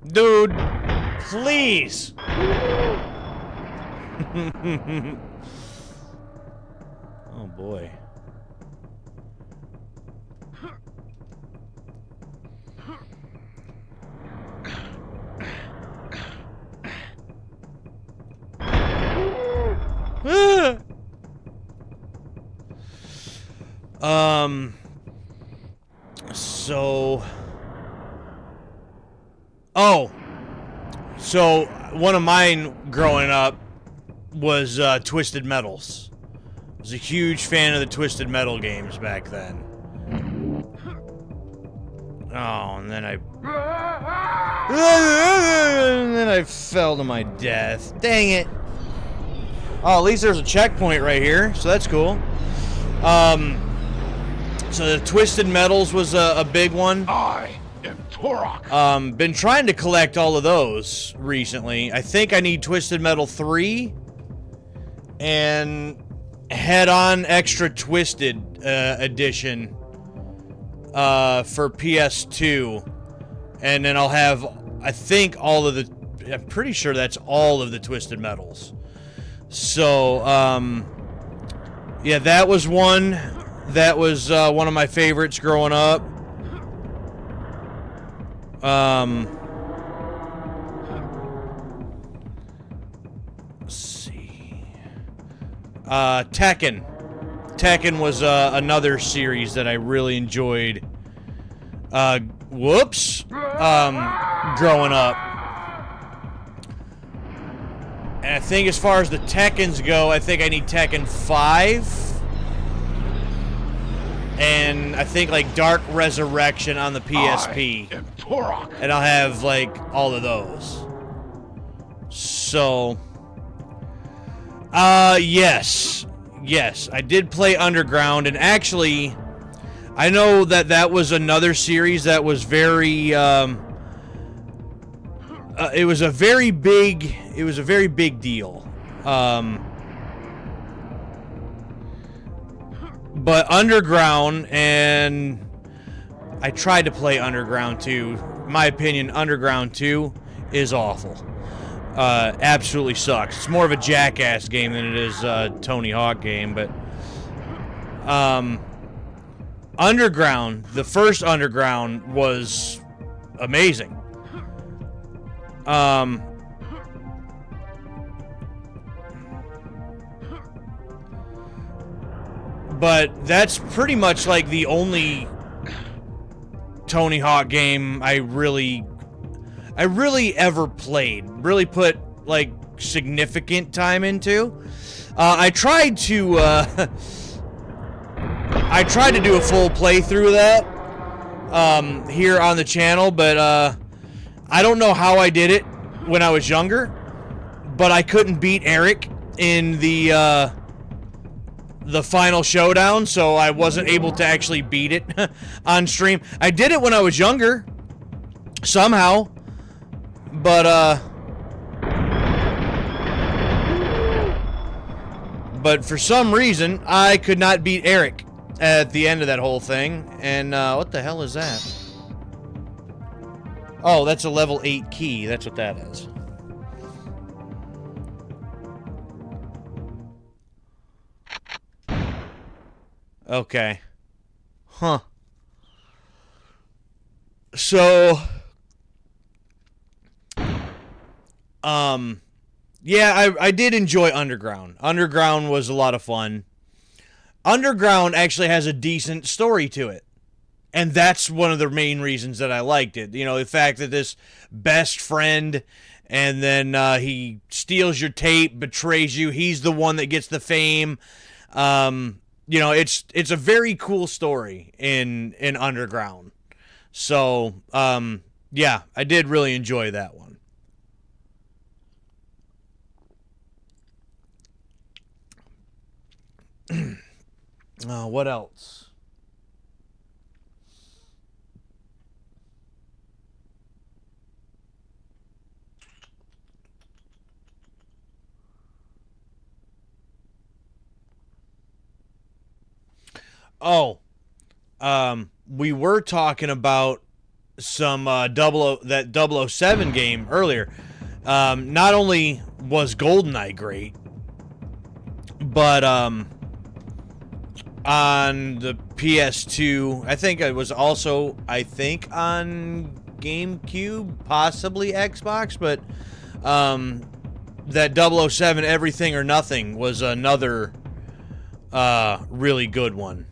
Dude, please. Oh boy. So, oh, So, one of mine growing up was Twisted Metals. I was a huge fan of the Twisted Metal games back then. Oh, and then I fell to my death. Dang it. Oh, at least there's a checkpoint right here, so that's cool. So the Twisted Metals was a big one. I am Turok. Been trying to collect all of those recently. I think I need Twisted Metal 3 and Head-On Extra Twisted edition for PS2. And then I'll have, I think, I'm pretty sure that's all of the Twisted Metals. So, yeah, that was one. That was one of my favorites growing up. Let's see. Tekken. Tekken was another series that I really enjoyed. Growing up. And I think as far as the Tekkens go, I think I need Tekken 5. And I think like Dark Resurrection on the PSP. I am Turok. And I'll have like all of those. So, yes, I did play Underground, and actually, I know that was another series that was very, it was a very big deal. But Underground, and I tried to play Underground 2. In my opinion, Underground 2 is awful. Absolutely sucks. It's more of a Jackass game than it is a Tony Hawk game, but Underground, the first Underground was amazing. But that's pretty much like the only Tony Hawk game I really ever played, really put like significant time into. I tried to do a full playthrough of that here on the channel, but I don't know how I did it when I was younger, but I couldn't beat Eric in the final showdown, so I wasn't able to actually beat it on stream. I did it when I was younger, somehow, but for some reason, I could not beat Eric at the end of that whole thing. And what the hell is that? Oh, that's a level 8 key. That's what that is. Okay. Huh. So, yeah, I did enjoy Underground. Underground was a lot of fun. Underground actually has a decent story to it. And that's one of the main reasons that I liked it. You know, the fact that this best friend, and then he steals your tape, betrays you. He's the one that gets the fame. You know, it's a very cool story in Underground. So, yeah, I did really enjoy that one. What else? Oh, we were talking about some that 007 game earlier. Not only was GoldenEye great, but on the PS2, I think it was also, on GameCube, possibly Xbox, but that 007 Everything or Nothing was another really good one.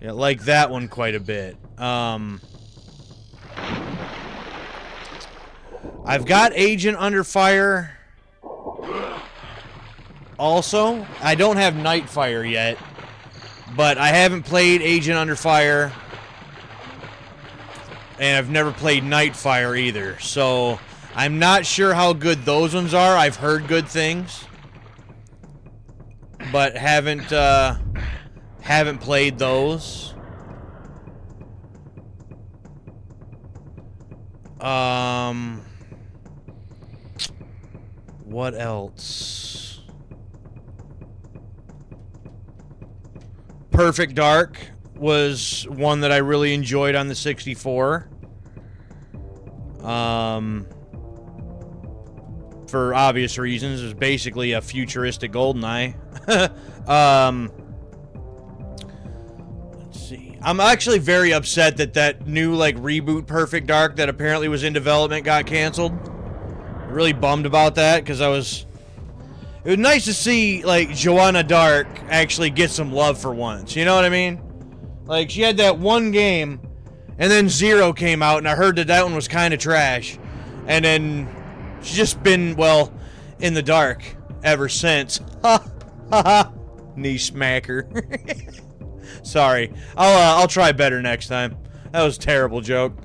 Yeah, like that one quite a bit. I've got Agent Under Fire. Also, I don't have Nightfire yet, but I haven't played Agent Under Fire, and I've never played Nightfire either. So I'm not sure how good those ones are. I've heard good things, but haven't played those. What else? Perfect Dark was one that I really enjoyed on the 64. For obvious reasons, it was basically a futuristic GoldenEye. Let's see. I'm actually very upset that that new like reboot Perfect Dark that apparently was in development got canceled. Really bummed about that because it was nice to see like Joanna Dark actually get some love for once. You know what I mean? Like she had that one game, and then Zero came out, and I heard that that one was kind of trash, and then she's just been in the dark ever since. Ha ha ha! Knee smacker. Sorry, I'll try better next time. That was a terrible joke.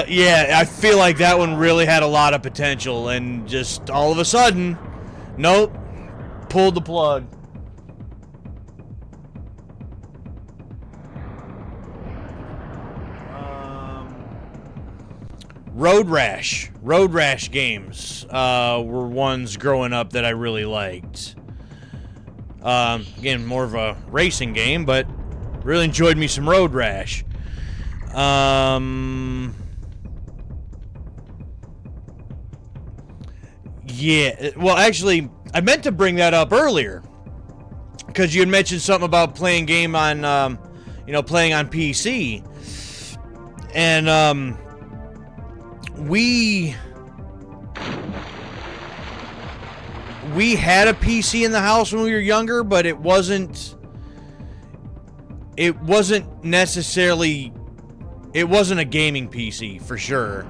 Yeah, I feel like that one really had a lot of potential, and just all of a sudden, nope, pulled the plug. Road Rash games were ones growing up that I really liked. Again, more of a racing game, but really enjoyed me some Road Rash. Yeah, well, actually, I meant to bring that up earlier because you had mentioned something about playing game on, playing on PC, and we had a PC in the house when we were younger, but it wasn't necessarily. It wasn't a gaming PC for sure,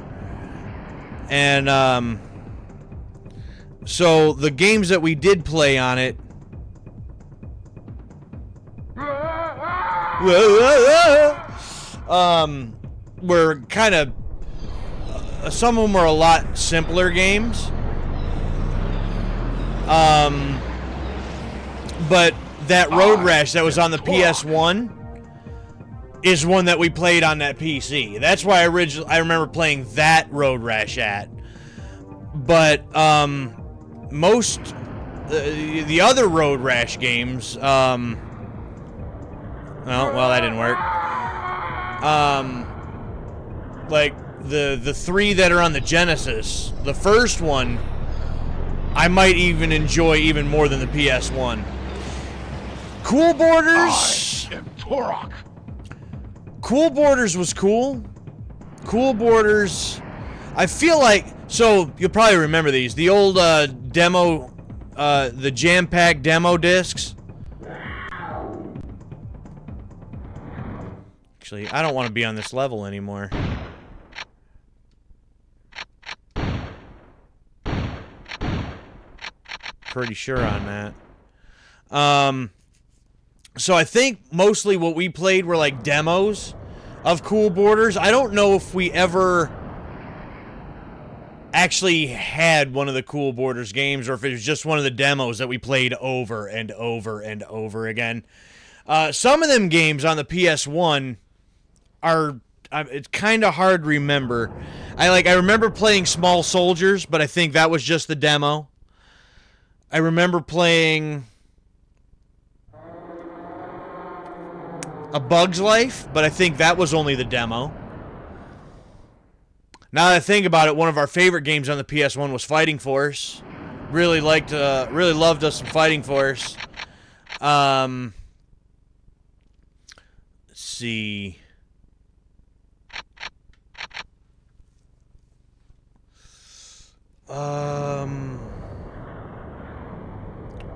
and so the games that we did play on it were kind of some of them were a lot simpler games, but that Road Rash that was on the PS1 is one that we played on that PC. That's why I remember playing that Road Rash at. But most the other Road Rash games, that didn't work. Like the three that are on the Genesis, the first one I might even enjoy even more than the PS1. Cool Borders. I am Turok. Cool Borders was cool. Cool Borders, I feel like, so you'll probably remember these. The old demo, the jam-packed demo discs. Actually, I don't want to be on this level anymore. Pretty sure on that. So I think mostly what we played were like demos of Cool Borders. I don't know if we ever actually had one of the Cool Borders games or if it was just one of the demos that we played over and over and over again. Some of them games on the PS1 are, it's kind of hard to remember. I remember playing Small Soldiers, but I think that was just the demo. I remember playing A Bug's Life, but I think that was only the demo. Now that I think about it, one of our favorite games on the PS1 was Fighting Force. Really loved us some Fighting Force. Let's see.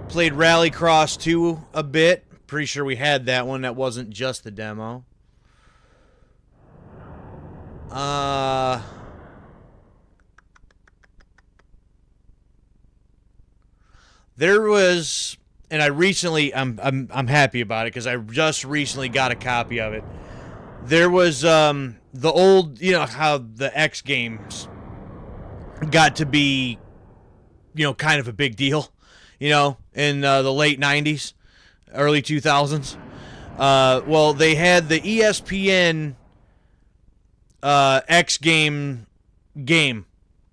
Played Rallycross 2 a bit. Pretty sure we had that one. That wasn't just the demo. There was, and I recently, I'm happy about it because I just recently got a copy of it. There was the old, you know how the X games got to be, you know, kind of a big deal, you know, in the late 90s, early 2000s. Well, they had the ESPN X game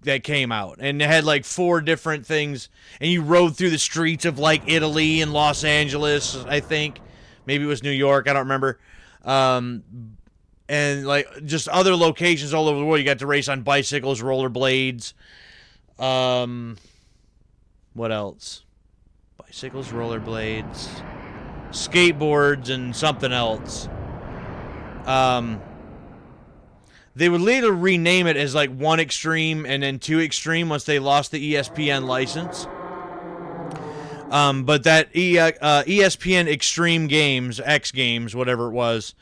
that came out, and it had like 4 different things, and you rode through the streets of like Italy and Los Angeles, I think. Maybe it was New York, I don't remember. And like just other locations all over the world. You got to race on bicycles, rollerblades. What else? Bicycles, rollerblades, skateboards, and something else. They would later rename it as like 1 Extreme and then 2 Extreme once they lost the ESPN license. But that ESPN Extreme Games, X Games, whatever it was,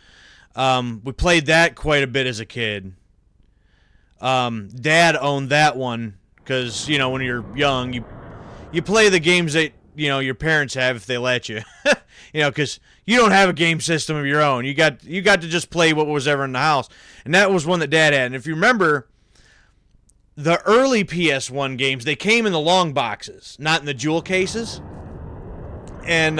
we played that quite a bit as a kid. Dad owned that one because, you know, when you're young, you play the games that, you know, your parents have if they let you. You know, because you don't have a game system of your own. You got to just play what was ever in the house. And that was one that Dad had. And if you remember, the early PS1 games, they came in the long boxes, not in the jewel cases. And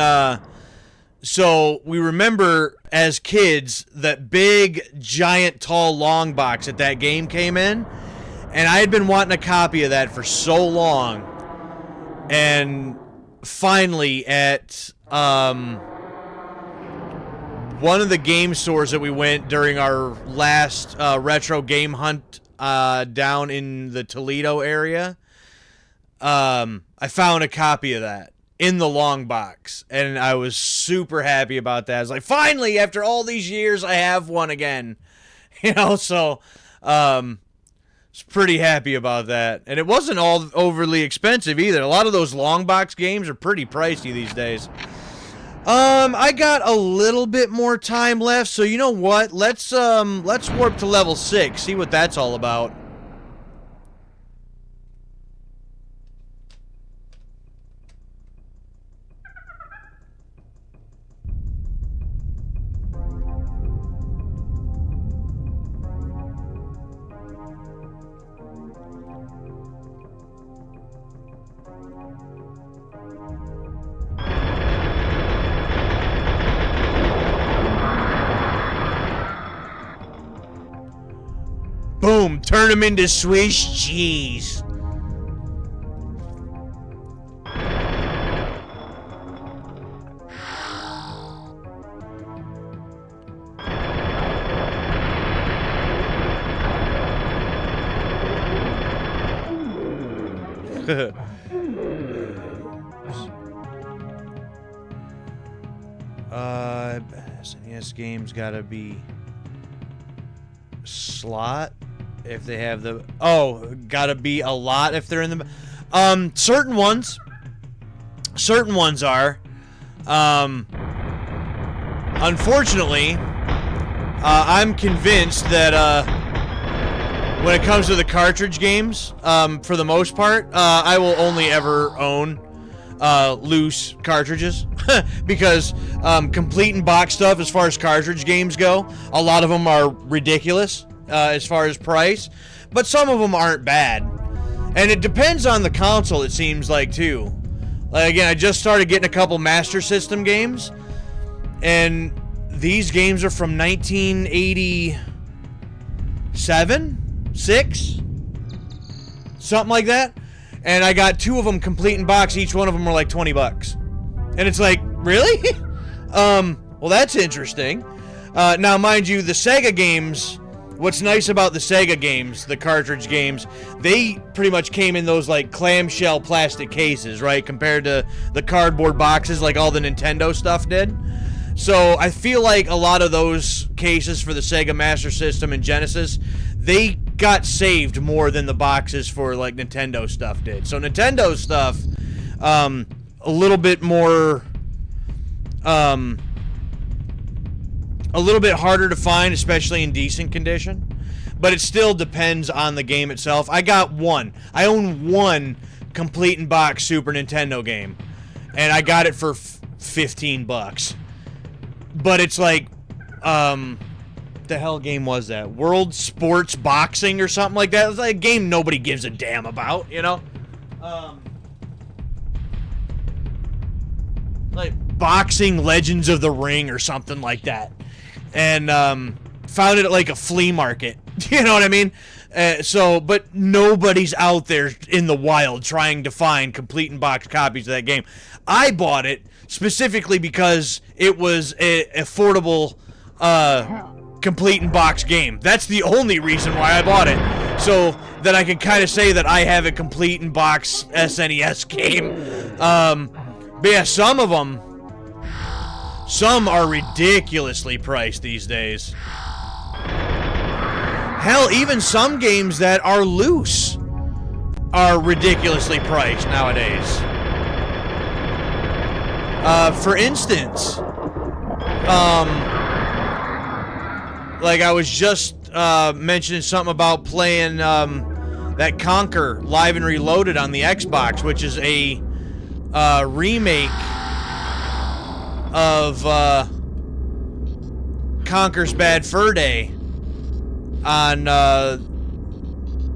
so we remember as kids that big, giant, tall, long box that game came in. And I had been wanting a copy of that for so long. And finally at one of the game stores that we went during our last retro game hunt down in the Toledo area, I found a copy of that in the long box, and I was super happy about that. I was like, finally, after all these years, I have one again. You know, so was pretty happy about that. And it wasn't all overly expensive either. A lot of those long box games are pretty pricey these days. I got a little bit more time left, so you know what? Let's warp to level 6, see what that's all about. Boom, turn them into Swiss cheese. SNES games gotta be slot. If they have the... Oh, gotta be a lot if they're in the... certain ones. Certain ones are. Unfortunately, I'm convinced that when it comes to the cartridge games, for the most part, I will only ever own loose cartridges. Because complete and box stuff, as far as cartridge games go, a lot of them are ridiculous. As far as price, but some of them aren't bad, and it depends on the console, it seems like, too. Like, again, I just started getting a couple Master System games, and these games are from 1987, 6, something like that, and I got 2 of them complete in box. Each one of them were like $20, and it's like, really? Well, that's interesting. Now, mind you, the Sega games. What's nice about the Sega games, the cartridge games, they pretty much came in those like clamshell plastic cases, right? Compared to the cardboard boxes like all the Nintendo stuff did. So I feel like a lot of those cases for the Sega Master System and Genesis, they got saved more than the boxes for like Nintendo stuff did. So Nintendo stuff, a little bit more, a little bit harder to find, especially in decent condition. But it still depends on the game itself. I own one complete in box Super Nintendo game, and I got it for $15. But it's like, the hell game was that? World Sports Boxing or something like that. It's like a game nobody gives a damn about, you know? Like Boxing Legends of the Ring or something like that. And found it at like a flea market. You know what I mean? But nobody's out there in the wild trying to find complete in box copies of that game. I bought it specifically because it was an affordable complete in box game. That's the only reason why I bought it. So that I can kind of say that I have a complete in box SNES game. But yeah, some of them, some are ridiculously priced these days. Hell, even some games that are loose are ridiculously priced nowadays. For instance, like I was just mentioning something about playing that Conker Live and Reloaded on the Xbox, which is a remake of Conker's Bad Fur Day on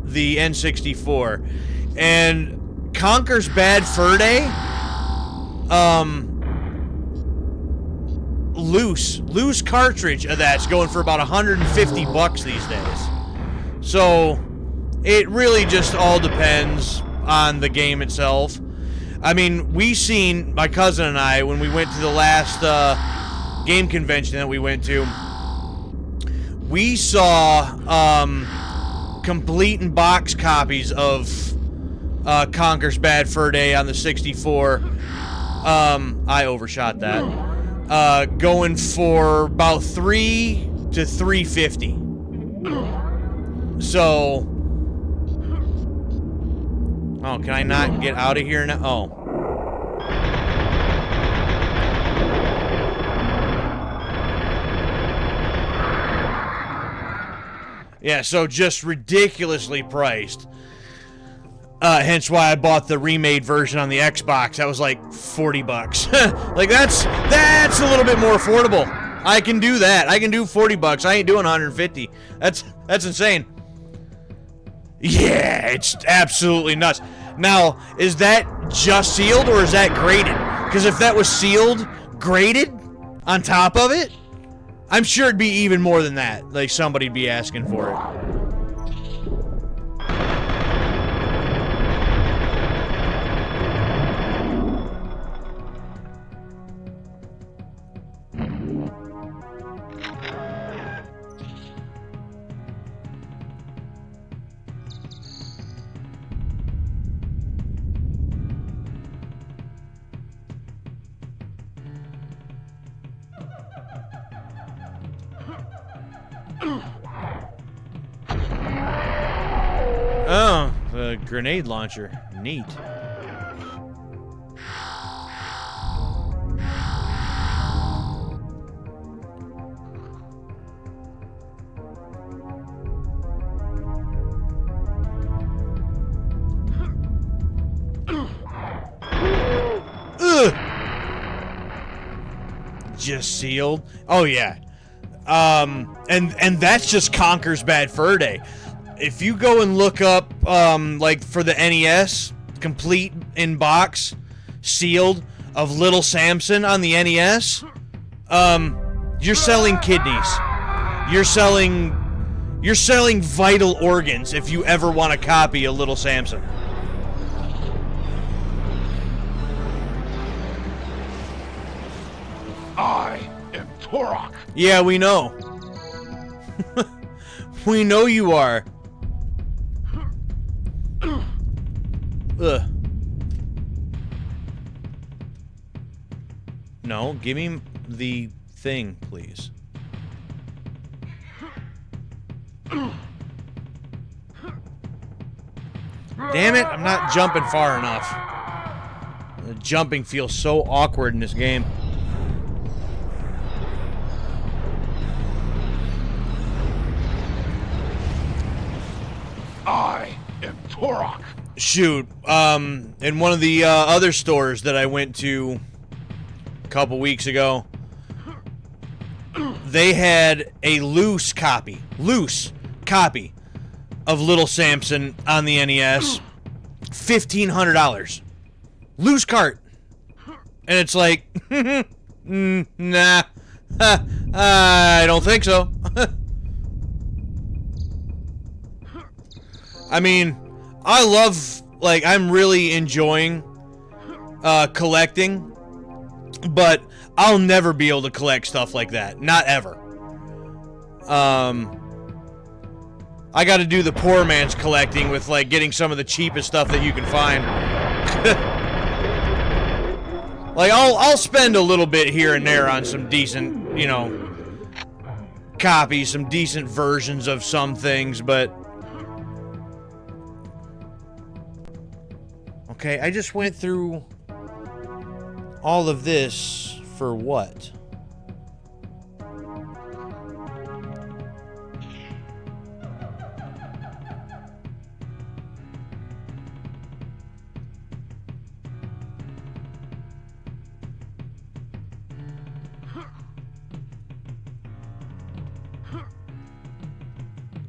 the N64. And Conker's Bad Fur Day, loose cartridge of that's going for about $150 these days. So it really just all depends on the game itself. I mean, my cousin and I, when we went to the last game convention that we went to, we saw complete in box copies of Conker's Bad Fur Day on the 64. I overshot that. Going for about $300 to $350. So, oh, can I not get out of here now? Oh. Yeah, so just ridiculously priced. Hence why I bought the remade version on the Xbox. That was like $40. Like that's a little bit more affordable. I can do that. I can do $40. I ain't doing 150. That's insane. Yeah, it's absolutely nuts. Now, is that just sealed or is that graded? Because if that was sealed, graded on top of it, I'm sure it'd be even more than that. Like somebody'd be asking for it. Oh, the grenade launcher. Neat. Ugh. Just sealed? Oh yeah. And that's just Conker's Bad Fur Day. If you go and look up, like for the NES, complete in box, sealed, of Little Samson on the NES, you're selling kidneys. You're selling vital organs if you ever want to copy a Little Samson. I am Turok. Yeah, we know. We know you are. Ugh. No, give me the thing, please. Damn it, I'm not jumping far enough. The jumping feels so awkward in this game. I am Turok. Shoot, in one of the other stores that I went to a couple weeks ago, they had a loose copy of Little Samson on the NES. $1,500. Loose cart. And it's like, nah, I don't think so. I mean, I love, like, I'm really enjoying collecting, but I'll never be able to collect stuff like that. Not ever. I got to do the poor man's collecting with, like, getting some of the cheapest stuff that you can find. Like, I'll spend a little bit here and there on some decent, you know, copies, some decent versions of some things, but... Okay, I just went through all of this for what?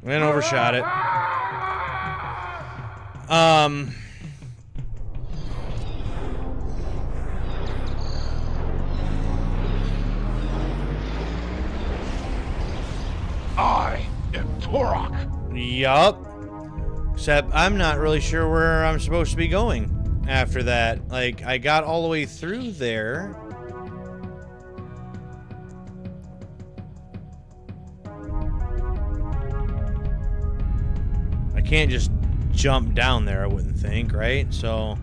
And overshot it. I am Turok. Yup. Except I'm not really sure where I'm supposed to be going after that. Like, I got all the way through there. I can't just jump down there, I wouldn't think, right? So...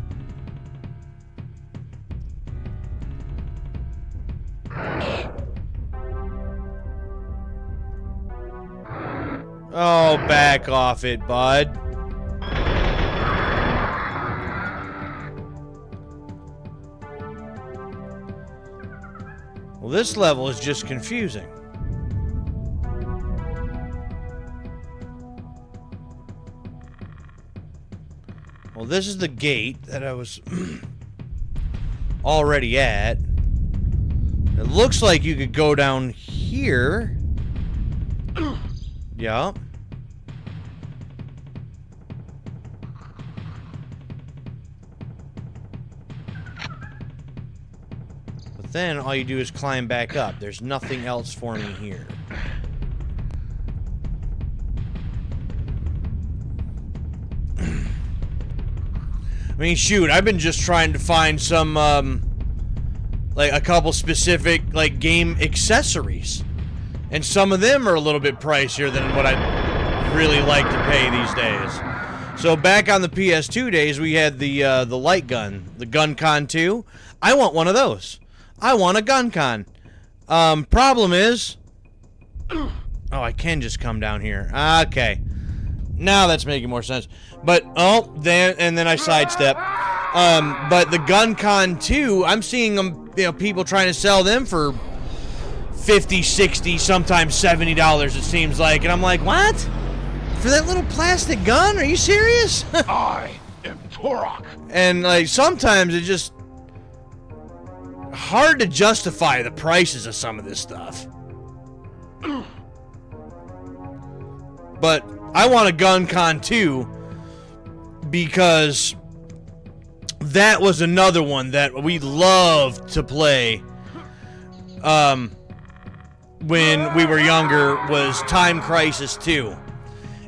Oh, back off it, bud. Well, this level is just confusing. Well, this is the gate that I was already at. It looks like you could go down here. Yeah. But then all you do is climb back up. There's nothing else for me here. I mean, shoot, I've been just trying to find some, like, a couple specific, like, game accessories. And some of them are a little bit pricier than what I'd really like to pay these days. So back on the PS2 days, we had the light gun, the GunCon 2. I want one of those. I want a GunCon. Problem is... Oh, I can just come down here. Okay. Now that's making more sense. But, oh, then I sidestep. But the GunCon 2, I'm seeing them, you know, people trying to sell them for $50, $60, sometimes $70, it seems like. And I'm like, what? For that little plastic gun? Are you serious? I am Turok. And, like, sometimes it's just hard to justify the prices of some of this stuff. But I want a GunCon 2 because that was another one that we loved to play when we were younger, was Time Crisis 2.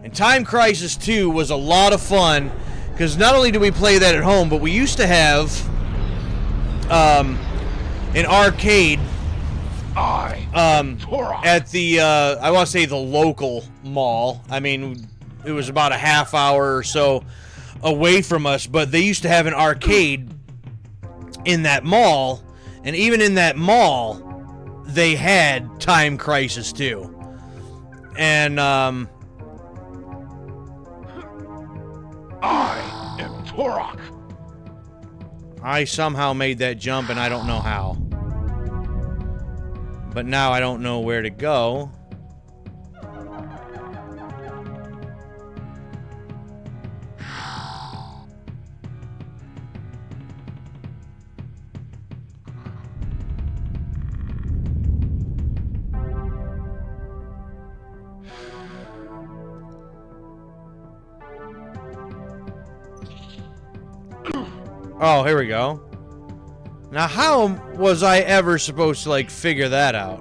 And Time Crisis 2 was a lot of fun because not only did we play that at home, but we used to have an arcade at the I want to say the local mall. I mean, it was about a half hour or so away from us, but they used to have an arcade in that mall, and even in that mall they had Time Crisis 2. And I am Turok. I somehow made that jump and I don't know how. But now I don't know where to go. Oh, here we go. Now, how was I ever supposed to, like, figure that out?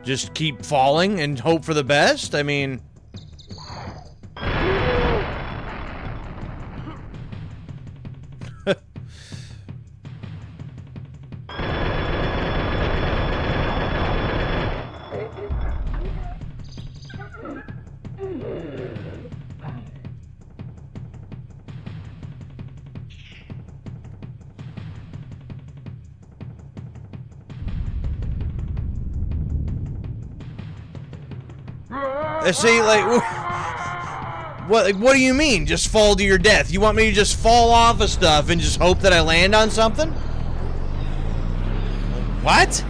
Just keep falling and hope for the best? I mean... See, like, what do you mean, just fall to your death? You want me to just fall off of stuff and just hope that I land on something? What?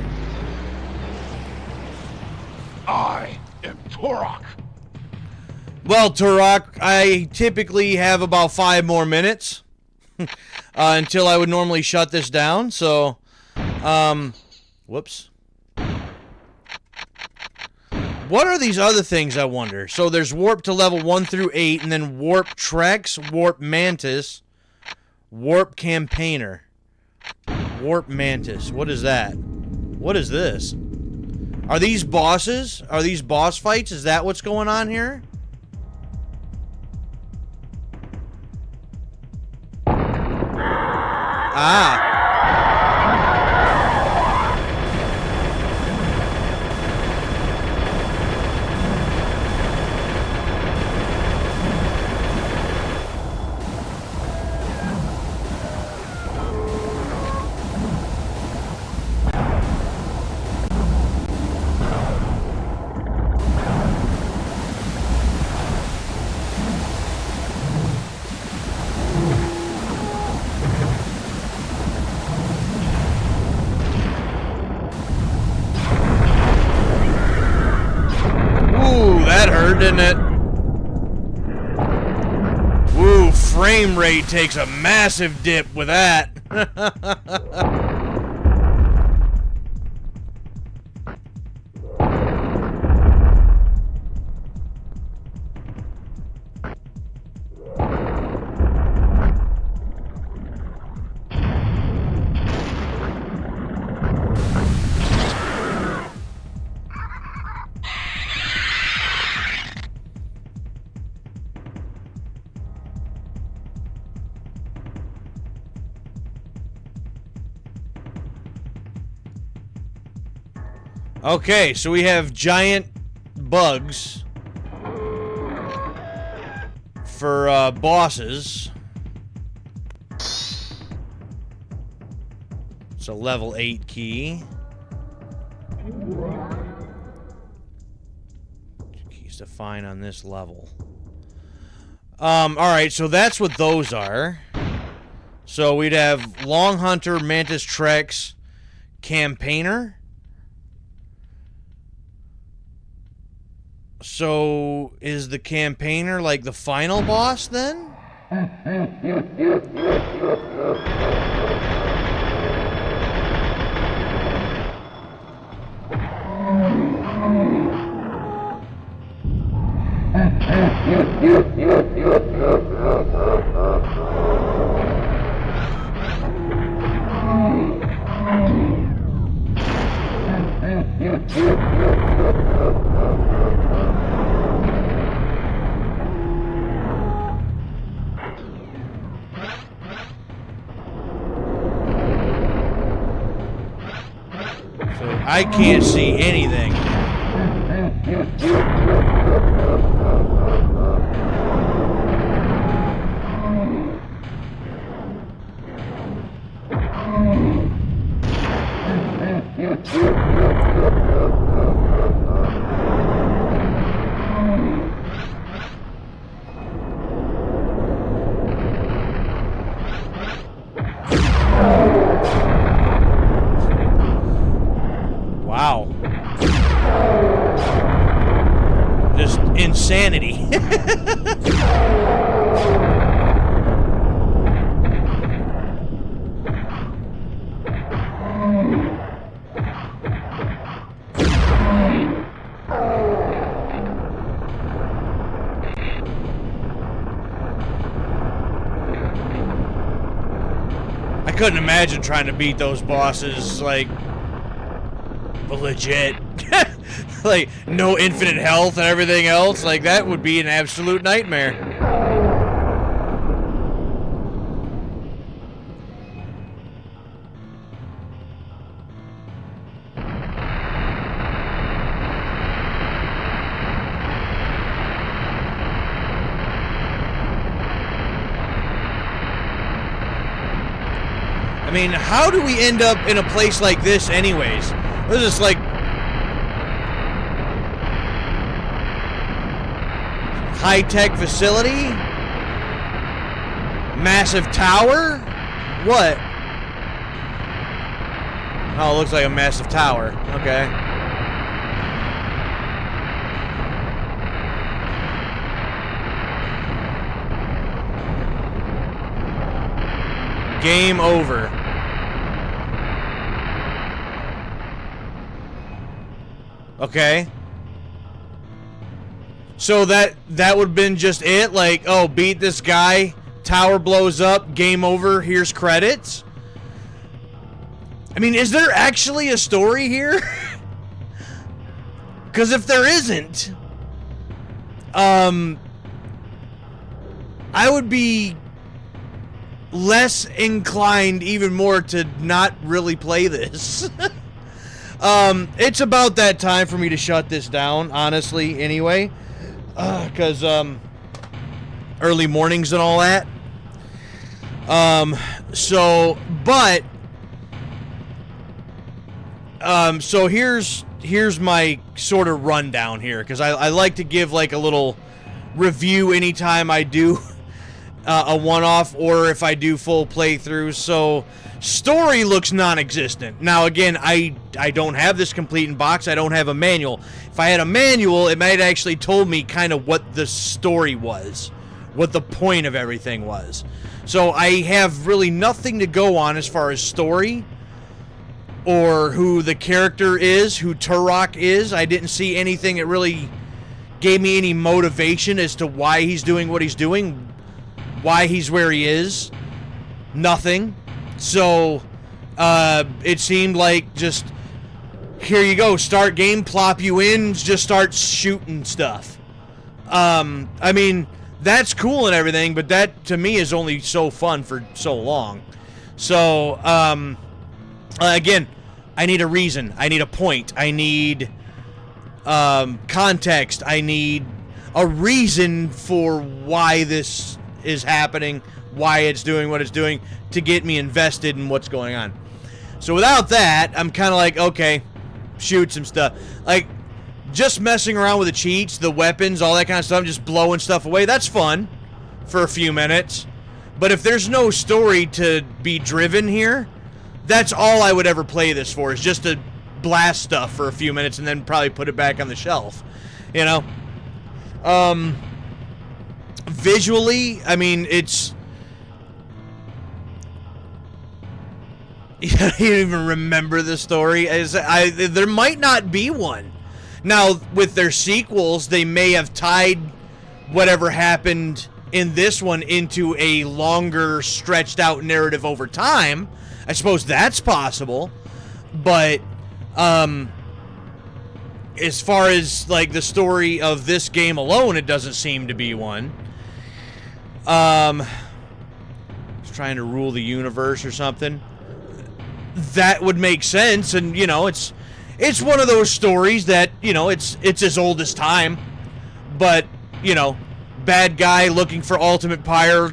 I am Turok. Well, Turok, I typically have about 5 more minutes until I would normally shut this down, so, whoops. What are these other things, I wonder? So there's warp to level 1 through 8, and then warp Trex, warp Mantis, warp Campaigner. Warp Mantis. What is that? What is this? Are these bosses? Are these boss fights? Is that what's going on here? Ah. Didn't it? Woo, frame rate takes a massive dip with that. Okay, so we have giant bugs for bosses. It's a level 8 key. Keys to find on this level. Alright, so that's what those are. So we'd have Long Hunter, Mantis Trex, Campaigner. So, is the Campaigner like the final boss then? I can't see anything. couldn't imagine trying to beat those bosses, like, legit. Like, no infinite health and everything else. Like, that would be an absolute nightmare. I mean, how do we end up in a place like this anyways? This is like high-tech facility? Massive tower? What? Oh, it looks like a massive tower. Okay. Game over. Okay. So that would have been just it? Like, oh, beat this guy, tower blows up, game over, here's credits? I mean, is there actually a story here? Because if there isn't, I would be less inclined even more to not really play this. It's about that time for me to shut this down, honestly, anyway. Because, early mornings and all that. So here's my sort of rundown here, because I like to give, like, a little review anytime I do a one-off, or if I do full playthroughs. So, story looks non-existent. Now, again, I don't have this complete in box. I don't have a manual. If I had a manual, it might actually told me kind of what the story was, what the point of everything was. So I have really nothing to go on as far as story, or who the character is, who Turok is. I didn't see anything that really gave me any motivation as to why he's doing what he's doing, why he's where he is. Nothing. So, it seemed like just, here you go, start game, plop you in, just start shooting stuff. I mean, that's cool and everything, but that, to me, is only so fun for so long. So, again, I need a reason, I need a point, I need, context, I need a reason for why this is happening, why it's doing what it's doing, to get me invested in what's going on. So without that, I'm kind of like, okay, shoot some stuff. Like, just messing around with the cheats, the weapons, all that kind of stuff, just blowing stuff away, that's fun for a few minutes. But if there's no story to be driven here, that's all I would ever play this for, is just to blast stuff for a few minutes and then probably put it back on the shelf, you know? Visually, I mean, it's... I don't even remember the story. There might not be one. Now, with their sequels, they may have tied whatever happened in this one into a longer, stretched out narrative over time. I suppose that's possible. But, as far as, like, the story of this game alone, it doesn't seem to be one. It's trying to rule the universe or something. That would make sense, and, you know, it's one of those stories that, you know, it's as old as time, but, you know, bad guy looking for ultimate power,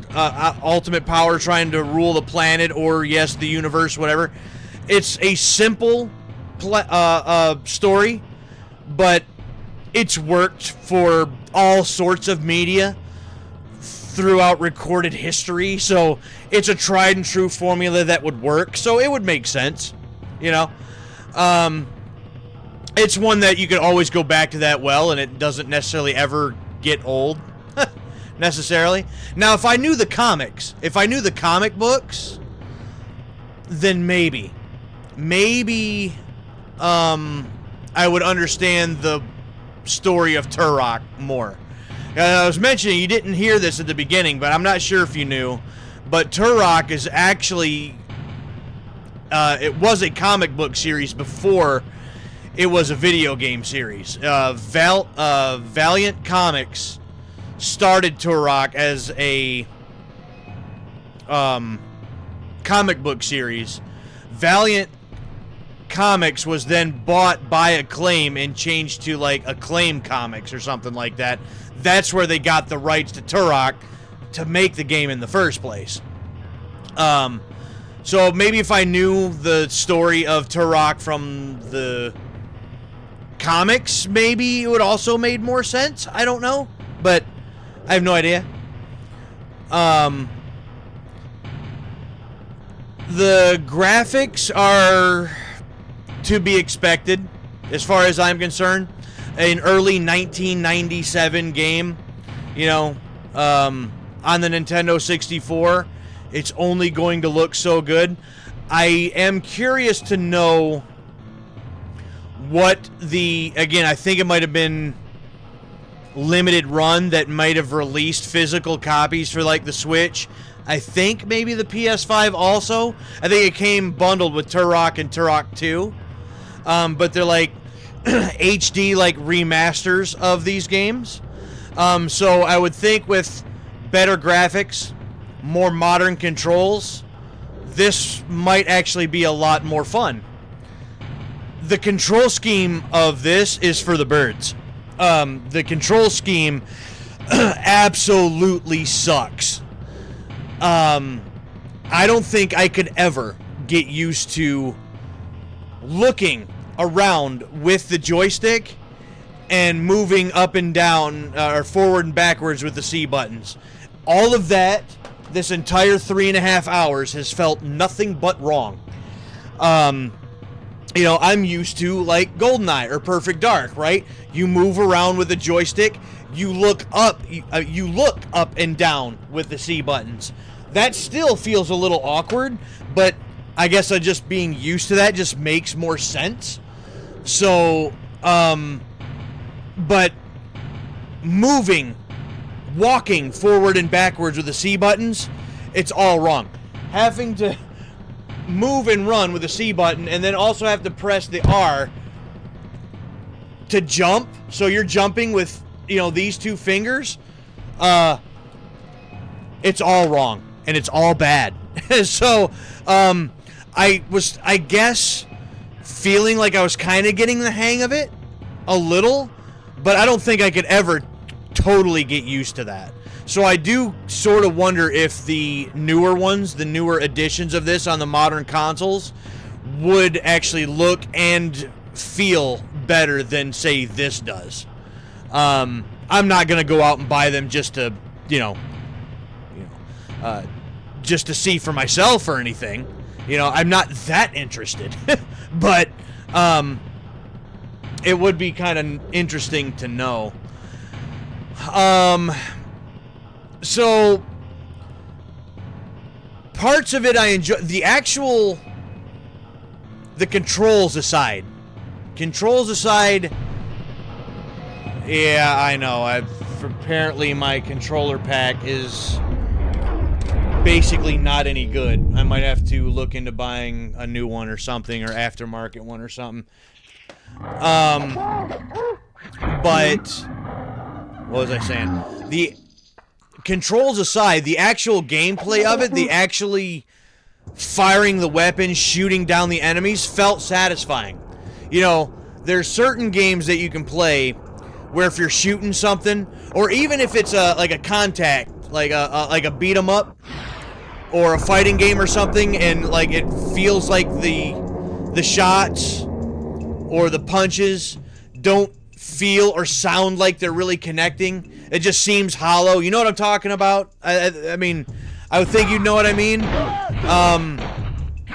trying to rule the planet, or, yes, the universe, whatever. It's a simple story, but it's worked for all sorts of media throughout recorded history, so it's a tried and true formula that would work, so it would make sense, you know. It's one that you could always go back to that well, and it doesn't necessarily ever get old, necessarily. Now, if I knew the comics, if I knew the comic books, then maybe, I would understand the story of Turok more. I was mentioning, you didn't hear this at the beginning, but I'm not sure if you knew, but Turok is actually it was a comic book series before it was a video game series. Valiant Comics started Turok as a comic book series. Valiant Comics was then bought by Acclaim and changed to like Acclaim Comics or something like that. That's where they got the rights to Turok to make the game in the first place. So maybe if I knew the story of Turok from the comics, maybe it would also made more sense. I don't know, but I have no idea. The graphics are to be expected, as far as I'm concerned. An early 1997 game, you know, on the Nintendo 64, it's only going to look so good. I am curious to know what again, I think it might have been limited run that might have released physical copies for like the Switch. I think maybe the PS5 also. I think it came bundled with Turok and Turok 2. But they're like HD like remasters of these games. So I would think with better graphics, more modern controls, this might actually be a lot more fun. The control scheme of this is for the birds. The control scheme absolutely sucks. I don't think I could ever get used to looking around with the joystick and moving up and down or forward and backwards with the C buttons. All of that, this entire 3.5 hours has felt nothing but wrong. You know, I'm used to like GoldenEye or Perfect Dark, right? You move around with the joystick, you look up and down with the C buttons. That still feels a little awkward, but I guess just being used to that just makes more sense. So, but walking forward and backwards with the C buttons, it's all wrong. Having to move and run with the C button and then also have to press the R to jump, so you're jumping with, you know, these two fingers, it's all wrong and it's all bad. So, I guess, feeling like I was kind of getting the hang of it a little, but I don't think I could ever totally get used to that. So I do sort of wonder if the newer ones, the newer editions of this on the modern consoles, would actually look and feel better than, say, this does. I'm not going to go out and buy them just to, just to see for myself or anything. You know, I'm not that interested. But it would be kind of interesting to know. So parts of it I enjoy. The controls aside. Yeah, I know. Apparently my controller pack is basically not any good. I might have to look into buying a new one or something, or aftermarket one or something. But what was I saying? The controls aside, the actual gameplay of it, the actually firing the weapons, shooting down the enemies, felt satisfying. You know, there's certain games that you can play where if you're shooting something, or even if it's like a contact, like a beat 'em up, or a fighting game or something, and like it feels like the shots or the punches don't feel or sound like they're really connecting. It just seems hollow. You know what I'm talking about? I mean, I would think you'd know what I mean.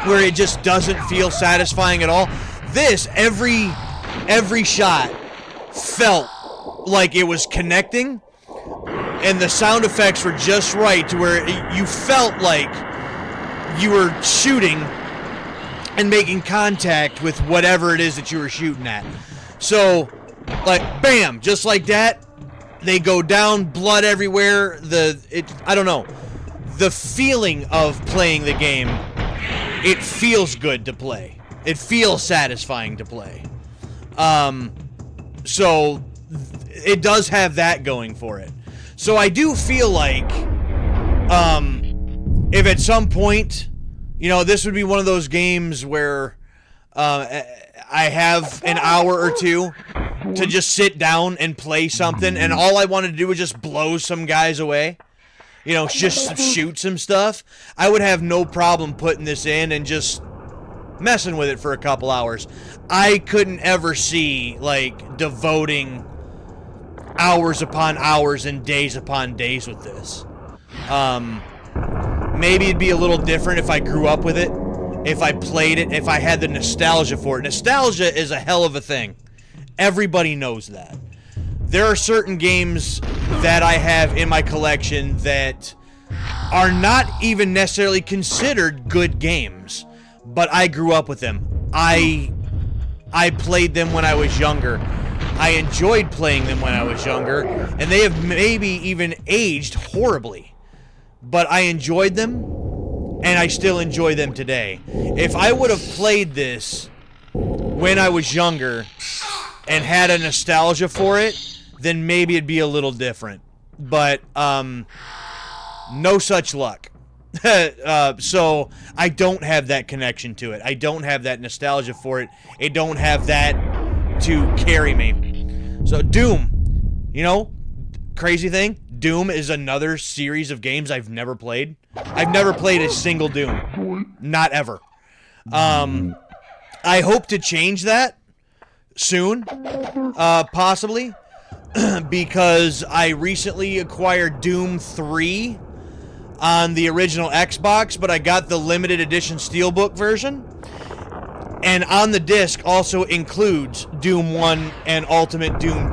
Where it just doesn't feel satisfying at all. This, every shot felt like it was connecting, and the sound effects were just right to where you felt like you were shooting and making contact with whatever it is that you were shooting at. So, like, bam, just like that, they go down, blood everywhere. I don't know. The feeling of playing the game it feels good to play. It feels satisfying to play. So it does have that going for it. So I do feel like if at some point, this would be one of those games where I have an hour or two to just sit down and play something, and all I wanted to do was just blow some guys away, just shoot some stuff, I would have no problem putting this in and just messing with it for a couple hours. I couldn't ever see, devoting hours upon hours and days upon days with this. Maybe it'd be a little different if I grew up with it, if I played it, if I had the nostalgia for it. Nostalgia is a hell of a thing. Everybody knows that. There are certain games that I have in my collection that are not even necessarily considered good games, but I grew up with them. I played them when I was younger. I enjoyed playing them when I was younger, and they have maybe even aged horribly. But I enjoyed them, and I still enjoy them today. If I would have played this when I was younger and had a nostalgia for it, then maybe it'd be a little different. But no such luck. So I don't have that connection to it. I don't have that nostalgia for it. I don't have that to carry me. So Doom, crazy thing, Doom is another series of games I've never played. I've never played a single Doom. Not ever. I hope to change that soon, possibly, because I recently acquired Doom 3 on the original Xbox, but I got the limited edition Steelbook version. And on the disc also includes Doom 1 and Ultimate Doom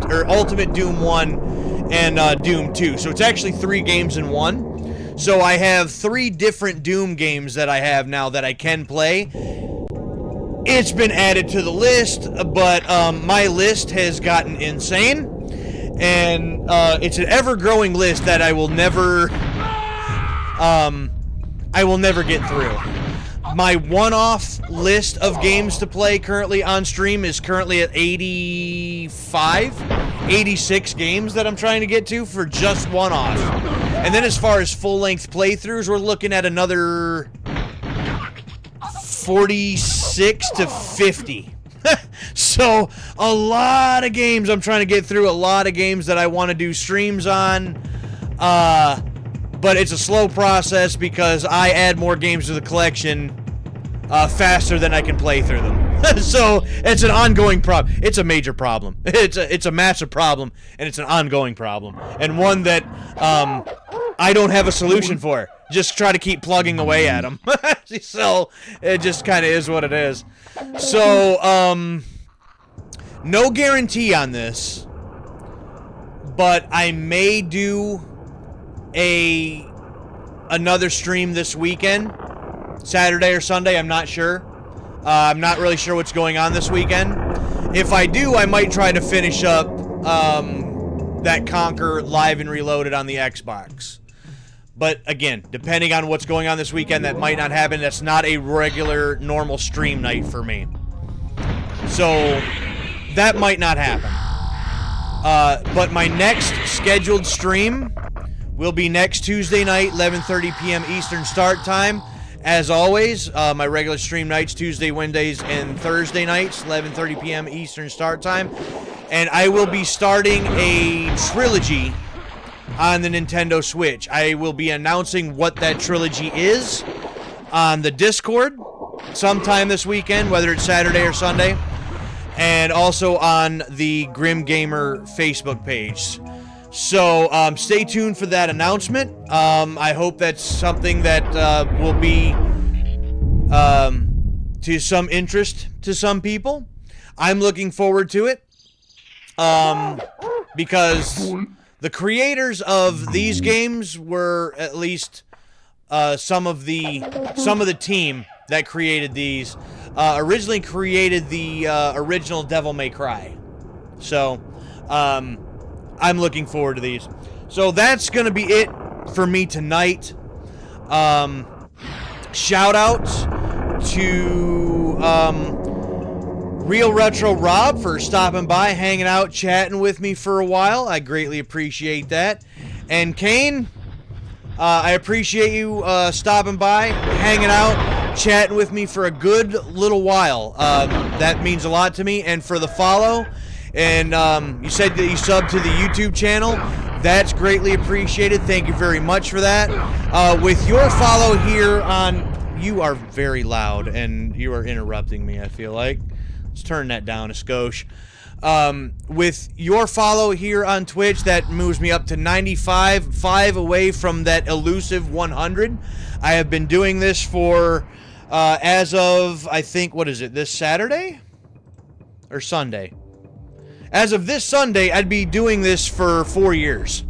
1 and Doom 2. So it's actually 3 games in one. So I have 3 different Doom games that I have now that I can play. It's been added to the list, but my list has gotten insane. And it's an ever-growing list that I will never get through. My one-off list of games to play currently on stream is currently at 86 games that I'm trying to get to for just one-off. And then as far as full-length playthroughs, we're looking at another 46 to 50. So, a lot of games I'm trying to get through, a lot of games that I want to do streams on. But it's a slow process because I add more games to the collection faster than I can play through them. So it's an ongoing problem. It's a major problem. It's a massive problem, and it's an ongoing problem, and one that I don't have a solution for. Just try to keep plugging away at them. So it just kind of is what it is. So no guarantee on this, but I may do another stream this weekend, Saturday or Sunday, I'm not sure. I'm not really sure what's going on this weekend. If I do, I might try to finish up that Conquer Live and Reloaded on the Xbox. But again, depending on what's going on this weekend, that might not happen. That's not a regular, normal stream night for me. So that might not happen. But my next scheduled stream will be next Tuesday night, 11:30 p.m. Eastern Start Time. As always, my regular stream nights, Tuesday, Wednesdays, and Thursday nights, 11:30 p.m. Eastern Start Time. And I will be starting a trilogy on the Nintendo Switch. I will be announcing what that trilogy is on the Discord sometime this weekend, whether it's Saturday or Sunday, and also on the Grim Gamer Facebook page. So stay tuned for that announcement. I hope that's something that will be to some interest to some people. I'm looking forward to it because the creators of these games were at least some of the team that created these originally created the original Devil May Cry. So I'm looking forward to these. So that's going to be it for me tonight. Shout outs. to Real Retro Rob for stopping by, hanging out, chatting with me for a while. I greatly appreciate that. And Kane, I appreciate you stopping by, hanging out, chatting with me for a good little while. That means a lot to me. And for the follow, and you said that you subbed to the YouTube channel. That's greatly appreciated. Thank you very much for that. With your follow here on... You are very loud, and you are interrupting me, I feel like. Let's turn that down a skosh. With your follow here on Twitch, that moves me up to 95, 5 away from that elusive 100. I have been doing this for, as of, I think, what is it, this Saturday? Or Sunday? As of this Sunday, I'd be doing this for 4 years.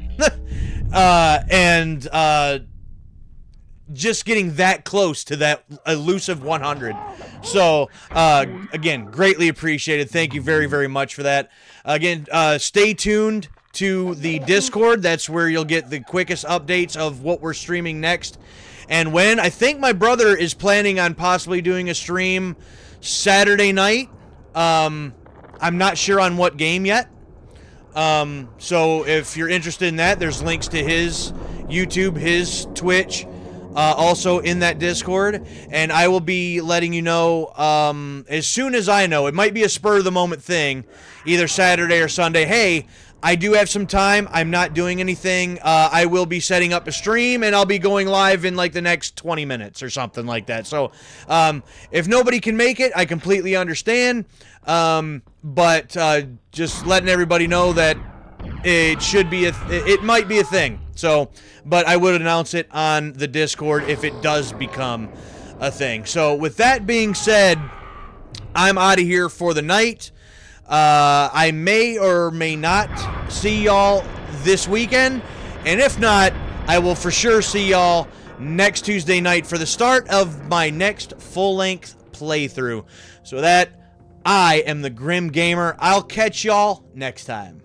Just getting that close to that elusive 100. So, again, greatly appreciated. Thank you very, very much for that. Again, stay tuned to the Discord. That's where you'll get the quickest updates of what we're streaming next. And when, I think my brother is planning on possibly doing a stream Saturday night. I'm not sure on what game yet. So if you're interested in that, there's links to his YouTube, his Twitch, also in that Discord, and I will be letting you know as soon as I know. It might be a spur-of-the-moment thing, either Saturday or Sunday. Hey, I do have some time. I'm not doing anything. I will be setting up a stream, and I'll be going live in like the next 20 minutes or something like that. So if nobody can make it, I completely understand. But just letting everybody know that it should be it might be a thing. So, but I would announce it on the Discord if it does become a thing. So with that being said, I'm out of here for the night. I may or may not see y'all this weekend, and if not, I will for sure see y'all next Tuesday night for the start of my next full-length playthrough. So that I am the Grim Gamer. I'll catch y'all next time.